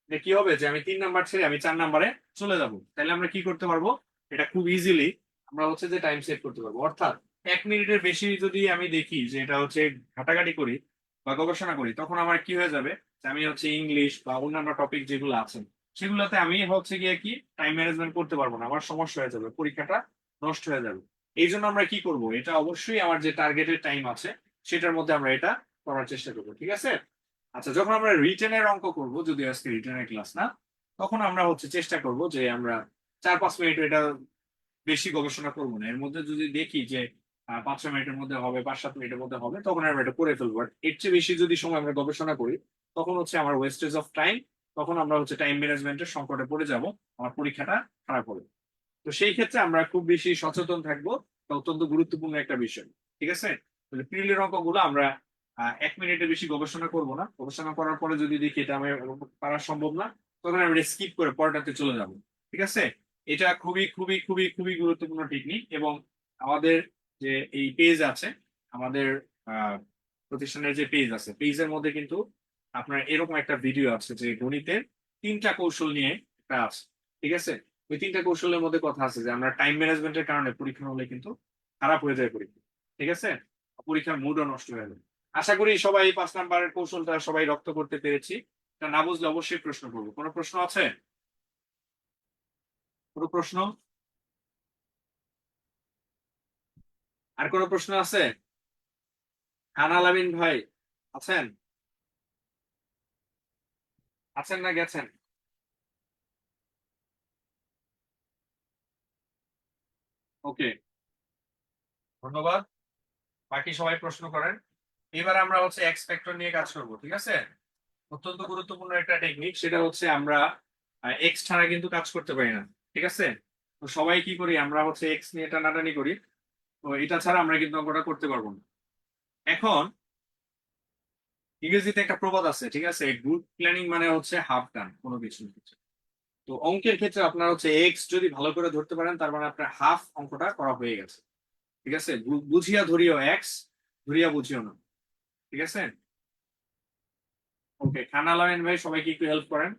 যে কি হবে, যে আমি 3 নাম্বার ছেড়ে আমি 4 নাম্বারে চলে যাব, তাহলে আমরা কি করতে পারবো, এটা খুব ইজিলি আমরা হচ্ছে যে টাইম সেভ করতে পারবো। অর্থাৎ 1 মিনিটের বেশি যদি আমি দেখি যে এটা হচ্ছে ঘাটাঘাটি করি বা গবেষণা করি, তখন আমার কি হয়ে যাবে, যে আমি হচ্ছে ইংলিশ বা অন্যান্য টপিক যেগুলো আছে সেগুলোতে আমি হচ্ছে গিয়ে কি টাইম ম্যানেজমেন্ট করতে পারবো না, আমার সমস্যা হয়ে যাবে, পরীক্ষাটা নষ্ট হয়ে যাবে। এই জন্য আমরা কি করব, এটা অবশ্যই আমার যে টার্গেটেড টাইম আছে সেটার মধ্যে আমরা এটা করার চেষ্টা করবো, ঠিক আছে? আচ্ছা, যখন আমরা রিটেনের অঙ্ক করব, যদি আজকে রিটেনের ক্লাস না, তখন আমরা হচ্ছে চেষ্টা করব যে আমরা 4-5 মিনিট এটা বেশি গবেষণা করবো না। এর মধ্যে যদি দেখি যে 5-6 মিনিটের মধ্যে হবে, 5-7 মিনিটের মধ্যে হবে, তখন আমরা এটা করে ফেলবো। আর এর চেয়ে বেশি যদি সময় আমরা গবেষণা করি, তখন হচ্ছে আমার ওয়েস্টেজ অফ টাইম, তখন আমরা হচ্ছে টাইম ম্যানেজমেন্টের সংকটে পড়ে যাব, আমার পরীক্ষাটা খারাপ হবে। তো সেই ক্ষেত্রে আমরা খুব বেশি সচেতন থাকবো, এটা অত্যন্ত গুরুত্বপূর্ণ একটা বিষয়, ঠিক আছে? প্রিলির অঙ্কগুলো আমরা 1 মিনিটের বেশি গবেষণা করব না, গবেষণা করার পরে যদি দেখি এটা আমার পারা সম্ভব না, তখন আমরা স্কিপ করে পরেরটাতে চলে যাব, ঠিক আছে? এটা খুবই খুবই খুবই খুবই গুরুত্বপূর্ণ টেকনিক। এবং আমাদের যে এই পেজ আছে, আমাদের আহ, প্রতিষ্ঠানের যে পেজ আছে, পেজের মধ্যে কিন্তু আপনার এরকম একটা ভিডিও আছে যে গণিতের 3টা কৌশল নিয়ে একটা আছে, ঠিক আছে? ওই 3টা কৌশলের মধ্যে কথা আছে যে আমরা টাইম ম্যানেজমেন্টের কারণে পরীক্ষা হলে কিন্তু খারাপ হয়ে যায় পরীক্ষা, ঠিক আছে? পরীক্ষার মুডও নষ্ট হয়ে যাবে। আশা করি সবাই 5 নাম্বারের কৌশলটা সবাই রপ্ত করতে পেরেছি। এটা না বুঝলে অবশ্যই প্রশ্ন করবো। কোনো প্রশ্ন আছে? কোনো প্রশ্ন? আর কোনো প্রশ্ন আছে? খান আলামিন ভাই আছেন? আছেন না গেছেন? ওকে, ধন্যবাদ। বাকি সবাই প্রশ্ন করেন। এবার আমরা হচ্ছে এক্স ফ্যাক্টর নিয়ে কাজ করবো, ঠিক আছে? অত্যন্ত গুরুত্বপূর্ণ একটা টেকনিক, সেটা হচ্ছে আমরা এক্স ছাড়া কিন্তু কাজ করতে পারি না, ঠিক আছে? তো সবাই কি করি, আমরা হচ্ছে এক্স নিয়ে টানাটানি করি। তো এটা ছাড়া আমরা কিন্তু অঙ্কটা করতে পারবো না। এখন ইংরেজিতে একটা প্রবাদ আছে, ঠিক আছে, গুড প্ল্যানিং মানে হচ্ছে হাফ ডান কোনো কিছুর ক্ষেত্রে। তো অঙ্কের ক্ষেত্রে আপনার হচ্ছে এক্স যদি ভালো করে ধরতে পারেন, তার মানে আপনার হাফ অঙ্কটা করা হয়ে গেছে, ঠিক আছে? বুঝিয়া ধরিও এক্স, ধরিয়া বুঝিও না, ঠিক আছে? ওকে, খানা লাইন ভাই সবাইকে একটু হেল্প করেন,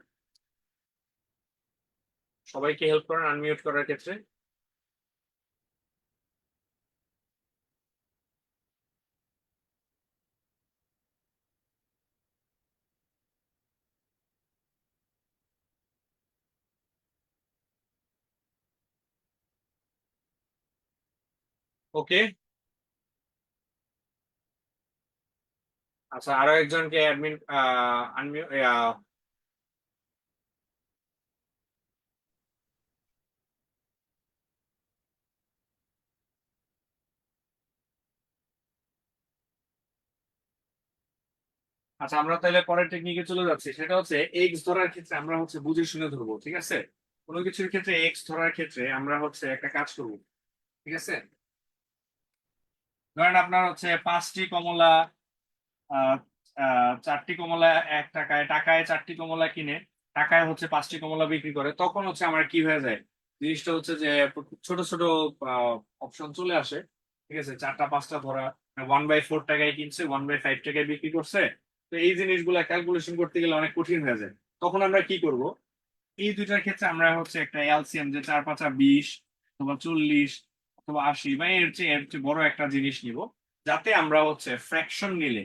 সবাইকে হেল্প করেন আনমিউট করার ক্ষেত্রে। ওকে, আচ্ছা, আরো একজনকে অ্যাডমিন আনমিউট। আচ্ছা, আমরা তাহলে পরের টেকনিকে চলে যাচ্ছি, সেটা হচ্ছে এক্স ধরার ক্ষেত্রে আমরা হচ্ছে বুঝে শুনে ধরবো, ঠিক আছে? কোনো কিছুর ক্ষেত্রে এক্স ধরার ক্ষেত্রে আমরা হচ্ছে একটা কাজ করবো, ঠিক আছে? ধরেন আপনার হচ্ছে 5টি কমলা, আহ, 4টি কমলা 1 টাকায়, টাকায় 4টি কমলা কিনে টাকায় হচ্ছে 5টি কমলা বিক্রি করে, তখন হচ্ছে আমার কি হয়ে যায়, জিনিসটা হচ্ছে যে ছোট ছোট অপশন চলে আসে, ঠিক আছে? 4টা 5টা ধরা, 1/4 টাকায় কিনছে, 1/5 টাকায় বিক্রি করছে। তো এই জিনিসগুলা ক্যালকুলেশন করতে গেলে অনেক কঠিন হয়ে যায়। তখন আমরা কি করব, এই দুইটার ক্ষেত্রে আমরা হচ্ছে একটা এলসিএম, যে 4-5-20 অথবা 40 অথবা 80 বা এর চেয়ে বড় একটা জিনিস নিব, যাতে আমরা হচ্ছে ফ্র্যাকশন নিলে,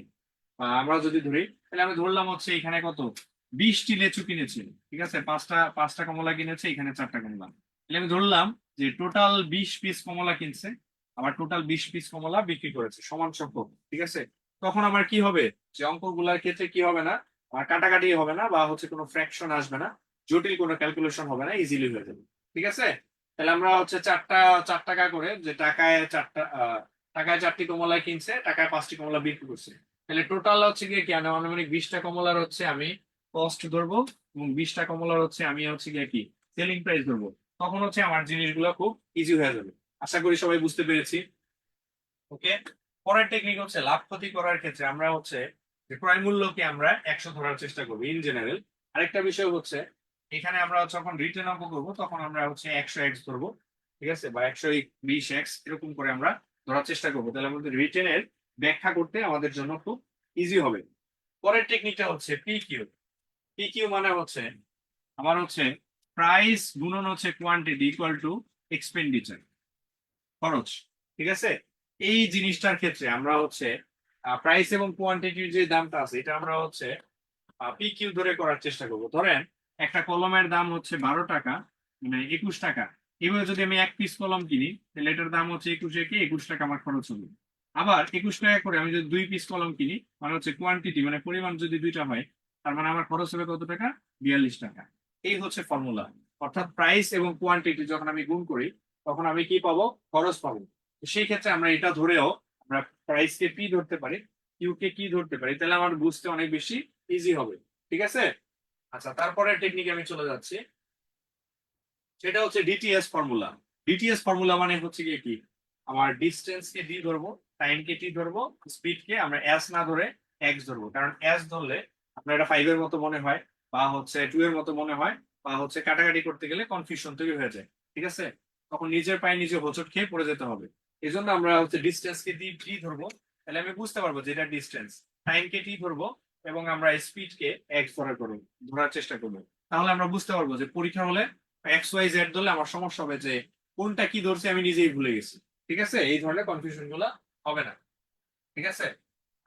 আমরা যদি ধরি, তাহলে আমি ধরলাম হচ্ছে এখানে কত, 20টি লেচু কিনেছে, ঠিক আছে? পাঁচটা পাঁচটা কমলা কিনেছে, এখানে 4টা কমলা, তাহলে আমি ধরলাম যে টোটাল 20 পিস কমলা কিনছে, আবার টোটাল 20 পিস কমলা বিক্রি করেছে, সমান সংখ্যক, ঠিক আছে? তখন আমার কি হবে, যে অঙ্কগুলার ক্ষেত্রে কি হবে না, আর কাটাকাটি হবে না, বা হচ্ছে কোনো ফ্র্যাকশন আসবে না, জটিল কোনো ক্যালকুলেশন হবে না, ইজিলি হয়ে যাবে, ঠিক আছে? তাহলে আমরা হচ্ছে 4 টাকা করে, যে টাকায় 4টি কমলা কিনছে, টাকায় 5টি কমলা বিক্রি করছে, তাহলে টোটাল হচ্ছে গিয়ে কি, আমি আনুমানিক 20টা কমলার হচ্ছে আমি কস্ট ধরবো, এবং 20টা কমলার হচ্ছে আমি হচ্ছে গিয়ে কি সেলিং প্রাইস ধরবো। তখন হচ্ছে আমার জিনিসগুলো খুব ইজি হয়ে যাবে। আশা করি সবাই বুঝতে পেরেছি। ওকে, পরের টেকনিক হচ্ছে লাভ ক্ষতি করার ক্ষেত্রে আমরা হচ্ছে যে ক্রয় মূল্যকে আমরা 100 ধরার চেষ্টা করবো ইন জেনারেল। আরেকটা বিষয় হচ্ছে, এখানে আমরা যখন রিটেন অঙ্ক করবো, তখন আমরা হচ্ছে 100x ধরবো, ঠিক আছে? বা 120x এরকম করে আমরা ধরার চেষ্টা করবো, তাহলে আমাদের রিটেনের ব্যাখ্যা করতে আমাদের জন্য খুব ইজি হবে। পরের টেকনিকটা হচ্ছে পিকিউ। পিকিউ মানে হচ্ছে আমার হচ্ছে প্রাইস গুণন হচ্ছে কোয়ান্টিটি ইকুয়াল টু এক্সপেন্ডিচার, খরচ, ঠিক আছে? এই জিনিসটার ক্ষেত্রে আমরা হচ্ছে প্রাইস এবং কোয়ান্টিটির যে দামটা আছে, এটা আমরা হচ্ছে পিকিউ ধরে করার চেষ্টা করবো। ধরেন একটা কলমের দাম হচ্ছে 12 টাকা, মানে 21 টাকা। এভাবে যদি আমি এক পিস কলম কিনি তাহলে এটার দাম হচ্ছে 21 টাকা আমার খরচ হবে। আবার 21 টাকা করে আমি যদি 2 পিস কলম কিনি, মানে হচ্ছে কোয়ান্টিটি মানে পরিমাণ যদি দুইটা হয়, তার মানে আমার খরচ হবে কত টাকা? 42 টাকা। এই হচ্ছে ফর্মুলা। অর্থাৎ প্রাইস এবং কোয়ান্টিটি যখন আমি গুণ করি তখন আমি কি পাবো? খরচ পাবো। তো সেই ক্ষেত্রে আমরা এটা ধরেও আমরা প্রাইস কে পি ধরতে পারি, কিউ কে কি ধরতে পারি, তাহলে আমার বুঝতে অনেক বেশি ইজি হবে। ঠিক আছে? আচ্ছা, তারপরে টেকনিকে আমি চলে যাচ্ছি। সেটা হচ্ছে ডিটিএস ফর্মুলা। ডিটিএস ফর্মুলা মানে হচ্ছে গিয়ে কি, আমার ডিস্টেন্স কে ডি ধরবো, টাইম কে টি ধরবো, স্পিড কে আমরা এস না ধরে এক্স ধরবো। কারণ এস ধরলে আপনার এটা 5 এর মতো মনে হয়, বা হচ্ছে 2 এর মতো মনে হয়, বা হচ্ছে কাটাকাটি করতে গেলে কনফিউশন তৈরি হয়ে যায়। ঠিক আছে? তখন নিজের পায়ে নিজে হোঁচট খেয়ে পড়ে যেতে হবে। এই জন্য আমরা হচ্ছে ডিস্টেন্স কে টি ধরবো, তাহলে আমি বুঝতে পারবো যে এটা ডিস্টেন্স। টাইম কে টি ধরবো এবং আমরা স্পিড কে এক্স ধরার চেষ্টা করবো। তাহলে আমরা বুঝতে পারবো যে পরীক্ষা হলে এক্স ওয়াই জেড ধরলে আমার সমস্যা হবে যে কোনটা কি ধরছে আমি নিজেই ভুলে গেছি। ঠিক আছে? এই ধরনের কনফিউশন গুলা হবে না। ঠিক আছে?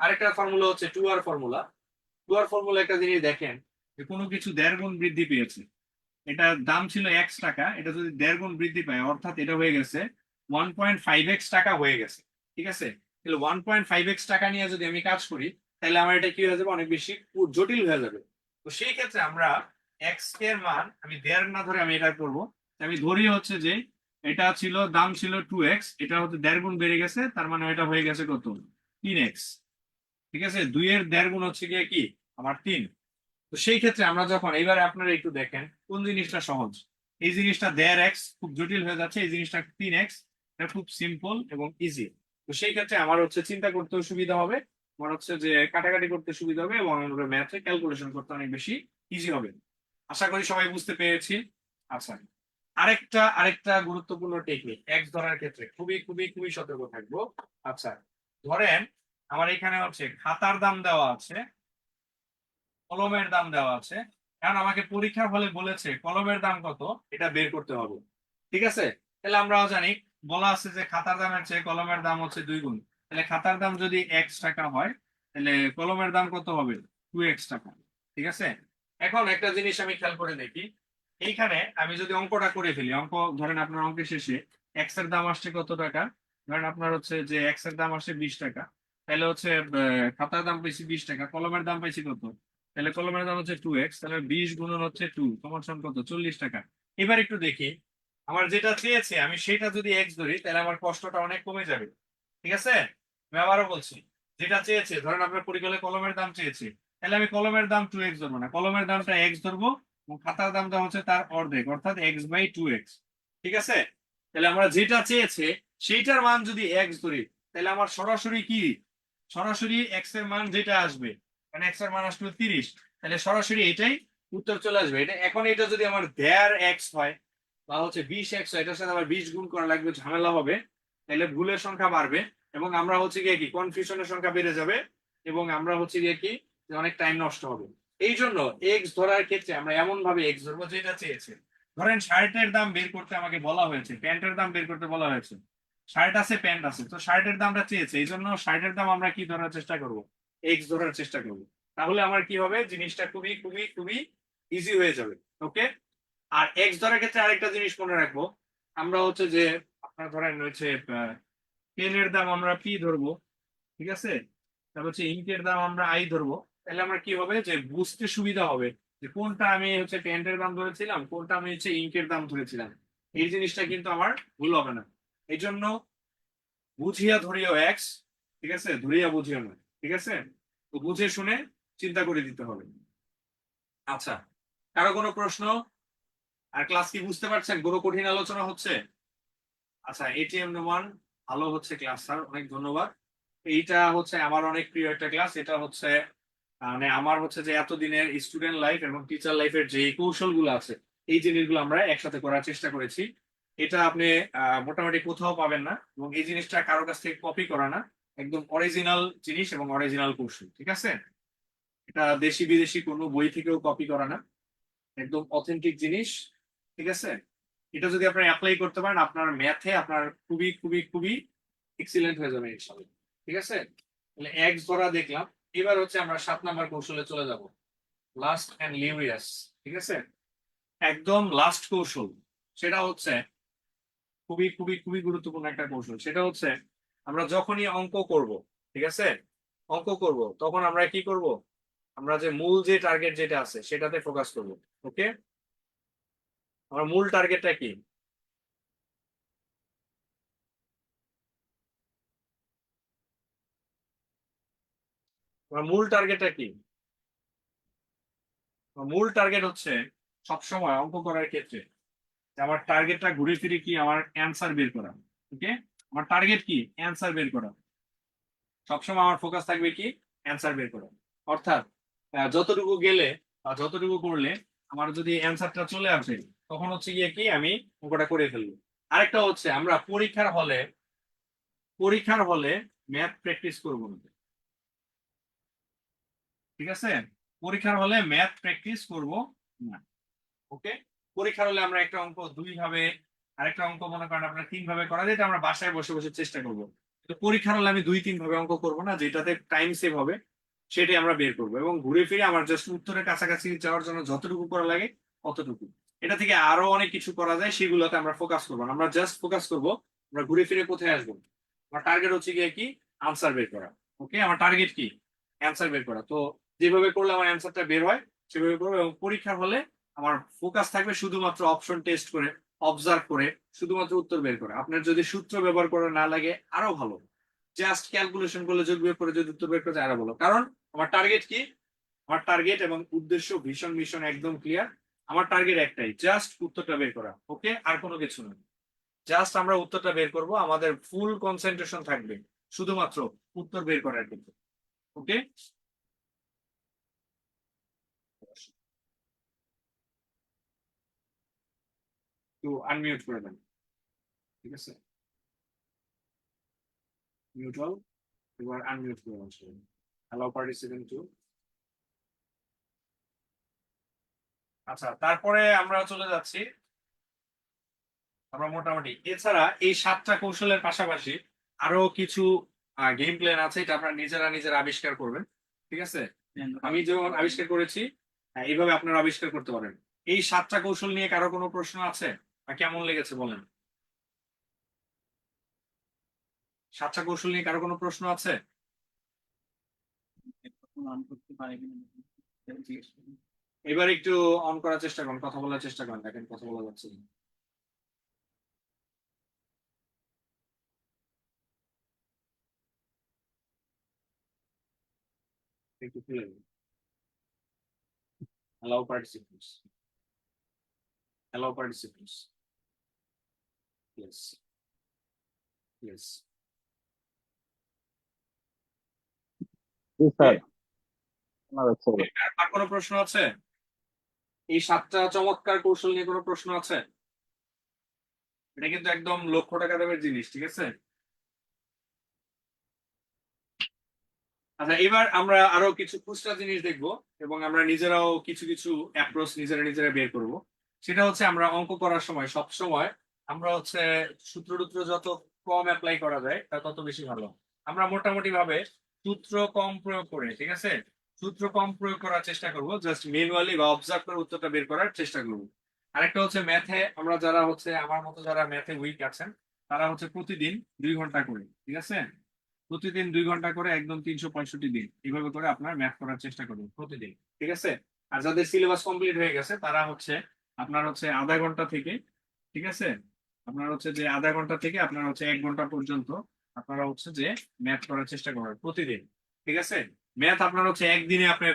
আরেকটা ফর্মুলা হচ্ছে টু আর ফর্মুলা। টু আর ফর্মুলা একটা জিনিস দেখেন, যে কোনো কিছু 1.5 গুণ বৃদ্ধি পেয়েছে, এটার দাম ছিল x টাকা, এটা যদি 1.5 গুণ বৃদ্ধি পায় অর্থাৎ এটা হয়ে গেছে 1.5x টাকা হয়ে গেছে। ঠিক আছে? তাহলে 1.5x টাকা নিয়ে যদি আমি কাজ করি তাহলে আমার এটা কি হয়ে যাবে? অনেক বেশি জটিল হয়ে যাবে। তো সেই ক্ষেত্রে আমরা এক্স এর মান আমি 1.5 না ধরে আমি এটা করবো। আমি ধরি হচ্ছে যে এটা ছিল, দাম ছিল 2x, এটা হচ্ছে 1.5 গুণ বেড়ে গেছে, তার মানে এটা হয়ে গেছে কত? 3x। ঠিক আছে? 2 এর 1.5 গুণ হচ্ছে গিয়ে কি আমার 3। তো সেই ক্ষেত্রে আমরা যখন, এইবারে আপনারা একটু দেখেন কোন জিনিসটা সহজ। এই জিনিসটা 1.5x খুব জটিল হয়ে যাচ্ছে, এই জিনিসটা 3x, এটা খুব সিম্পল এবং ইজি। তো সেই ক্ষেত্রে আমার হচ্ছে চিন্তা করতেও সুবিধা হবে, আমার হচ্ছে যে কাটাকাটি করতে সুবিধা হবে, এবং আমাদের ম্যাথে ক্যালকুলেশন করতে অনেক বেশি ইজি হবে। আশা করি সবাই বুঝতে পেরেছি। আচ্ছা, আরেকটা আরেকটা গুরুত্বপূর্ণ টেকনিক এক্স ধরার ক্ষেত্রে খুবই খুবই খুবই সতর্ক থাকবো। আচ্ছা, ধরেন আমার এখানে হচ্ছে খাতার দাম দেওয়া আছে, কলমের দাম দেওয়া আছে। কারণ আমাকে পরীক্ষার হলে বলেছে কলমের দাম কত এটা বের করতে হবে। ঠিক আছে? তাহলে আমরাও জানি, বলা আছে যে খাতার দামের চেয়ে কলমের দাম হচ্ছে 2 গুণ। তাহলে খাতার দাম যদি x টাকা হয় তাহলে কলমের দাম কত হবে? 2x টাকা। ঠিক আছে? এখন একটা জিনিস আমি খেয়াল করে দেখি, এইখানে আমি যদি অঙ্কটা করে ফেলি, অঙ্ক ধরেন আপনার অঙ্কের শেষে এক্স এর দাম আসছে কত টাকা, ধরেন আপনার হচ্ছে যে এক্স এর দাম আসছে 20 টাকা, তাহলে হচ্ছে খাতার দাম পাইছি 20 টাকা, কলমের দাম পাইছি কত? তাহলে কলমের দাম হচ্ছে 2x, তাহলে 20 গুণন হচ্ছে 2 তোমার সমান কত? 40 টাকা। এবার একটু দেখি, আমার যেটা চেয়েছে আমি সেটা যদি এক্স ধরি তাহলে আমার কষ্টটা অনেক কমে যাবে। ঠিক আছে? আমি আবারও বলছি, যেটা চেয়েছে, ধরেন আপনার পরিকল্পনায় কলমের দাম চেয়েছে, তাহলে আমি কলমের দাম 2x ধরবো না, কলমের দামটা x ধরবো, এবং খাতার দামটা হচ্ছে তার অর্ধেক অর্থাৎ x/2x। ঠিক আছে? তাহলে আমরা যেটা চেয়েছে সেইটার মান যদি x ধরি তাহলে আমার সরাসরি কি, সরাসরি x এর মান যেটা আসবে, মানে x এর মান আসবে 30, তাহলে সরাসরি এটাই উত্তর চলে আসবে। এটা এখন এটা যদি আমার 1.5x হয় বা হচ্ছে 20x হয়, এটার সাথে আবার 20 গুণ করা লাগবে, ঝামেলা হবে, তাহলে ভুলের সংখ্যা বাড়বে, এবং আমরা হচ্ছে গিয়ে কি কনফিউশনের সংখ্যা বেড়ে যাবে, এবং আমরা হচ্ছে গিয়ে কি যে অনেক টাইম নষ্ট হবে। এই জন্য এক্স ধরার ক্ষেত্রে আমরা এমন ভাবে এক্স ধরবো যেটা চেয়েছে। ধরেন শার্টের দাম বের করতে আমাকে বলা হয়েছে, প্যান্টের দাম বের করতে বলা হয়েছে, শার্ট আছে প্যান্ট আছে, তো শার্টের দামটা চেয়েছে, এই জন্য শার্টের দাম আমরা কি ধরার চেষ্টা করব? এক্স ধরার চেষ্টা করব। তাহলে আমার কি হবে? জিনিসটা খুবই খুবই খুবই ইজি হয়ে যাবে। ওকে? আর এক্স ধরার ক্ষেত্রে আরেকটা জিনিস মনে রাখবো, আমরা হচ্ছে যে আপনার ধরেন হচ্ছে পেনের দাম আমরা পি ধরবো। ঠিক আছে? তারপর হচ্ছে ইঙ্কের দাম আমরা আই ধরবো। তাহলে আমরা কি হবে যে বুঝতে সুবিধা হবে যে কোনটা আমি হচ্ছে পেন্টের দাম ধরেছিলাম, কোনটা আমি হচ্ছে ইঙ্কের দাম ধরেছিলাম। এই জিনিসটা কিন্তু আমার ভুল হবে না। এই জন্য বুঝিয়া ধরিয়া এক্স, ঠিক আছে, ধরিয়া বুঝিয়া নয়। ঠিক আছে? তো বুঝে শুনে চিন্তা করে দিতে হবে। আচ্ছা, কারো কোনো প্রশ্ন? আর ক্লাস কি বুঝতে পারছেন? কোনো কঠিন আলোচনা হচ্ছে? আচ্ছা, এটিএম নোমান, ভালো হচ্ছে ক্লাস স্যার, অনেক ধন্যবাদ। এইটা হচ্ছে আমার অনেক প্রিয় একটা ক্লাস। এটা হচ্ছে মানে আমার হচ্ছে যে এতদিনের স্টুডেন্ট লাইফ এবং টিচার লাইফের যে কৌশলগুলো আছে এই জিনিসগুলো আমরা একসাথে করার চেষ্টা করেছি। এটা আপনি মোটামুটি কোথাও পাবেন না, এবং এই জিনিসটা কারো কাছ থেকে কপি করা না, একদম অরিজিনাল জিনিস এবং অরিজিনাল কৌশল। ঠিক আছে? এটা দেশি বিদেশি কোনো বই থেকেও কপি করা না, একদম অথেন্টিক জিনিস। ঠিক আছে? এটা যদি আপনি অ্যাপ্লাই করতে পারেন আপনার ম্যাথে আপনার খুবই খুবই খুবই এক্সিলেন্ট হয়ে যাবে ইনশাআল্লাহ। ঠিক আছে? তাহলে এক্স ধরা দেখলাম। এবার হচ্ছে আমরা 7 নাম্বার কৌশলে চলে যাব, লাস্ট এন্ড লিউরিয়াস। ঠিক আছে? একদম লাস্ট কৌশল, সেটা হচ্ছে খুবই খুবই খুবই গুরুত্বপূর্ণ একটা কৌশল। সেটা হচ্ছে আমরা যখনই অঙ্ক করব, ঠিক আছে, অঙ্ক করব তখন আমরা কি করব, আমরা যে মূল যে টার্গেট যেটা আছে সেটাতে ফোকাস করব। ওকে, আমার মূল টার্গেটটা কি? আমার মূল টার্গেটটা কি? আমার মূল টার্গেট হচ্ছে সবসময় অঙ্ক করার ক্ষেত্রে যে আমার টার্গেটটা ঘুরে ফিরে কি, আমার অ্যান্সার বের করা। ওকে, আমার টার্গেট কি? অ্যান্সার বের করা। সবসময় আমার ফোকাস থাকবে কি? অ্যান্সার বের করা। অর্থাৎ যতটুকু গেলে বা যতটুকু করলে আমার যদি অ্যান্সারটা চলে আসে, তখন হচ্ছে গিয়ে কি আমি অঙ্কটা করে ফেলবো। আরেকটা হচ্ছে আমরা পরীক্ষার হলে ম্যাথ প্র্যাকটিস করবো না, ঠিক আছে? পরীক্ষার হলে ম্যাথ প্র্যাকটিস করব না। ওকে, পরীক্ষার হলে আমরা একটা অঙ্ক দুই ভাবে, আরেকটা অঙ্ক মনে করেন আপনার তিন ভাবে করা যায়, এটা আমরা বাসায় বসে বসে চেষ্টা করব। তো পরীক্ষার হলে আমি দুই তিন ভাবে অঙ্ক করব না, যেটাতে টাইম সেভ হবে সেটাই আমরা বের করবো, এবং ঘুরে ফিরে আমার জাস্ট উত্তরের কাছাকাছি যাওয়ার জন্য যতটুকু করা লাগে অতটুকু। এটা থেকে আরো অনেক কিছু করা যায়, সেগুলোতে আমরা ফোকাস করবো না। আমরা জাস্ট ফোকাস করব আমরা ঘুরে ফিরে কোথায় আসবো। আমার টার্গেট হচ্ছে গিয়ে কি? আনসার বের করা। ওকে, আমার টার্গেট কি? অ্যান্সার বের করা। তো যেভাবে করলে আমার অ্যান্সারটা বের হয় সেভাবে করবো, এবং পরীক্ষার হলে আমার ফোকাস থাকবে শুধুমাত্র অপশন টেস্ট করে, অবজার্ভ করে, শুধুমাত্র উত্তর বের করে। আপনার যদি সূত্র ব্যবহার করা না লাগে আরো ভালো, জাস্ট ক্যালকুলেশন করলে, যোগ বিয়োগ করে যদি উত্তর বের করে আরো ভালো। কারণ আমার টার্গেট কি? আমার টার্গেট এবং উদ্দেশ্য ভীষণ ভীষণ একদম ক্লিয়ার। আমার টার্গেট একটাই, জাস্ট উত্তরটা বের করা। ওকে, আর কোনো কিছু না, জাস্ট আমরা উত্তরটা বের করব। আমাদের ফুল কনসেন্ট্রেশন থাকবে শুধুমাত্র উত্তর বের করার ক্ষেত্রে। ওকে, তো আনমিউট করে দেন, ঠিক আছে? মিউচুয়াল, এবার আনমিউট করে দেন। Hello participant two. আচ্ছা, তারপরে আমরা চলে যাচ্ছি, আমরা মোটামুটি এছাড়া এই সাতটা কৌশলের পাশাপাশি আরো কিছু গেম প্ল্যান আছে, এটা আপনারা নিজেরা নিজেরা আবিষ্কার করবেন, ঠিক আছে? আমি যেমন আবিষ্কার করেছি, এইভাবে আপনারা আবিষ্কার করতে পারেন। এই সাতটা কৌশল নিয়ে কারো কোনো প্রশ্ন আছে? বা কেমন লেগেছে বলেন? সাতটা কৌশল নিয়ে কারো কোনো প্রশ্ন আছে? এবার একটু অন করার চেষ্টা করুন, কথা বলার চেষ্টা করেন, দেখেন কথা বলা যাচ্ছে কিনা। একটু খুলে দিন। Allow participants. Allow participants. Yes. Yes. জি স্যার, Okay. শোনা যাচ্ছে। আর কোনো প্রশ্ন আছে? এই সাতটা চমৎকার কৌশল নিয়ে কোনো প্রশ্ন আছে? এটা কিন্তু একদম লক্ষ টাকা দামের জিনিস, ঠিক আছে? আচ্ছা, এবার আমরা আরো কিছু খুচরা জিনিস দেখবো, এবং আমরা নিজেরাও কিছু কিছু অ্যাপ্রোচ নিজেরা নিজেরা বের করব। সেটা হচ্ছে আমরা অঙ্ক করার সময় সব সময় আমরা হচ্ছে সূত্র টুত্র যত কম অ্যাপ্লাই করা যায় তা তত বেশি ভালো। আমরা মোটামুটি ভাবে সূত্র কম প্রয়োগ করে, ঠিক আছে, সূত্র কম প্রয়োগ করার চেষ্টা করব, জাস্ট ম্যানুয়ালি বা অবজার্ভ করে উত্তরটা বের করার চেষ্টা করব। আরেকটা হচ্ছে ম্যাথে, আমরা যারা হচ্ছে আমার মতো যারা ম্যাথে উইক আছেন, তারা হচ্ছে প্রতিদিন 2 ঘন্টা করে, ঠিক আছে, প্রতিদিন 2 ঘন্টা করে একদম 365 দিন এইভাবে করে আপনার ম্যাথ করার চেষ্টা করুন প্রতিদিন, ঠিক আছে? আর যাদের সিলেবাস কমপ্লিট হয়ে গেছে তারা হচ্ছে আপনার হচ্ছে আধা ঘন্টা থেকে, ঠিক আছে, আপনার হচ্ছে যে আধা ঘন্টা থেকে আপনার হচ্ছে 1 ঘন্টা পর্যন্ত আপনারা হচ্ছে যে ম্যাথ করার চেষ্টা করবেন প্রতিদিন, ঠিক আছে? ম্যাথ আপনার হচ্ছে একদিনে আপনি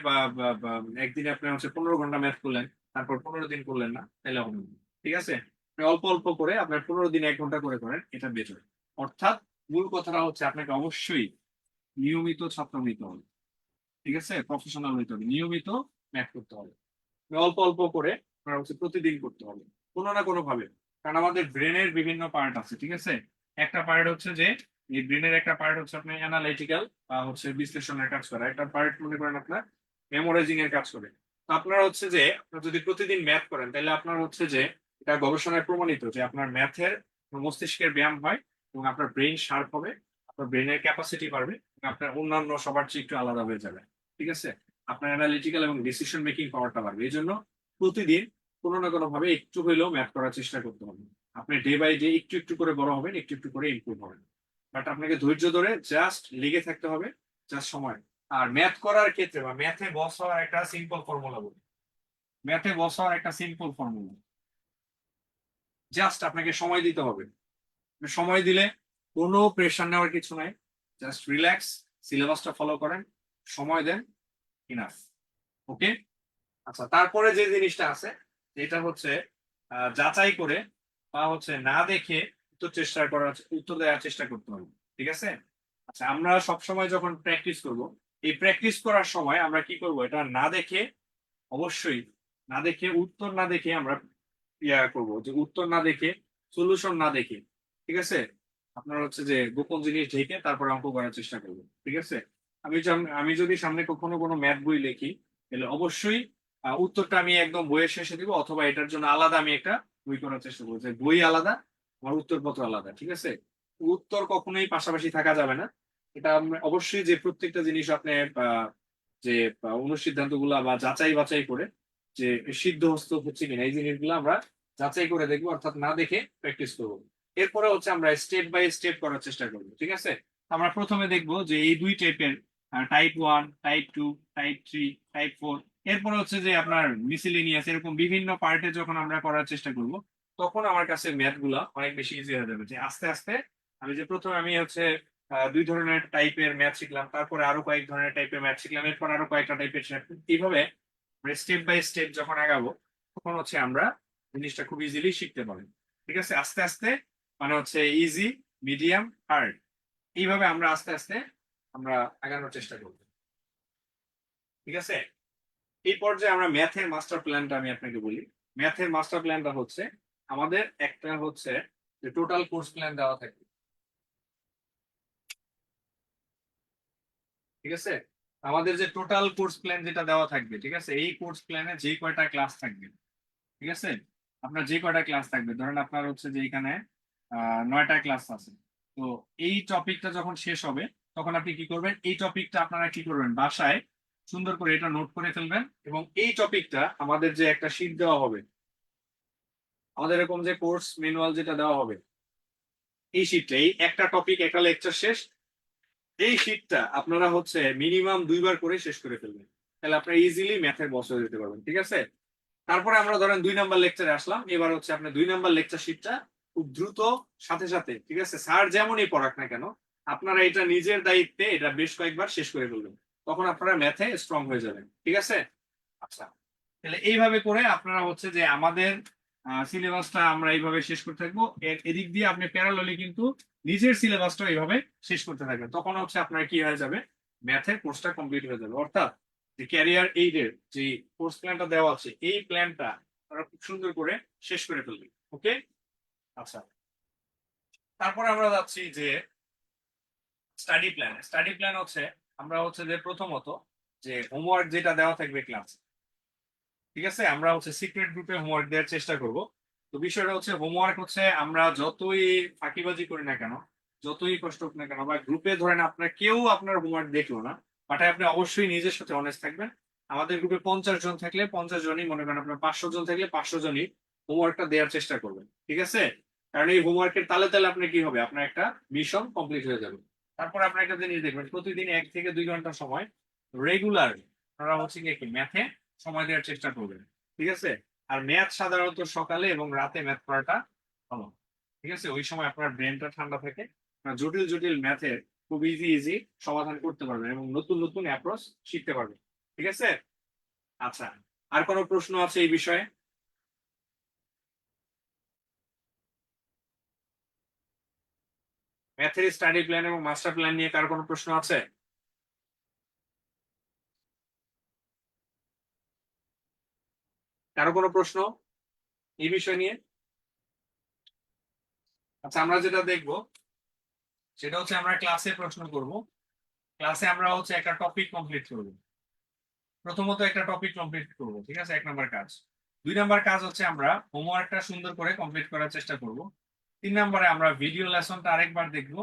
একদিনে আপনি হচ্ছে 15 ঘন্টা ম্যাথ করলেন, তারপর 15 দিন করলেন না, তাহলে হবে না, ঠিক আছে? আপনি অল্প অল্প করে আপনার 15 দিন 1 ঘন্টা করে করেন, এটা বেটার। অর্থাৎ মূল কথাটা হচ্ছে আপনাকে অবশ্যই নিয়মিত ছাত্র হইতে হবে, ঠিক আছে, প্রফেশনাল হইতে হবে, নিয়মিত ম্যাথ করতে হবে, অল্প অল্প করে আপনার হচ্ছে প্রতিদিন করতে হবে কোনো না কোনো ভাবে। কারণ আমাদের ব্রেনের বিভিন্ন পার্ট আছে, ঠিক আছে? একটা পার্ট হচ্ছে যে এই ব্রেনের একটা পার্ট হচ্ছে আপনার অ্যানালাইটিক্যাল বা হচ্ছে বিশ্লেষণের কাজ করা, একটা পার্ট মনে করেন আপনার মেমোরাইজিং এর কাজ করে। তো আপনারা হচ্ছে যে আপনারা যদি প্রতিদিন ম্যাথ করেন তাহলে আপনার হচ্ছে যে এটা গবেষণায় প্রমাণিত যে আপনার ম্যাথের মস্তিষ্কের ব্যায়াম হয়, এবং আপনার ব্রেন শার্প হবে, আপনার ব্রেনের ক্যাপাসিটি বাড়বে, এবং আপনার অন্যান্য সবার চেয়ে একটু আলাদা হয়ে যাবে, ঠিক আছে? আপনার অ্যানালিটিক্যাল এবং ডিসিশন মেকিং পাওয়ারটা বাড়বে। এই জন্য প্রতিদিন কোনো না কোনো ভাবে একটু হইলেও ম্যাথ করার চেষ্টা করতে হবে। আপনি ডে বাই ডে একটু একটু করে বড় হবেন, একটু একটু করে ইমপ্রুভ হবেন। বাট আপনাকে ধৈর্য ধরে জাস্ট লেগে থাকতে হবে, জাস্ট সময়। আর ম্যাথ করার ক্ষেত্রে বা ম্যাথে বস হওয়ার একটা সিম্পল ফর্মুলা বলি। ম্যাথে বস হওয়ার একটা সিম্পল ফর্মুলা, জাস্ট আপনাকে সময় দিতে হবে। সময় দিলে কোনো প্রেশার নেওয়ার কিছু নাই, জাস্ট রিল্যাক্স, সিলেবাসটা ফলো করেন, সময় দেন, ইনাফ। ওকে। আচ্ছা, তারপরে যে জিনিসটা আছে এটা হচ্ছে যাচাই করে বা হচ্ছে না দেখে উত্তর দেওয়ার চেষ্টা করতে হবে। ঠিক আছে। আচ্ছা, আমরা সবসময় যখন প্র্যাকটিস করব, এই প্র্যাকটিস করার সময় আমরা কি করব, এটা না দেখে, অবশ্যই না দেখে, উত্তর না দেখে আমরা করব, যে উত্তর না দেখে, সলিউশন না দেখে, ঠিক আছে, আপনার হচ্ছে যে গোপন জিনিস ঢেকে তারপরে অঙ্ক করার চেষ্টা করব। ঠিক আছে। আমি যদি সামনে কখনো কোনো ম্যাথ বই লিখি, তাহলে অবশ্যই উত্তরটা আমি একদম বইয়ের শেষে দিব, অথবা এটার জন্য আলাদা আমি একটা বই করার চেষ্টা করবো, যে বই আলাদা, আমার উত্তরপত্র আলাদা। ঠিক আছে। উত্তর কখনোই পাশাপাশি থাকা যাবে না। এটা অবশ্যই যে প্রত্যেকটা জিনিস আপনি যে অনুসিদ্ধান্ত গুলা বা যাচাই বাছাই করে যে সিদ্ধহস্ত হচ্ছে কিনা, এই জিনিসগুলো আমরা যাচাই করে দেখবো, অর্থাৎ না দেখে প্র্যাকটিস করবো। এরপরে হচ্ছে আমরা স্টেপ বাই স্টেপ করার চেষ্টা করবো। ঠিক আছে। আমরা প্রথমে দেখবো যে এই দুই টাইপের, টাইপ 1, টাইপ 2, টাইপ 3, টাইপ 4, এরপরে হচ্ছে যে আপনার মিসেলেনিয়াস, এরকম বিভিন্ন পার্টে যখন আমরা করার চেষ্টা করব, তখন আমার কাছে ম্যাথ গুলা অনেক বেশি ইজি হয়ে যাবে। যে আস্তে আস্তে প্রথমে আমি হচ্ছে দুই ধরনের টাইপের ম্যাথ শিখলাম, তারপরে আরো কয়েক ধরনের টাইপের ম্যাথ শিখলাম, এরপর আরো কয়েকটা টাইপের এইভাবে স্টেপ বাই স্টেপ যখন আগাবো, তখন হচ্ছে আমরা জিনিসটা খুব ইজিলি শিখতে পারবো। ঠিক আছে। আস্তে আস্তে মানে হচ্ছে ইজি, মিডিয়াম, হার্ড, এইভাবে আমরা আস্তে আস্তে আমরা আগানোর চেষ্টা করবো। ঠিক আছে। এই পর্যায়ে আমরা ম্যাথের মাস্টার প্ল্যানটা আমি আপনাকে বলি। ম্যাথের মাস্টার প্ল্যানটা হচ্ছে আমাদের একটা হচ্ছে যে টোটাল কোর্স প্ল্যান দেওয়া থাকবে। ঠিক আছে। আমাদের যে টোটাল কোর্স প্ল্যান যেটা দেওয়া থাকবে, ঠিক আছে, এই কোর্স প্ল্যানে যে কয়টা ক্লাস থাকবে, ঠিক আছে, আপনার যে কয়টা ক্লাস থাকবে, ধরেন আপনার হচ্ছে যে এখানে 9টা ক্লাস আছে। তো এই টপিকটা যখন শেষ হবে, তখন আপনি কি করবেন, এই টপিকটা আপনারা কি করবেন, বাসায় সুন্দর করে এটা নোট করে ফেলবেন, এবং এই টপিকটা আমাদের যে একটা শীট দেওয়া হবে, আমাদের এরকম যে কোর্স ম্যানুয়াল যেটা দেওয়া হবে, এই শীটটা, এই একটা টপিক একটা লেকচার শেষ, এই শীটটা আপনারা হচ্ছে মিনিমাম 2বার করে শেষ করে ফেলবেন। তাহলে আপনারা ইজিলি ম্যাথের বস হয়ে যেতে পারবেন। ঠিক আছে। তারপরে আমরা ধরেন 2 নাম্বার লেকচারে আসলাম, এবার হচ্ছে আপনি 2 নাম্বার লেকচার শিটটা খুব দ্রুত, সাথে সাথে, ঠিক আছে, স্যার যেমনই পড়াক না কেন, আপনারা এটা নিজের দায়িত্বে এটা বেশ কয়েকবার শেষ করে ফেলবেন, তখন আপনারা ম্যাথে স্ট্রং হয়ে যাবেন। ঠিক আছে। আচ্ছা, তাহলে এইভাবে করে আপনারা হচ্ছে যে আমাদের সিলেবাসটা আমরা এইভাবে শেষ করতে থাকবো। এদিক দিয়ে আপনি প্যারালালি কিন্তু নিজের সিলেবাসটা এইভাবে শেষ করতে থাকবেন, তখন হচ্ছে আপনার কি হয়ে যাবে, ম্যাথের কোর্সটা কমপ্লিট হয়ে যাবে। অর্থাৎ যে ক্যারিয়ার এইডের যে কোর্স প্ল্যানটা দেওয়া আছে, এই প্ল্যানটা আপনারা খুব সুন্দর করে শেষ করে ফেলবেন। ওকে। আচ্ছা, তারপরে আমরা যাচ্ছি যে স্টাডি প্ল্যান। স্টাডি প্ল্যান হচ্ছে আমরা হচ্ছে যে প্রথমত যে হোমওয়ার্ক যেটা দেওয়া থাকবে ক্লাস, ঠিক আছে, আমরা হচ্ছে সিক্রেট গ্রুপে হোমওয়ার্ক দেওয়ার চেষ্টা করব। তো বিষয়টা হচ্ছে হোমওয়ার্ক হচ্ছে আমরা যতই ফাঁকিবাজি করি না কেন, যতই কষ্ট হোক না কেন, বা গ্রুপে ধরেন আপনার কেউ আপনার হোমওয়ার্ক দেখলো না, বাট আপনি অবশ্যই নিজের সাথে অনেস্ট থাকবেন। আমাদের গ্রুপে 50 জন থাকলে 50 জনই, মনে করেন আপনার 500 জন থাকলে 500 জনই হোমওয়ার্কটা দেওয়ার চেষ্টা করবেন। ঠিক আছে। কারণ এই হোমওয়ার্কের তালে তালে আপনার কি হবে, আপনার একটা মিশন কমপ্লিট হয়ে যাবে। তারপর আপনার একটা জিনিস দেখবেন, প্রতিদিন 1 থেকে 2 ঘন্টা সময় রেগুলার আপনারা হচ্ছে কি ম্যাথে সময় দেওয়ার চেষ্টা করবেন। ঠিক আছে। আর ম্যাথ সাধারণত সকালে এবং রাতে ম্যাথ করাটা ভালো। ঠিক আছে। ওই সময় আপনার ব্রেনটা ঠান্ডা থাকে, আপনার জটিল জটিল ম্যাথের খুব ইজি ইজি সমাধান করতে পারবেন এবং নতুন নতুন অ্যাপ্রোচ শিখতে পারবেন। ঠিক আছে। আচ্ছা, আর কোনো প্রশ্ন আছে এই বিষয়ে? ম্যাথের স্টাডি প্ল্যান এবং মাস্টার প্ল্যান নিয়ে কার কোনো প্রশ্ন আছে? কারো কোনো প্রশ্ন এই বিষয় নিয়ে? আচ্ছা, আমরা যেটা দেখবো সেটা হচ্ছে আমরা ক্লাসে প্রশ্ন করব। ক্লাসে আমরা হচ্ছে একটা টপিক কমপ্লিট করব। প্রথমত একটা টপিক কমপ্লিট করব। ঠিক আছে, 1 নাম্বার কাজ। 2 নাম্বার কাজ হচ্ছে আমরা হোমওয়ার্কটা সুন্দর করে কমপ্লিট করার চেষ্টা করব। 3 নাম্বারে আমরা ভিডিও লেসনটা আরেকবার দেখব,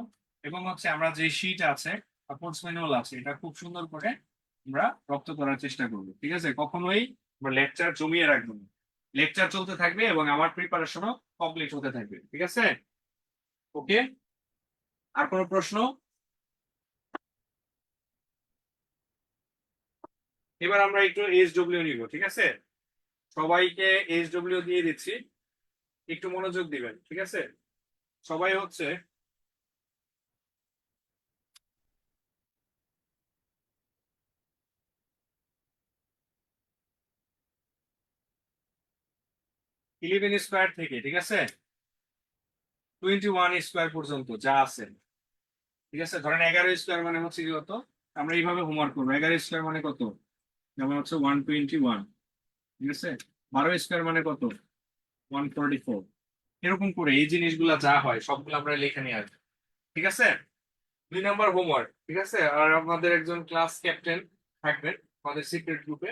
এবং হচ্ছে আমরা যে শীট আছে বা কোর্স ম্যানুয়াল আছে, এটা খুব সুন্দর করে আমরা রপ্ত করার চেষ্টা করব। ঠিক আছে। কখনোই আমরা লেকচার জমিয়ে রাখবো না। লেকচার চলতে থাকবে এবং আমার প্রিপারেশনও কমপ্লিট হতে থাকবে, ঠিক আছে? ওকে, আর কোনো প্রশ্ন? এবার আমরা একটু এইচডব্লিউ নিব, ঠিক আছে? সবাইকে এইচডব্লিউ দিয়ে দিচ্ছি, একটু মনোযোগ দিবেন, ঠিক আছে? সবাই হচ্ছে 11 স্কোয়ার থেকে, ঠিক আছে, 21 স্কোয়ার পর্যন্ত যা আছে, ঠিক আছে? ধরেন 11 স্কোয়ার মানে হচ্ছে কি কত, আমরা এইভাবে হোমওয়ার্ক করবো। 11 স্কোয়ার মানে কত, যেমন হচ্ছে 121, ঠিক আছে? 12 স্কোয়ার মানে কত, 144। এরকম করে এই জিনিসগুলা যা হয় সবগুলো আমরা লিখে নিয়ে আসবো, ঠিক আছে? 2 নাম্বার হোমওয়ার্ক, ঠিক আছে? আর আমাদের একজন ক্লাস ক্যাপ্টেন থাকবেন আমাদের সিক্রেট গ্রুপে,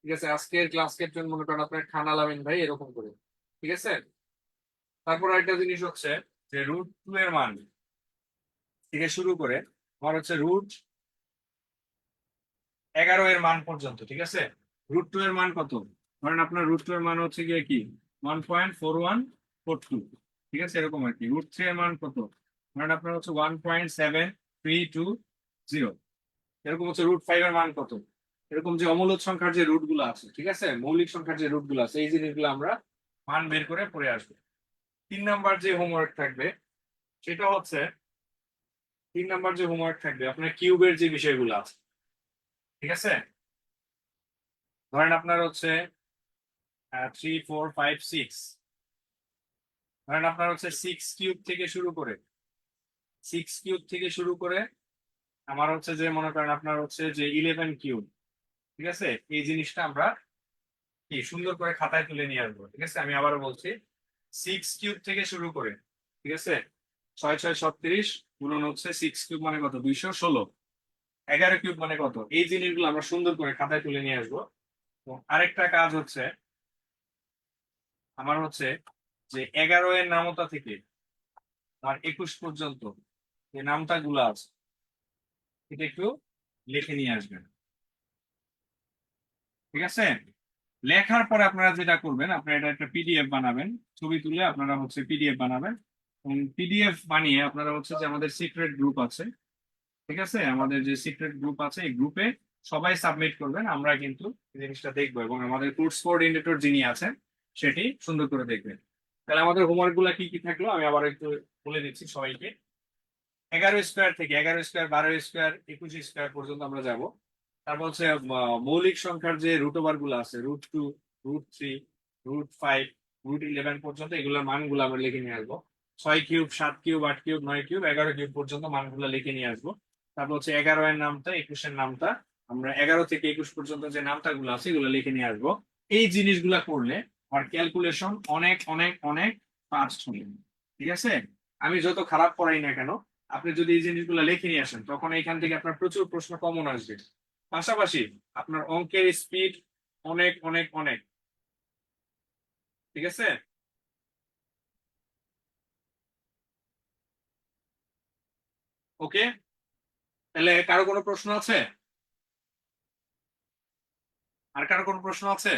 ঠিক আছে? আজকের ক্লাস ক্যাপ্টেন মনে করেন আপনার খান আলামিন ভাই, এরকম করে, ঠিক আছে? তারপর একটা জিনিস হচ্ছে যে √2 এর মান থেকে শুরু করে আমার হচ্ছে √11 এর মান পর্যন্ত, ঠিক আছে? √2 এর মান কত, ধরেন আপনার √2 এর মান হচ্ছে গিয়ে কি 1.4142, ঠিক আছে? এরকম আর কি। √3 এর মান কত, ধরেন আপনার হচ্ছে 1.7320, এরকম হচ্ছে √5 এর মান কত, এরকম যে অমূলদ সংখ্যার যে রুট গুলো আছে, ঠিক আছে, মৌলিক সংখ্যার যে রুট গুলো আছে, এই জিনিসগুলো আমরা মান বের করে পড়ে আসবো। 3 নাম্বার যে হোমওয়ার্ক থাকবে সেটা হচ্ছে 3 নাম্বার যে হোমওয়ার্ক থাকবে আপনার কিউবের যে বিষয়গুলো আছে, ঠিক আছে? ধরেন আপনার হচ্ছে 3 4 5 6, ধরেন আপনার হচ্ছে 6 কিউব থেকে শুরু করে আমার হচ্ছে যে মনে করেন আপনার হচ্ছে যে 11 কিউব, ঠিক আছে? এই জিনিসটা আমরা কি সুন্দর করে খাতায় তুলে নিয়ে আসবো, ঠিক আছে? আমি আবারও বলছি, 6 কিউব থেকে শুরু করে, ঠিক আছে, 6 6 36 গুণন হচ্ছে 6 কিউব মানে কত, 216। 11 কিউব মানে কত, এই জিনিসগুলো আমরা সুন্দর করে খাতায় তুলে নিয়ে আসবো। তো আরেকটা কাজ হচ্ছে আমার হচ্ছে যে 11 এর নামতা থেকে আর 21 পর্যন্ত যে নামতা গুলো আছে এটা একটু লিখে নিয়ে আসবেন, ঠিক আছে? লেখার পরে আপনারা যেটা করবেন, আপনারা এটা একটা পিডিএফ বানাবেন, ছবি তুলে আপনারা হচ্ছে পিডিএফ বানাবেন, এবং পিডিএফ বানিয়ে আপনারা হচ্ছে যে আমাদের সিক্রেট গ্রুপ আছে, ঠিক আছে, আমাদের যে সিক্রেট গ্রুপ আছে এই গ্রুপে সবাই সাবমিট করবেন। আমরা কিন্তু এই জিনিসটা দেখবো এবং আমাদের কোর্স কোঅর্ডিনেটর যিনি আছেন সেটি সুন্দর করে দেখবেন। তাহলে আমাদের হোমওয়ার্ক গুলা কি কি থাকলো আমি আবার একটু বলে দিচ্ছি সবাইকে। 11 স্কোয়ার থেকে 11 স্কোয়ার, 12 স্কোয়ার, 21 স্কোয়ার পর্যন্ত আমরা যাব। তারপর হচ্ছে মৌলিক সংখ্যার যে রুট ওভার গুলো আছে, √2, √3, √5, √11 পর্যন্ত এগুলোর মানগুলো আমরা লিখে নিয়ে আসবো। 6 cube, 7 cube, 8 cube, 9 cube, 11 cube পর্যন্ত মানগুলো লিখে নিয়ে আসবো। তারপর হচ্ছে 11 এর নামটা, 21 এর নামটা, আমরা 11 থেকে 21 পর্যন্ত যে নামটা গুলো আছে এগুলো লিখে নিয়ে আসবো। এই জিনিসগুলা করলে আমার ক্যালকুলেশন অনেক অনেক অনেক ফাস্ট হবে, ঠিক আছে? আমি যত খারাপ পড়াই না কেন, আপনি যদি এই জিনিসগুলো লিখে নিয়ে আসেন তখন এখান থেকে আপনার প্রচুর প্রশ্ন কমন আসবে। পাশাপাশি আপনার অঙ্কের স্পিড অনেক অনেক অনেক, ঠিক আছে? ওকে, তাহলে কারো কোনো প্রশ্ন আছে? আর কারো কোনো প্রশ্ন আছে?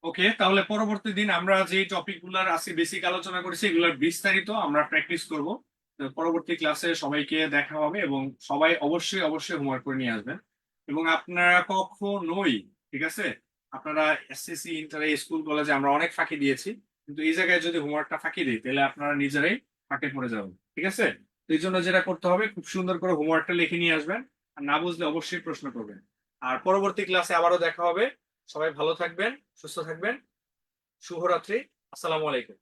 ওকে, তাহলে পরবর্তী দিন আমরা যে টপিক গুলার আজকে বেসিক আলোচনা করেছি এগুলোর বিস্তারিত আমরা প্র্যাকটিস করব। পরবর্তী ক্লাসে সবাইকে দেখা হবে এবং সবাই অবশ্যই অবশ্যই হোমওয়ার্ক করে নিয়ে আসবেন। এবং আপনারা কখনোই, ঠিক আছে, আপনারা এসএসসি, ইন্টারে, স্কুল, কলেজে আমরা অনেক ফাঁকি দিয়েছি, কিন্তু এই জায়গায় যদি হোমওয়ার্কটা ফাঁকি দিই তাহলে আপনারা নিজেরাই ফাঁকে পড়ে যাবেন, ঠিক আছে? তো এই জন্য যেটা করতে হবে, খুব সুন্দর করে হোমওয়ার্কটা লিখে নিয়ে আসবেন, আর না বুঝলে অবশ্যই প্রশ্ন করবেন। আর পরবর্তী ক্লাসে আবারও দেখা হবে। সবাই ভালো থাকবেন, সুস্থ থাকবেন। শুভরাত্রি। আসসালামু আলাইকুম।